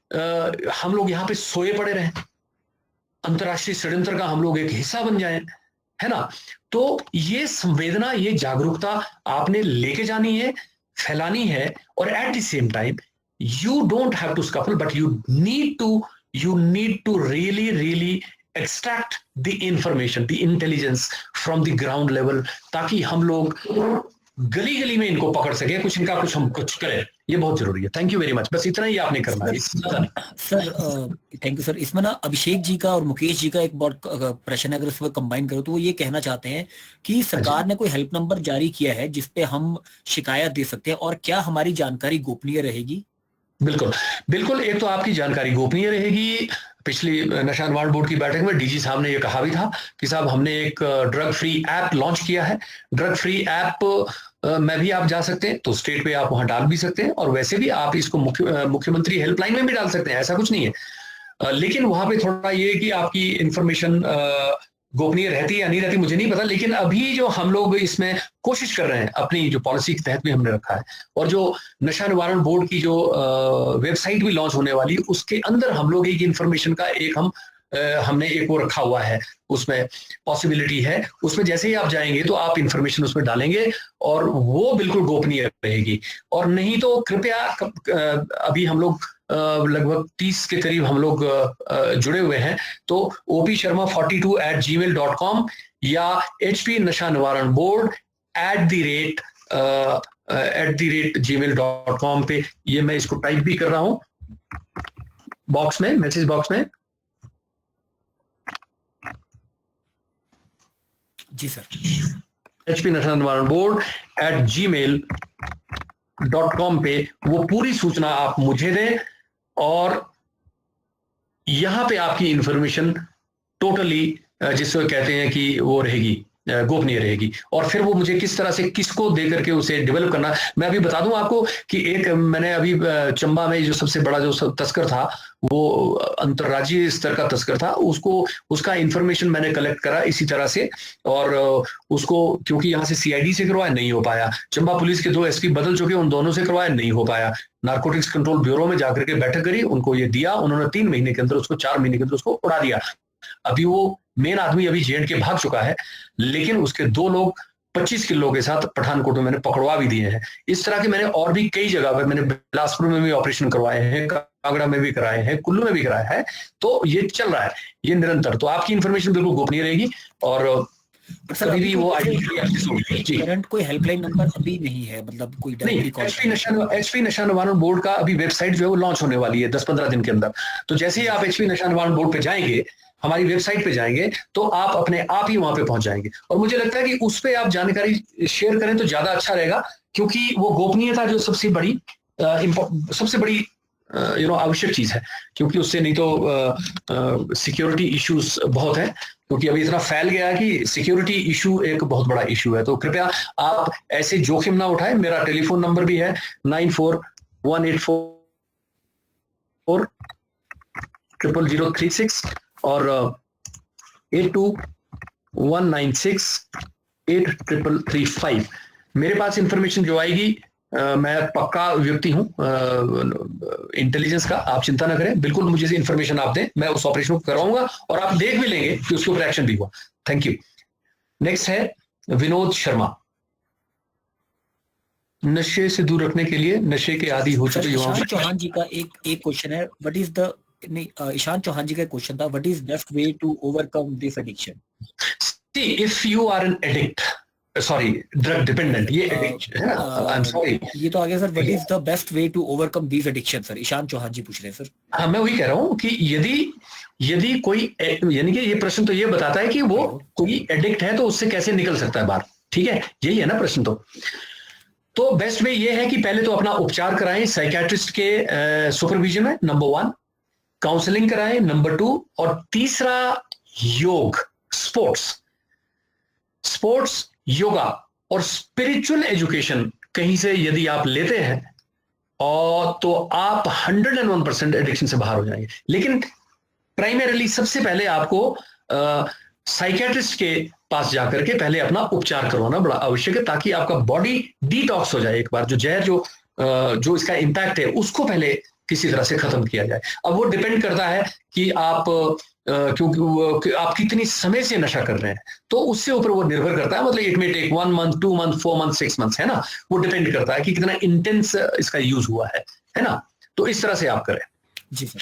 हम लोग यहाँ पे सोए पड़े रहे, अंतरराष्ट्रीय षड्यंत्र का हम लोग एक हिस्सा बन जाएं, है ना? तो ये संवेदना, ये जागरूकता आपने लेके जानी है, फैलानी है, और at the same time you don't have to scuffle, but you need to really extract the information, the intelligence from the ground level, ताकि हम लोग गली गली में इनको पकड़ सके, कुछ इनका कुछ हम कुछ करें। ये बहुत जरूरी है। Thank you very much. बस इतना ही आपने करना है। Sir thank you sir. इसमें ना अभिषेक जी का और मुकेश जी का एक बहुत प्रश्न है, अगर उसमें कंबाइन करो तो वो ये कहना चाहते हैं कि सरकार ने कोई हेल्प नंबर जारी किया है जिसपे हम शिकायत दे सकते हैं, और क्या हमारी जानकारी गोपनीय रहेगी? बिल्कुल बिल्कुल। एक तो आपकी जानकारी गोपनीय रहेगी। पिछली नशा निवारण बोर्ड की बैठक में डीजी साहब ने ये कहा भी था कि साहब हमने एक ड्रग फ्री ऐप लॉन्च किया है। ड्रग फ्री ऐप में भी आप जा सकते हैं, तो स्टेट पे आप वहां डाल भी सकते हैं, और वैसे भी आप इसको मुख्यमंत्री हेल्पलाइन में भी डाल सकते हैं, ऐसा कुछ नहीं है। लेकिन वहां पे थोड़ा ये कि आपकी इंफॉर्मेशन गोपनीय रहती है या नहीं रहती मुझे नहीं पता, लेकिन अभी जो हम लोग इसमें कोशिश कर रहे हैं, अपनी जो पॉलिसी के तहत भी हमने रखा है, और जो नशा निवारण बोर्ड की जो वेबसाइट भी लॉन्च होने वाली है, उसके अंदर हम लोग एक इंफॉर्मेशन का एक हमने एक वो रखा हुआ है, उसमें पॉसिबिलिटी है, उसमें जैसे ही आप जाएंगे तो आप इंफॉर्मेशन उसमें डालेंगे और वो बिल्कुल गोपनीय रहेगी। और नहीं तो कृपया, अभी हम लोग लगभग 30 के करीब हम लोग जुड़े हुए हैं, तो opsharma42@gmail.com या HP नशा निवारण बोर्ड @gmail.com पे, ये मैं इसको टाइप भी कर रहा हूं बॉक्स में, मैसेज बॉक्स में। जी सर। HP नशा निवारण बोर्ड @gmail.com पे वो पूरी सूचना आप मुझे दें, और यहां पे आपकी इंफॉर्मेशन टोटली जिसको कहते हैं कि वो रहेगी, गोपनीय रहेगी। और फिर वो मुझे किस तरह से किसको दे करके उसे डेवलप करना, मैं अभी बता दूं आपको कि एक मैंने अभी चंबा में जो सबसे बड़ा जो तस्कर था, वो अंतर्राज्यीय स्तर का तस्कर था, उसका इंफॉर्मेशन मैंने कलेक्ट करा इसी तरह से, और उसको क्योंकि यहाँ से CID से करवाया नहीं हो पाया, चंबा पुलिस के 2 SP बदल चुके, उन दोनों से करवाया नहीं हो पाया, नारकोटिक्स कंट्रोल ब्यूरो में जाकर के बैठक करी, उनको ये दिया, उन्होंने 3 महीने के अंदर उसको 4 महीने के अंदर उसको उड़ा दिया। अभी वो मेन आदमी अभी जेल के भाग चुका है, लेकिन उसके 2 लोग 25 किलो के साथ पठानकोट में मैंने पकड़वा भी दिए हैं। इस तरह के मैंने और भी कई जगह पर, मैंने बिलासपुर में भी ऑपरेशन करवाए हैं, कांगड़ा में भी कराए हैं, कुल्लू में भी कराया है, तो ये चल रहा है, ये निरंतर। तो आपकी इंफॉर्मेशन बिल्कुल गोपनीय रहेगी, और सर भी वो करंट कोई हेल्पलाइन नंबर अभी नहीं है, मतलब कोई नहीं। HP नशा निवारण बोर्ड का अभी वेबसाइट जो है वो लॉन्च होने वाली है 10-15 दिन के अंदर। तो जैसे ही आप HP नशा निवारण बोर्ड पे जाएंगे, हमारी वेबसाइट पे जाएंगे, तो आप अपने आप ही वहां पे पहुंच जाएंगे। और मुझे लगता है कि उस पे आप जानकारी शेयर करें तो ज्यादा अच्छा रहेगा, क्योंकि वो गोपनीयता जो सबसे बड़ी आवश्यक चीज है, क्योंकि उससे नहीं तो सिक्योरिटी इश्यूज बहुत है, क्योंकि अभी इतना फैल गया है कि सिक्योरिटी इशू एक बहुत बड़ा इशू है। तो कृपया आप ऐसे जोखिम ना उठाएं। मेरा टेलीफोन नंबर भी है 9418400036 और 8219683335। मेरे पास इंफॉर्मेशन जो आएगी, मैं पक्का व्यक्ति हूं इंटेलिजेंस का, आप चिंता ना करें, बिल्कुल मुझे इंफॉर्मेशन आप दें, मैं उस ऑपरेशन को करवाऊंगा और आप देख भी लेंगे कि उसके ऊपर एक्शन भी हुआ। Thank you. नेक्स्ट है विनोद शर्मा। नशे से दूर रखने के लिए, नशे के आदी हो चुके युवाओं। ईशान चौहान जी का एक क्वेश्चन है, what is the Ishan Chauhan ji का क्वेश्चन था, what is best way to overcome this addiction? See, if you are an addict, sorry drug dependent, ये एडिक्शन है ना, आई एम सॉरी, ये तो आगे sir, what is the best way to overcome this addiction? Sir Ishan Chauhan ji पूछ रहे हैं सर। हाँ, मैं वही कह रहा हूँ कि यदि कोई, यानी कि ये प्रश्न तो ये बताता है कि वो कोई एडिक्ट है तो उससे कैसे निकल सकता है बाहर, ठीक है, यही है ना प्रश्न। तो बेस्ट वे ये है कि पहले तो अपना उपचार कराएं साइकियाट्रिस्ट के सुपरविजन में, नंबर 1, काउंसलिंग कराएं, नंबर 2, और तीसरा योग, स्पोर्ट्स, योगा और स्पिरिचुअल एजुकेशन कहीं से यदि आप लेते हैं और तो आप 101% एडिक्शन से बाहर हो जाएंगे। लेकिन प्राइमरीली सबसे पहले आपको साइकियाट्रिस्ट के पास जाकर के पहले अपना उपचार करवाना बड़ा आवश्यक है, ताकि आपका बॉडी डिटॉक्स हो जाए। एक बार जो जहर जो इसका इम्पैक्ट है उसको पहले किसी तरह से खत्म किया जाए। अब वो डिपेंड करता है कि आप क्योंकि आप कितनी समय से नशा कर रहे हैं, तो उससे ऊपर वो निर्भर करता है। मतलब it may take 1 month, 2 month, 4 month, 6 months, है ना, वो डिपेंड करता है कि कितना इंटेंस इसका यूज हुआ है ना। तो इस तरह से आप करें। जी सर।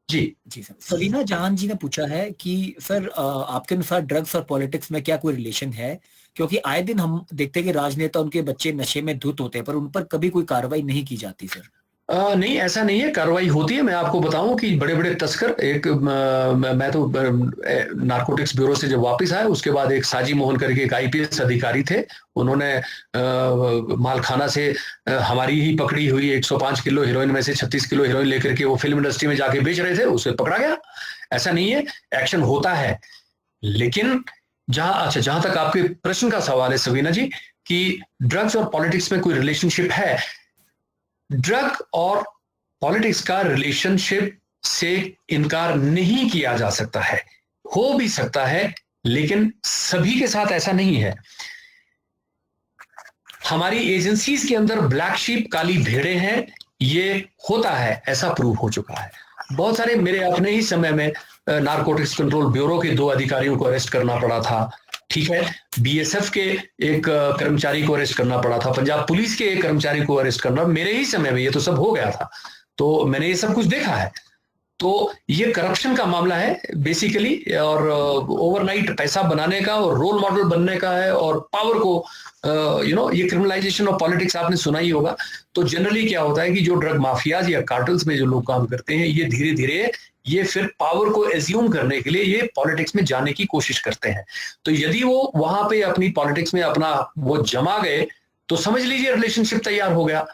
जी सर, सवीना जहान जी ने पूछा है कि सर आपके अनुसार ड्रग्स और पॉलिटिक्स में क्या कोई रिलेशन है, क्योंकि आए दिन हम देखते हैं कि राजनेता उनके बच्चे नशे में धुत होते हैं पर उन पर कभी कोई कार्रवाई नहीं की जाती सर। नहीं, ऐसा नहीं है, कार्रवाई होती है। मैं आपको बताऊं कि बड़े बड़े तस्कर, एक मैं तो नारकोटिक्स ब्यूरो से जब वापस आया उसके बाद एक साजी मोहन करके एक आईपीएस अधिकारी थे, उन्होंने मालखाना से हमारी ही पकड़ी हुई 105 किलो हीरोइन में से 36 किलो हीरोइन लेकर के वो फिल्म इंडस्ट्री में जाके बेच रहे थे, उसे पकड़ा गया। ऐसा नहीं है, एक्शन होता है। लेकिन जहां तक आपके प्रश्न का सवाल है सवीना जी कि ड्रग्स और पॉलिटिक्स में कोई रिलेशनशिप है, ड्रग और पॉलिटिक्स का रिलेशनशिप से इनकार नहीं किया जा सकता है, हो भी सकता है, लेकिन सभी के साथ ऐसा नहीं है। हमारी एजेंसीज के अंदर ब्लैक शीप, काली भेड़े हैं, ये होता है, ऐसा प्रूव हो चुका है। बहुत सारे, मेरे अपने ही समय में नारकोटिक्स कंट्रोल ब्यूरो के 2 अधिकारियों को अरेस्ट करना पड़ा था, ठीक है, बीएसएफ के एक कर्मचारी को अरेस्ट करना पड़ा था, पंजाब पुलिस के एक कर्मचारी को अरेस्ट करना, मेरे ही समय में ये तो सब हो गया था, तो मैंने ये सब कुछ देखा है। तो ये करप्शन का मामला है बेसिकली, और ओवरनाइट पैसा बनाने का और रोल मॉडल बनने का है, और पावर को ये क्रिमिनलाइजेशन ऑफ पॉलिटिक्स आपने सुना ही होगा। तो जनरली क्या होता है कि जो ड्रग माफियाज या कार्टल्स में जो लोग काम करते हैं, ये धीरे धीरे ये फिर पावर को एज्यूम करने के लिए ये पॉलिटिक्स में जाने की कोशिश करते हैं। तो यदि वो वहां पे अपनी पॉलिटिक्स में अपना वो जमा गए तो समझ लीजिए रिलेशनशिप तैयार हो गया।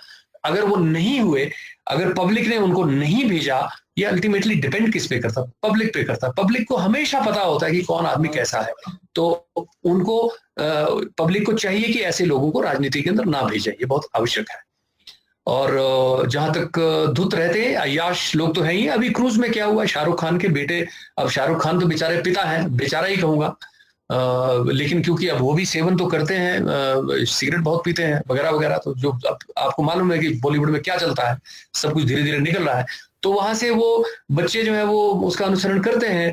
अगर वो नहीं हुए, अगर पब्लिक ने उनको नहीं भेजा, ये अल्टीमेटली डिपेंड किस पे करता, पब्लिक पे करता। पब्लिक को हमेशा पता होता है कि कौन आदमी कैसा है, तो उनको पब्लिक को चाहिए कि ऐसे लोगों को राजनीति के अंदर ना भेजें, ये बहुत आवश्यक है। और जहां तक धुत रहते हैं अय्याश लोग तो हैं ही। अभी क्रूज में क्या हुआ, शाहरुख खान के बेटे, अब शाहरुख खान तो बेचारे पिता हैं, बेचारा ही कहूंगा, लेकिन क्योंकि अब वो भी सेवन तो करते हैं, सिगरेट बहुत पीते हैं वगैरह वगैरह, तो जो आपको मालूम है कि बॉलीवुड में क्या चलता है, सब कुछ धीरे धीरे निकल रहा है। तो वहां से वो बच्चे जो है वो उसका अनुसरण करते हैं,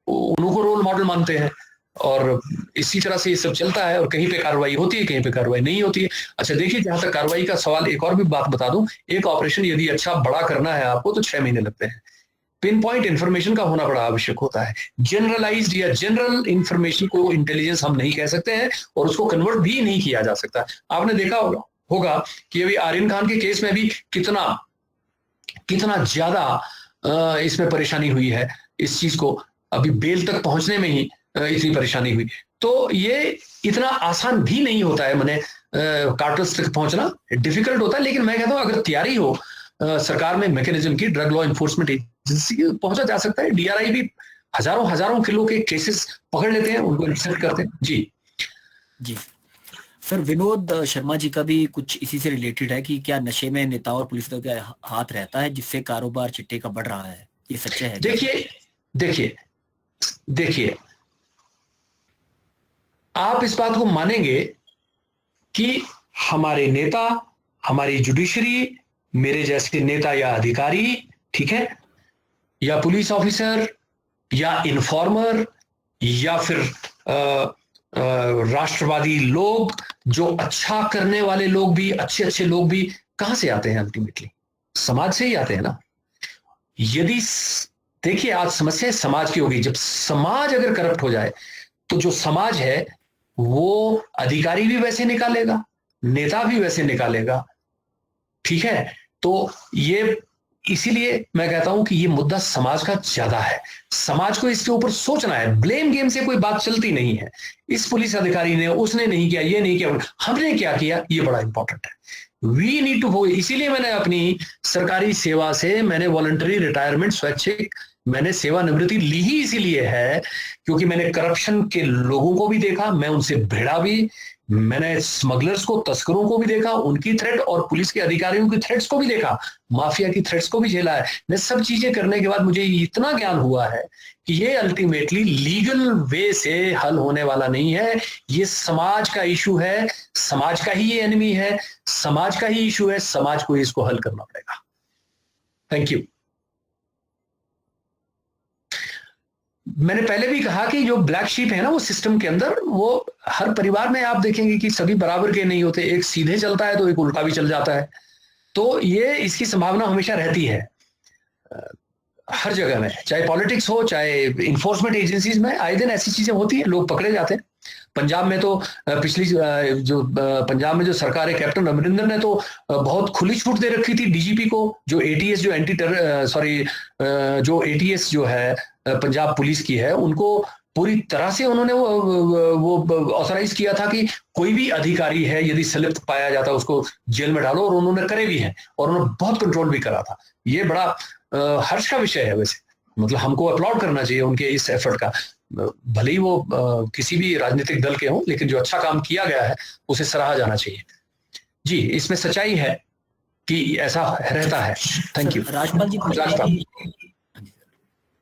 उनको रोल मॉडल मानते हैं, और इसी तरह से ये सब चलता है। और कहीं पे कार्रवाई होती है, कहीं पे कार्रवाई नहीं होती है। अच्छा देखिए, जहां तक कार्रवाई का सवाल, एक और भी बात बता दूं, एक ऑपरेशन यदि अच्छा बड़ा करना है आपको तो 6 महीने लगते हैं। पिन पॉइंट इंफॉर्मेशन का होना बड़ा आवश्यक होता है। जनरलाइज्ड या जनरल इंफॉर्मेशन को इंटेलिजेंस हम नहीं कह सकते हैं, और उसको कन्वर्ट भी नहीं किया जा सकता। आपने देखा होगा कि अभी आर्यन खान के केस में भी कितना ज्यादा इसमें परेशानी हुई है। इस चीज को अभी बेल तक पहुंचने में ही इतनी परेशानी हुई। तो ये इतना आसान भी नहीं होता है, मैंने कार्टल्स तक पहुंचना डिफिकल्ट होता है। लेकिन मैं कहता हूं अगर तैयारी हो सरकार में मैकेनिज्म की, ड्रग लॉ इन्फोर्समेंट एजेंसी की, पहुंचा जा सकता है। डीआरआई भी हजारों किलो के केसेस पकड़ लेते हैं, उनको इंटरसेप्ट करते हैं। जी सर, विनोद शर्मा जी का भी कुछ इसी से रिलेटेड है कि क्या नशे में नेता और पुलिस का हाथ रहता है जिससे कारोबार चिट्टे का बढ़ रहा है, ये सच्चा है? देखिए आप इस बात को मानेंगे कि हमारे नेता, हमारी जुडिशरी, मेरे जैसे नेता या अधिकारी, ठीक है, या पुलिस ऑफिसर या इन्फॉर्मर या फिर राष्ट्रवादी लोग, जो अच्छा करने वाले लोग भी, अच्छे लोग भी कहां से आते हैं? अल्टीमेटली समाज से ही आते हैं ना। यदि देखिए आज समस्या समाज की होगी, जब समाज अगर करप्ट हो जाए तो जो समाज है वो अधिकारी भी वैसे निकालेगा, नेता भी वैसे निकालेगा, ठीक है। तो ये इसीलिए मैं कहता हूं कि ये मुद्दा समाज का ज्यादा है। समाज को इसके ऊपर सोचना है। ब्लेम गेम से कोई बात चलती नहीं है। इस पुलिस अधिकारी ने, उसने नहीं किया, ये नहीं किया, हमने क्या किया, ये बड़ा इंपॉर्टेंट है। वी नीड टू, इसीलिए मैंने अपनी सरकारी सेवा से मैंने वॉलंटरी रिटायरमेंट, स्वैच्छिक मैंने सेवानिवृत्ति ली ही इसीलिए है क्योंकि मैंने करप्शन के लोगों को भी देखा, मैं उनसे भिड़ा भी, मैंने स्मगलर्स को, तस्करों को भी देखा, उनकी थ्रेट, और पुलिस के अधिकारियों की थ्रेट्स को भी देखा, माफिया की थ्रेट्स को भी झेला है। मैं सब चीजें करने के बाद मुझे इतना ज्ञान हुआ है कि ये अल्टीमेटली लीगल वे से हल होने वाला नहीं है। ये समाज का इशू है, समाज का ही ये एनिमी है, समाज का ही इशू है, समाज को इसको हल करना पड़ेगा। Thank you. मैंने पहले भी कहा कि जो ब्लैक शीप है ना वो सिस्टम के अंदर, वो हर परिवार में आप देखेंगे कि सभी बराबर के नहीं होते, एक सीधे चलता है तो एक उल्टा भी चल जाता है। तो ये इसकी संभावना हमेशा रहती है। हर जगह में, चाहे पॉलिटिक्स हो चाहे इन्फोर्समेंट एजेंसीज में, आए दिन ऐसी चीजें होती है, लोग पकड़े जाते हैं। पंजाब में तो पिछली जो पंजाब में जो सरकार है, कैप्टन अमरिंदर ने तो बहुत खुली छूट दे रखी थी डीजीपी को, जो एटीएस जो जो एटीएस जो है पंजाब पुलिस की है, उनको पूरी तरह से उन्होंने वो ऑथराइज किया था कि कोई भी अधिकारी है यदि संलिप्त पाया जाता है उसको जेल में डालो, और उन्होंने करे भी हैं, और उन्होंने बहुत कंट्रोल भी करा था। ये बड़ा हर्ष का विषय है वैसे, मतलब हमको अपलॉड करना चाहिए उनके इस एफर्ट का, भले ही वो किसी भी राजनीतिक दल के हों, लेकिन जो अच्छा काम किया गया है उसे सराहा जाना चाहिए। जी, इसमें सच्चाई है कि ऐसा रहता है। Thank you. राजपाल जी,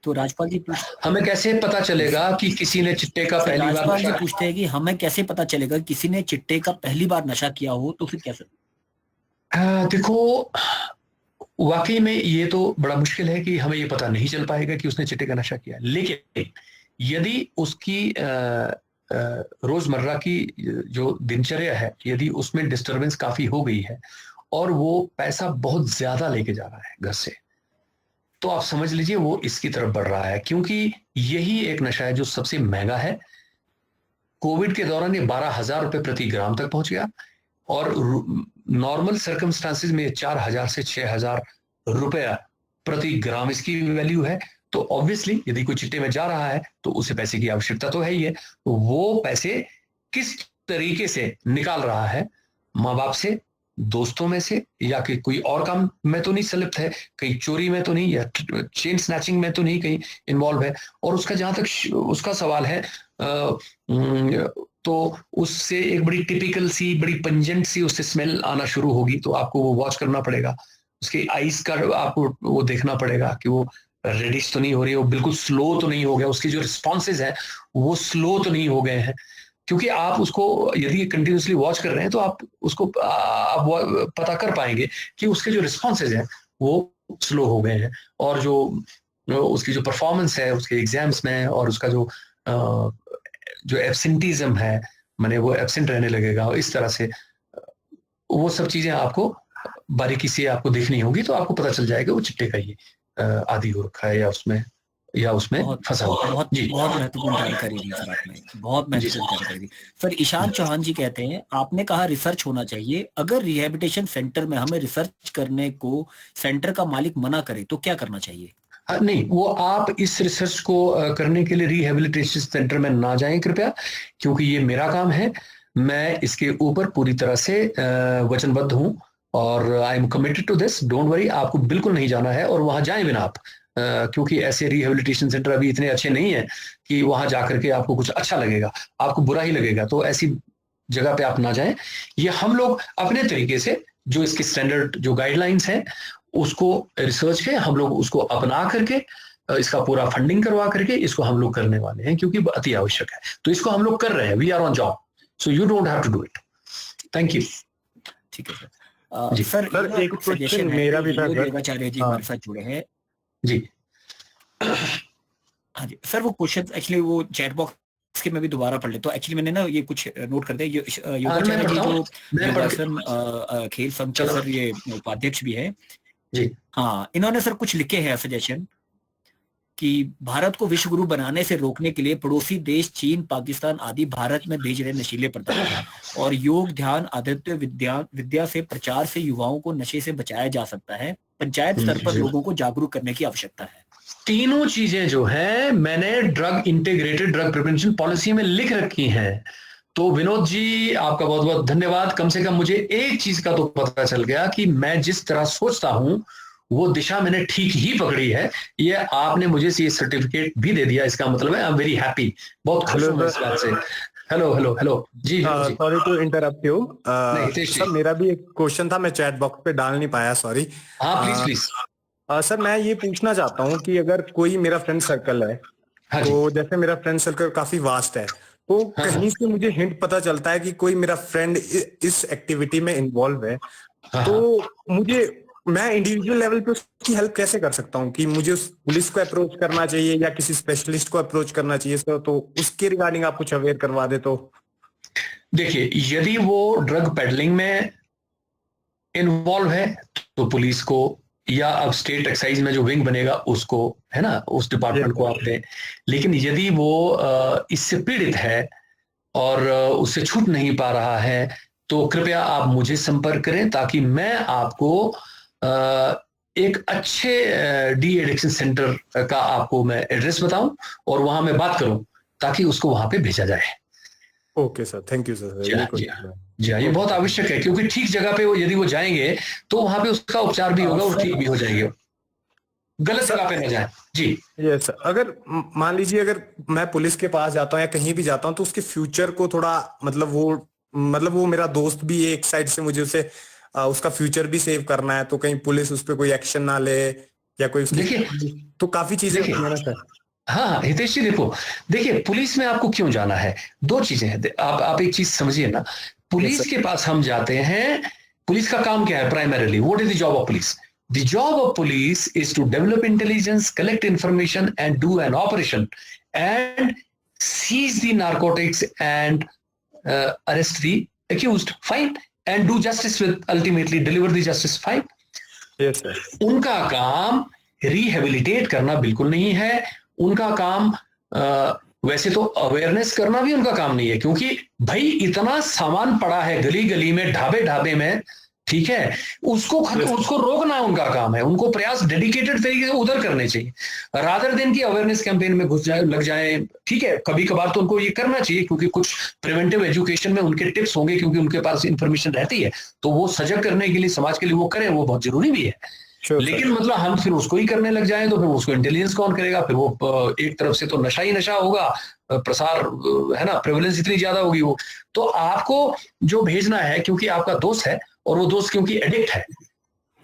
तो राजपाल जी हमें कैसे पता चलेगा कि किसी ने चिट्टे का पहली बार, राजपाल जी पूछते हैं कि हमें कैसे पता चलेगा किसी ने चिट्टे का पहली बार नशा किया हो, तो फिर कैसे? देखो, वाकई में ये तो बड़ा मुश्किल है कि हमें ये पता नहीं चल पाएगा कि उसने चिट्टे का नशा किया, लेकिन यदि उसकी रोजमर्रा की जो दिनचर्या है, यदि उसमें डिस्टरबेंस काफी हो गई है और वो पैसा बहुत ज्यादा लेके जा रहा है घर से, तो आप समझ लीजिए वो इसकी तरफ बढ़ रहा है, क्योंकि यही एक नशा है जो सबसे महंगा है। कोविड के दौरान ये 12,000 रुपए प्रति ग्राम तक पहुंच गया, और नॉर्मल सर्कमस्टांसिस में 4,000 से 6,000 रुपया प्रति ग्राम इसकी वैल्यू है। तो ऑब्वियसली यदि कोई चिट्टे में जा रहा है तो उसे पैसे की आवश्यकता तो है ही है। वो पैसे किस तरीके से निकाल रहा है, माँ बाप से, दोस्तों में से, या कि कोई और काम में तो नहीं संलिप्त है, कहीं चोरी में तो नहीं, या चेन स्नैचिंग में तो नहीं कहीं इन्वॉल्व है, और उसका जहां तक उसका सवाल है तो उससे एक बड़ी टिपिकल सी, बड़ी पंजेंट सी उससे स्मेल आना शुरू होगी, तो आपको वो वॉच करना पड़ेगा। उसके आईज का आपको वो देखना पड़ेगा कि वो रेडिश तो नहीं हो रही है, वो बिल्कुल स्लो तो नहीं हो गया, उसकी जो रिस्पॉन्सेज है वो स्लो तो नहीं हो गए हैं, क्योंकि आप उसको यदि कंटिन्यूसली वॉच कर रहे हैं तो आप उसको आप पता कर पाएंगे कि उसके जो रिस्पॉन्सेज हैं वो स्लो हो गए हैं, और जो उसकी जो परफॉर्मेंस है उसके एग्जाम्स में, और उसका जो एब्सेंटिज्म है, माने वो एब्सेंट रहने लगेगा, इस तरह से वो सब चीजें आपको बारीकी से आपको देखनी होगी, तो आपको पता चल जाएगा वो चिट्टे का ही आदी हो रखा है या उसमें फंसा हुआ है। बहुत महत्वपूर्ण जानकारी दी सर आपने, बहुत महत्वपूर्ण जानकारी दी सर। ईशान चौहान जी कहते हैं, आपने कहा रिसर्च होना चाहिए, अगर रिहैबिलिटेशन सेंटर में हमें रिसर्च करने को सेंटर का मालिक मना करे तो क्या करना चाहिए? नहीं, वो आप इस रिसर्च को करने के लिए रिहैबिलिटेशन सेंटर में ना जाएं कृपया, क्योंकि ये मेरा काम है, मैं इसके ऊपर पूरी तरह से वचनबद्ध हूं, और I am committed to this. Don't worry, आपको बिल्कुल नहीं जाना है, और वहां जाएं बिना आप, क्योंकि ऐसे रिहैबिलिटेशन सेंटर अभी इतने अच्छे नहीं है कि वहां जाकर के आपको कुछ अच्छा लगेगा, आपको बुरा ही लगेगा, तो ऐसी जगह पे आप ना जाएं। ये हम लोग अपने तरीके से जो इसके स्टैंडर्ड जो गाइडलाइंस हैं उसको रिसर्च के हम लोग उसको अपना करके इसका पूरा फंडिंग करवा करके इसको हम लोग करने वाले हैं, क्योंकि अति आवश्यक है, तो इसको हम लोग कर रहे हैं। We are on job, so you don't have to do it. Thank you. ठीक है सर। सर एक क्वेश्चन मेरा भी था, देवाचार्य जी हमारे साथ जुड़े हैं जी। हाँ जी सर, वो क्वेश्चन एक्चुअली वो चैट बॉक्स के मैं भी दोबारा पढ़ लेता हूँ। एक्चुअली मैंने ना ये कुछ नोट कर दिया। योगाचार्य जी जो खेल संघ के सर ये उपाध्यक्ष भी है जी, हाँ, इन्होंने सर कुछ लिखे हैं सजेशन कि भारत को विश्व गुरु बनाने से रोकने के लिए पड़ोसी देश चीन, पाकिस्तान आदि भारत में भेज रहे नशीले पदार्थ और योग, ध्यान, आध्यात्मिक विद्या से प्रचार से युवाओं को नशे से बचाया जा सकता है। पंचायत स्तर पर लोगों को जागरूक करने की आवश्यकता है। तीनों चीजें जो है मैंने drug integrated drug prevention policy में लिख रखी हैं। तो विनोद जी आपका बहुत बहुत धन्यवाद। कम से कम मुझे एक चीज का तो पता चल गया कि मैं जिस तरह सोचता हूं वो दिशा मैंने ठीक ही पकड़ी है। ये आपने मुझे ये सर्टिफिकेट भी दे दिया, इसका मतलब है आई एम वेरी हैप्पी, बहुत खुश हूं इस बात से। हेलो हेलो हेलो जी। Sorry to interrupt you sir, मेरा भी एक क्वेश्चन था, मैं चैट बॉक्स पे डाल नहीं पाया, सॉरी। हाँ प्लीज प्लीज। सर मैं ये पूछना चाहता हूँ कि अगर कोई मेरा फ्रेंड सर्कल है, तो जैसे मेरा फ्रेंड सर्कल काफी वास्ट है, तो कहीं से मुझे हिंट पता चलता है कि कोई मेरा फ्रेंड इस एक्टिविटी में इन्वॉल्व है, तो मैं इंडिविजुअल लेवल पे उसकी हेल्प कैसे कर सकता हूँ कि मुझे उस पुलिस को अप्रोच करना चाहिए या किसी स्पेशलिस्ट को अप्रोच करना चाहिए? तो उसके रिगार्डिंग आप कुछ अवेयर करवा दे तो। देखिए, यदि वो ड्रग पेडलिंग में इन्वॉल्व है तो पुलिस को या अब स्टेट एक्साइज में जो विंग बनेगा उसको, है ना, उस डिपार्टमेंट को आप दें। लेकिन यदि वो इससे पीड़ित है और उससे छूट नहीं पा रहा है तो कृपया आप मुझे संपर्क करें ताकि मैं आपको एक अच्छे डी एडिक्शन सेंटर का आपको मैं एड्रेस बताऊं और वहां मैं बात करूं ताकि उसको वहां पे भेजा जाए। Okay sir, thank you sir. जी हाँ, ये बहुत आवश्यक है क्योंकि ठीक जगह पे यदि वो जाएंगे तो वहां पे उसका उपचार भी होगा और ठीक भी हो जाएंगे, गलत जगह पे न जाए। जी यस सर, अगर मान लीजिए अगर मैं पुलिस के पास जाता हूँ या कहीं भी जाता हूँ तो उसके फ्यूचर को थोड़ा मतलब वो मेरा दोस्त भी एक साइड से मुझे उसे उसका फ्यूचर भी सेव करना है, तो कहीं पुलिस उस पर कोई एक्शन ना ले या कोई उसकी, तो काफी चीजें होती है ना सर। हाँ हितेश जी, देखिए पुलिस में आपको क्यों जाना है, दो चीजें हैं। आप एक चीज समझिए ना, पुलिस के पास हम जाते हैं, पुलिस का काम क्या है primarily, what is the job of police? The job of police is to develop intelligence, collect information and do an operation and seize the narcotics and arrest the accused, fine, and do justice with, ultimately deliver the justice, fine. Yes sir. उनका काम रिहेबिलिटेट करना बिल्कुल नहीं है, उनका काम वैसे तो अवेयरनेस करना भी उनका काम नहीं है, क्योंकि भाई इतना सामान पड़ा है गली गली में, ढाबे ढाबे में, ठीक है, उसको रोकना उनका काम है। उनको प्रयास डेडिकेटेड तरीके से उधर करने चाहिए, रादर देन की अवेयरनेस कैंपेन में घुस जाए, लग जाए। ठीक है, कभी कभार तो उनको ये करना चाहिए क्योंकि कुछ प्रिवेंटिव एजुकेशन में उनके टिप्स होंगे, क्योंकि उनके पास इंफॉर्मेशन रहती है, तो वो सजग करने के लिए, समाज के लिए वो करें, वो बहुत जरूरी भी है। लेकिन मतलब हम फिर उसको ही करने लग जाएं तो फिर उसको इंटेलिजेंस कौन करेगा? फिर वो एक तरफ से तो नशा ही नशा होगा, प्रसार है ना, प्रेवलेंस इतनी ज्यादा होगी वो। तो आपको जो भेजना है, क्योंकि आपका दोस्त है और वो दोस्त क्योंकि एडिक्ट है,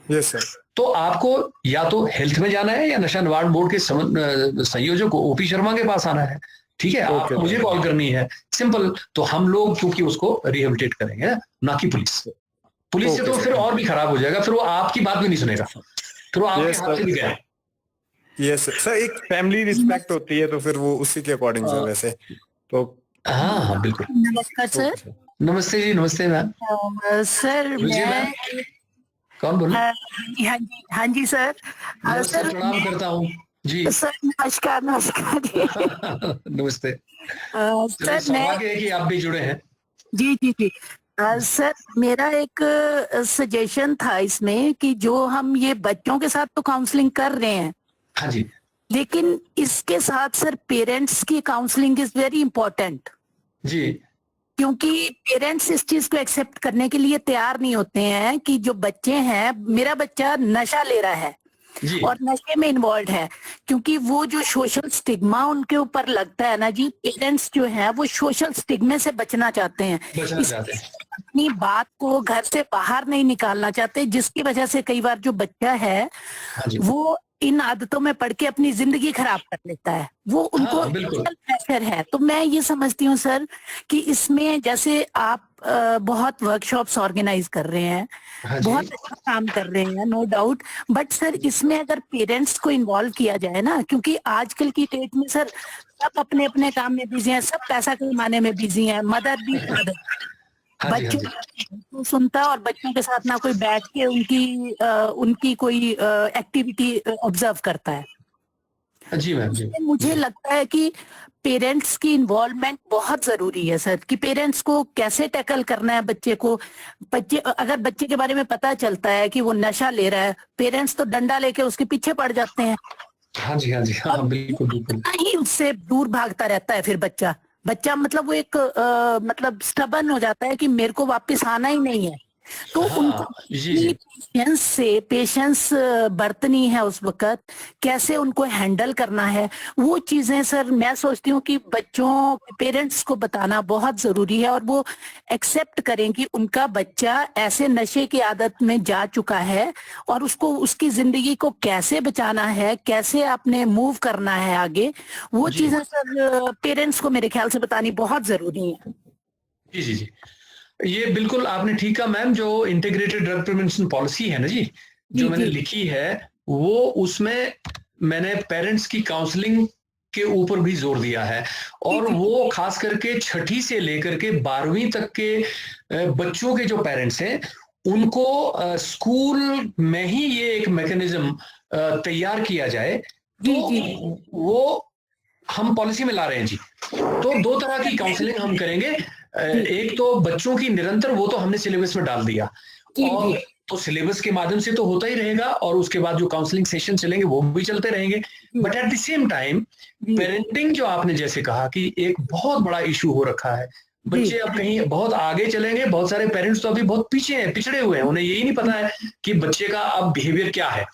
यस सर, तो आपको या तो हेल्थ में जाना है या नशा निवारण बोर्ड के संयोजक ओपी शर्मा के पास आना है। ठीक है, आप मुझे कॉल करनी है, सिंपल। तो हम लोग क्योंकि उसको रिहेबिलिटेट करेंगे, ना कि पुलिस से तो फिर और भी खराब हो जाएगा, फिर वो आपकी बात भी नहीं सुनेगा, फिर वो आपके हाथ से भी गया। यस सर, एक फैमिली रिस्पेक्ट होती है तो फिर वो उसी के अकॉर्डिंग सर वैसे तो। हाँ बिल्कुल। नमस्कार सर। नमस्ते जी, नमस्ते मैम। सर मैं कौन बोल? हाँ जी सर। सर प्रणाम करता हूँ जी। सर नमस्कार। नमस्ते सर। मैं कि आप भी जुड़े हैं। जी। सर मेरा एक सजेशन था इसमें कि जो हम ये बच्चों के साथ तो काउंसलिंग कर रहे हैं, हाँ जी, लेकिन इसके साथ सर पेरेंट्स की काउंसलिंग इज वेरी इंपॉर्टेंट जी, क्योंकि पेरेंट्स इस चीज को एक्सेप्ट करने के लिए तैयार नहीं होते हैं कि जो बच्चे हैं, मेरा बच्चा नशा ले रहा है और नशे में इन्वॉल्व है, क्योंकि वो जो सोशल स्टिग्मा उनके ऊपर लगता है ना जी, पेरेंट्स जो है वो सोशल स्टिग्मे से बचना चाहते हैं, अपनी बात को घर से बाहर नहीं निकालना चाहते, जिसकी वजह से कई बार जो बच्चा है वो इन आदतों में पड़ के अपनी जिंदगी खराब कर लेता है, वो उनको प्रेशर है। तो मैं ये समझती हूँ सर कि इसमें जैसे आप बहुत वर्कशॉप्स ऑर्गेनाइज कर रहे हैं, बहुत अच्छा काम कर रहे हैं, नो डाउट, बट सर इसमें अगर पेरेंट्स को इन्वॉल्व किया जाए ना, क्योंकि आजकल की डेट में सर सब अपने अपने काम में बिजी हैं, सब पैसा कमाने में बिजी हैं, मदर भी फादर, बच्चों को सुनता और बच्चों के साथ ना कोई बैठ के उनकी कोई एक्टिविटी ऑब्जर्व करता है। जी मैम जी। मुझे लगता है कि पेरेंट्स की इन्वॉल्वमेंट बहुत जरूरी है सर, कि पेरेंट्स को कैसे टैकल करना है बच्चे को। अगर बच्चे के बारे में पता चलता है कि वो नशा ले रहा है, पेरेंट्स तो डंडा लेके उसके पीछे पड़ जाते हैं। हाँ जी, बिल्कुल। ही उससे दूर भागता रहता है, फिर बच्चा मतलब वो एक मतलब स्टबर्न हो जाता है कि मेरे को वापस आना ही नहीं है। तो उनको पेशेंस बरतनी है उस वक्त, कैसे उनको हैंडल करना है, वो चीजें सर मैं सोचती हूँ कि बच्चों पेरेंट्स को बताना बहुत जरूरी है, और वो एक्सेप्ट करें कि उनका बच्चा ऐसे नशे की आदत में जा चुका है और उसको उसकी जिंदगी को कैसे बचाना है, कैसे आपने मूव करना है आगे, वो चीजें सर पेरेंट्स को मेरे ख्याल से बतानी बहुत जरूरी है। जी, ये बिल्कुल आपने ठीक कहा मैम। जो इंटीग्रेटेड ड्रग प्रिवेंशन पॉलिसी है ना जी, जो मैंने लिखी है, वो उसमें मैंने पेरेंट्स की काउंसलिंग के ऊपर भी जोर दिया है, और वो खास करके 6ठी से लेकर के 12वीं तक के बच्चों के जो पेरेंट्स हैं उनको स्कूल में ही ये एक मैकेनिज्म तैयार किया जाए, तो वो हम पॉलिसी में ला रहे हैं जी। तो 2 तरह की काउंसलिंग हम करेंगे। एक तो बच्चों की निरंतर, वो तो हमने सिलेबस में डाल दिया, और तो सिलेबस के माध्यम से तो होता ही रहेगा, और उसके बाद जो काउंसलिंग सेशन चलेंगे वो भी चलते रहेंगे। But at the same time parenting, जो आपने जैसे कहा कि एक बहुत बड़ा इशू हो रखा है, बच्चे अब कहीं बहुत आगे चलेंगे, बहुत सारे पेरेंट्स तो अभी बहुत पीछे हैं, पिछड़े हुए हैं, उन्हें यही नहीं पता है कि बच्चे का अब बिहेवियर क्या है,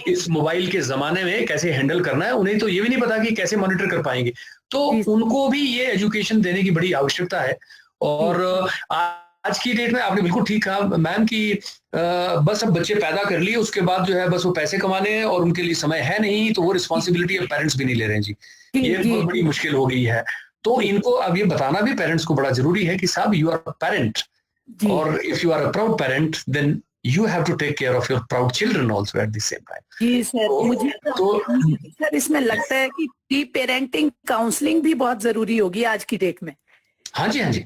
इस मोबाइल के जमाने में कैसे हैंडल करना है, उन्हें तो ये भी नहीं पता कि कैसे मॉनिटर कर पाएंगे। तो उनको भी ये एजुकेशन देने की बड़ी आवश्यकता है। और आज की डेट में आपने बिल्कुल ठीक कहा मैम कि बस अब बच्चे पैदा कर लिए, उसके बाद जो है बस वो पैसे कमाने हैं और उनके लिए समय है नहीं, तो वो रिस्पॉन्सिबिलिटी अब पेरेंट्स भी नहीं ले रहे हैं जी। ये बहुत बड़ी मुश्किल हो गई है। तो इनको अब ये बताना भी पेरेंट्स को बड़ा जरूरी है कि साहब, यू आर अ पेरेंट, और if you are a proud parent then you have to take care of your proud children also at the same time. जी सर, मुझे तो सर इसमें लगता है कि प्री पेरेंटिंग काउंसलिंग भी बहुत जरूरी होगी आज की डेट में। हाँ जी, हाँ जी,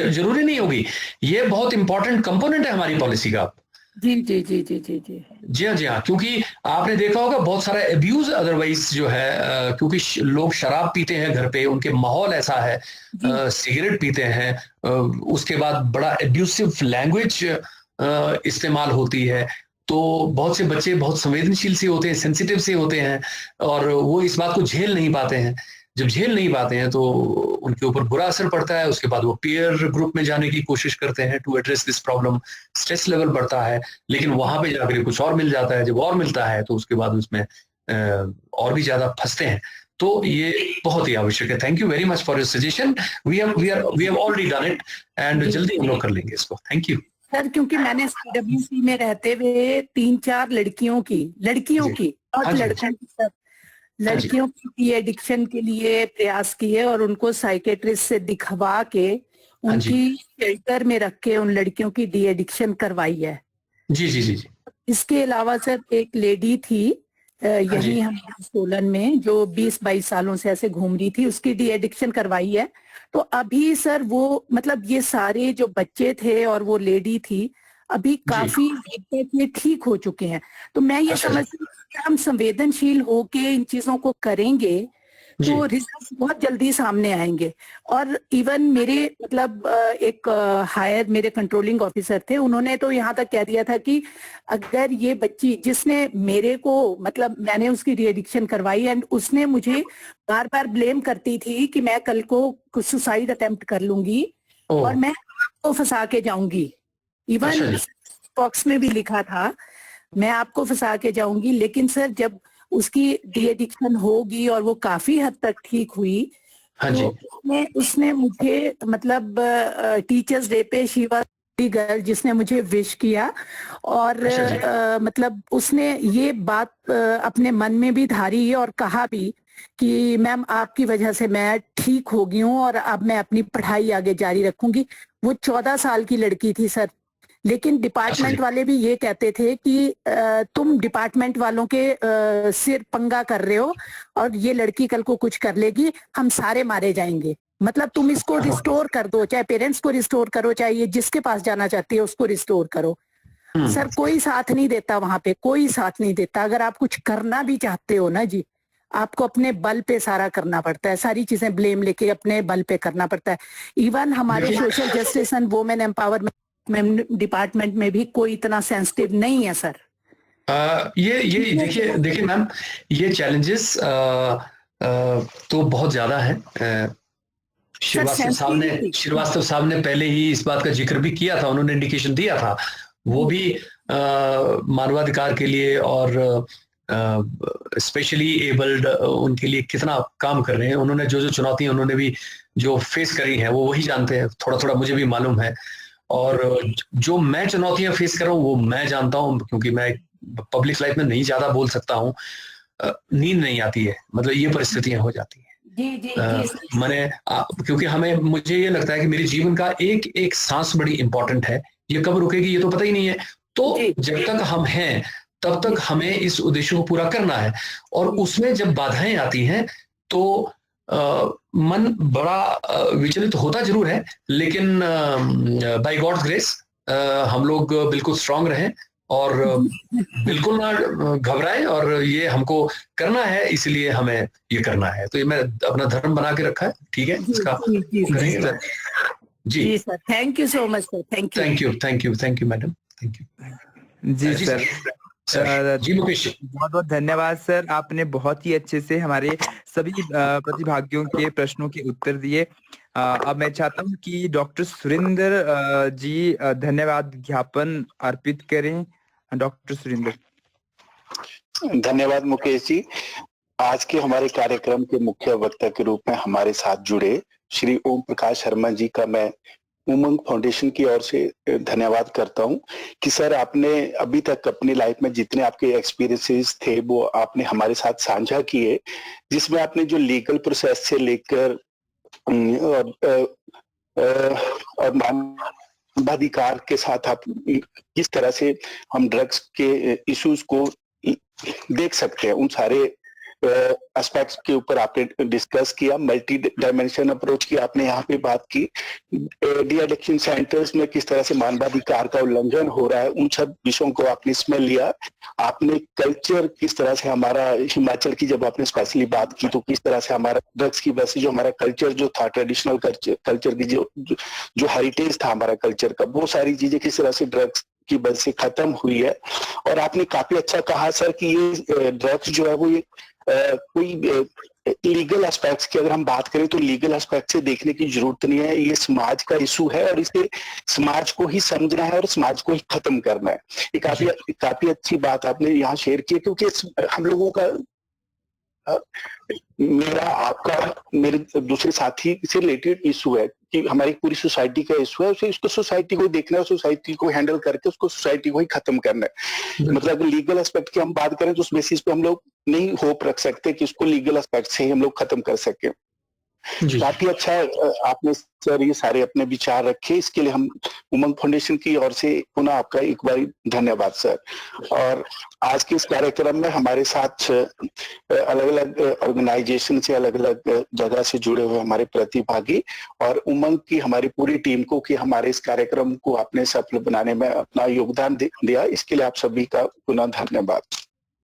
जरूरी नहीं होगी, ये बहुत इंपॉर्टेंट कंपोनेंट है हमारी पॉलिसी का। जी जी जी जी जी जी जी हाँ, जी हाँ, क्योंकि आपने देखा होगा बहुत सारा एब्यूज अदरवाइज जो है, क्योंकि लोग शराब पीते हैं घर पे, उनके माहौल ऐसा है, सिगरेट पीते हैं, उसके बाद बड़ा एब्यूसिव लैंग्वेज इस्तेमाल होती है, तो बहुत से बच्चे बहुत संवेदनशील से होते हैं, सेंसिटिव से होते हैं, और वो इस बात को झेल नहीं पाते हैं। जब झेल नहीं पाते हैं तो उनके ऊपर बुरा असर पड़ता है। उसके बाद वो पीयर ग्रुप में जाने की कोशिश करते हैं to address this problem, stress level बढ़ता है, लेकिन वहां पे जाकर कुछ और मिल जाता है। जब और मिलता है तो उसके बाद उसमें और भी ज्यादा फंसते हैं। तो ये बहुत ही आवश्यक है। Thank you very much for your suggestion, we have already done it, and जल्दी हम लोग कर लेंगे इसको। Thank you sir. क्योंकि मैंने CWC में रहते हुए 3-4 लड़कियों की और लड़कियों की एडिक्शन के लिए प्रयास किए, और उनको साइकेट्रिस्ट से दिखवा के उनकी शेल्टर में रख के उन लड़कियों की डी एडिक्शन करवाई है। जी जी जी जी। इसके अलावा सर एक लेडी थी यही हमारे सोलन में, जो 20-22 सालों से ऐसे घूम रही थी, उसकी डी एडिक्शन करवाई है। तो अभी सर वो मतलब ये सारे जो बच्चे थे और वो लेडी थी, अभी काफी हद तक ये ठीक हो चुके हैं। तो मैं ये समझती हूँ कि हम संवेदनशील होके इन चीजों को करेंगे तो रिजल्ट बहुत जल्दी सामने आएंगे। और इवन मेरे मतलब एक हायर मेरे कंट्रोलिंग ऑफिसर थे, उन्होंने तो यहाँ तक कह दिया था कि अगर ये बच्ची जिसने मेरे को मतलब मैंने उसकी डी एडिक्शन करवाई, एंड उसने मुझे बार बार ब्लेम करती थी कि मैं कल को सुसाइड अटेम्प्ट कर लूंगी और मैं आपको फंसा के जाऊंगी। इवन बॉक्स में भी लिखा था मैं आपको फंसा के जाऊंगी। लेकिन सर जब उसकी डी एडिक्शन होगी और वो काफी हद तक ठीक हुई, तो उसने मुझे मतलब टीचर्स डे पे शी वाज द गर्ल जिसने मुझे विश किया, और मतलब उसने ये बात अपने मन में भी धारी और कहा भी कि मैम आपकी वजह से मैं ठीक हो गई हूँ और अब मैं अपनी पढ़ाई आगे जारी रखूंगी। वो 14 साल की लड़की थी सर, लेकिन डिपार्टमेंट वाले भी ये कहते थे कि तुम डिपार्टमेंट वालों के सिर पंगा कर रहे हो और ये लड़की कल को कुछ कर लेगी, हम सारे मारे जाएंगे। मतलब तुम इसको रिस्टोर कर दो, चाहे पेरेंट्स को रिस्टोर करो, चाहे ये जिसके पास जाना चाहती है उसको रिस्टोर करो। सर कोई साथ नहीं देता, वहां पे कोई साथ नहीं देता। अगर आप कुछ करना भी चाहते हो ना जी, आपको अपने बल पे सारा करना पड़ता है, सारी चीजें ब्लेम लेके अपने बल पे करना पड़ता है। इवन हमारे social Justice and women empowerment department में भी कोई इतना सेंसिटिव नहीं है सर। ये देखिए मैम, ये चैलेंजेस तो बहुत ज्यादा है। श्रीवास्तव साहब ने पहले ही इस बात का जिक्र भी किया था, उन्होंने इंडिकेशन दिया था। वो भी मानवाधिकार के लिए और स्पेशली एबल्ड उनके लिए कितना काम कर रहे हैं। उन्होंने जो चुनौतियां उन्होंने भी जो फेस करी हैं वो वही जानते हैं, थोड़ा थोड़ा मुझे भी मालूम है। और जो मैं चुनौतियां फेस कर रहा हूँ वो मैं जानता हूँ, क्योंकि मैं पब्लिक लाइफ में नहीं ज्यादा बोल सकता हूँ। नींद नहीं आती है, मतलब ये परिस्थितियां हो जाती हैं। मैंने क्योंकि मुझे ये लगता है कि मेरे जीवन का एक एक सांस बड़ी इंपॉर्टेंट है, ये कब रुकेगी ये तो पता ही नहीं है। तो जब तक हम हैं तब तक हमें इस उद्देश्य को पूरा करना है, और उसमें जब बाधाएं आती हैं तो मन बड़ा विचलित होता जरूर है, लेकिन बाय गॉड्स ग्रेस हम लोग बिल्कुल स्ट्रांग रहें और बिल्कुल ना घबराएं, और ये हमको करना है, इसलिए हमें ये करना है। तो ये मैं अपना धर्म बना के रखा है, ठीक है, इसका करेंगे सर। जी sir, thank you so much sir, thank you madam, thank you जी सर। जी मुकेश, बहुत बहुत धन्यवाद सर, आपने बहुत ही अच्छे से हमारे सभी प्रतिभागियों के प्रश्नों के उत्तर दिए। अब मैं चाहता हूं कि डॉक्टर सुरेंद्र जी धन्यवाद ज्ञापन अर्पित करें। डॉक्टर सुरेंद्र। धन्यवाद मुकेश जी। आज के हमारे कार्यक्रम के मुख्य वक्ता के रूप में हमारे साथ जुड़े श्री ओम प्रकाश शर्मा जी का मैं उमंग फाउंडेशन की ओर से धन्यवाद करता हूं कि सर आपने अभी तक अपनी लाइफ में जितने आपके एक्सपीरियंसेस थे वो आपने हमारे साथ साझा किए, जिसमें आपने जो लीगल प्रोसेस से लेकर और मानवाधिकार के साथ आप किस तरह से हम ड्रग्स के इश्यूज को देख सकते हैं, उन सारे एस्पेक्ट्स के ऊपर आपने डिस्कस किया। मल्टी डायमेंशन अप्रोच की आपने यहाँ पे बात की। डी एडिक्शन सेंटर्स में किस तरह से मानवाधिकार का उल्लंघन हो रहा है, उन सब विषयों को आपने इसमें लिया। आपने कल्चर किस तरह से हमारा हिमाचल की जब आपने स्पेशली बात की तो किस तरह से हमारा ड्रग्स की वजह से जो हमारा कल्चर जो था, ट्रेडिशनल कल्चर की जो हेरिटेज था हमारा कल्चर का, वो सारी चीजें किस तरह से ड्रग्स की वजह से खत्म हुई है। और आपने काफी अच्छा कहा सर कि ये ड्रग्स जो है वो ये कोई लीगल एस्पेक्ट्स की अगर हम बात करें तो लीगल एस्पेक्ट से देखने की जरूरत नहीं है। ये समाज का इशू है और इसे समाज को ही समझना है और समाज को ही खत्म करना है। ये काफी अच्छी बात आपने यहाँ शेयर की, क्योंकि हम लोगों का मेरा आपका मेरे दूसरे साथी से रिलेटेड इशू है कि हमारी पूरी सोसाइटी का इशू है, उसे उसको सोसाइटी को देखना है, सोसाइटी को हैंडल करके उसको सोसाइटी को ही खत्म करना है। मतलब लीगल एस्पेक्ट की हम बात करें तो उस बेसिस पे हम लोग नहीं होप रख सकते कि उसको लीगल एस्पेक्ट से ही हम लोग खत्म कर सके। काफी अच्छा आपने सर ये सारे अपने विचार रखे, इसके लिए हम उमंग फाउंडेशन की ओर से पुनः आपका एक बार धन्यवाद सर। और आज के इस कार्यक्रम में हमारे साथ अलग अलग ऑर्गेनाइजेशन से अलग अलग जगह से जुड़े हुए हमारे प्रतिभागी और उमंग की हमारी पूरी टीम को कि हमारे इस कार्यक्रम को आपने सफल बनाने में अपना योगदान दिया, इसके लिए आप सभी का पुनः धन्यवाद।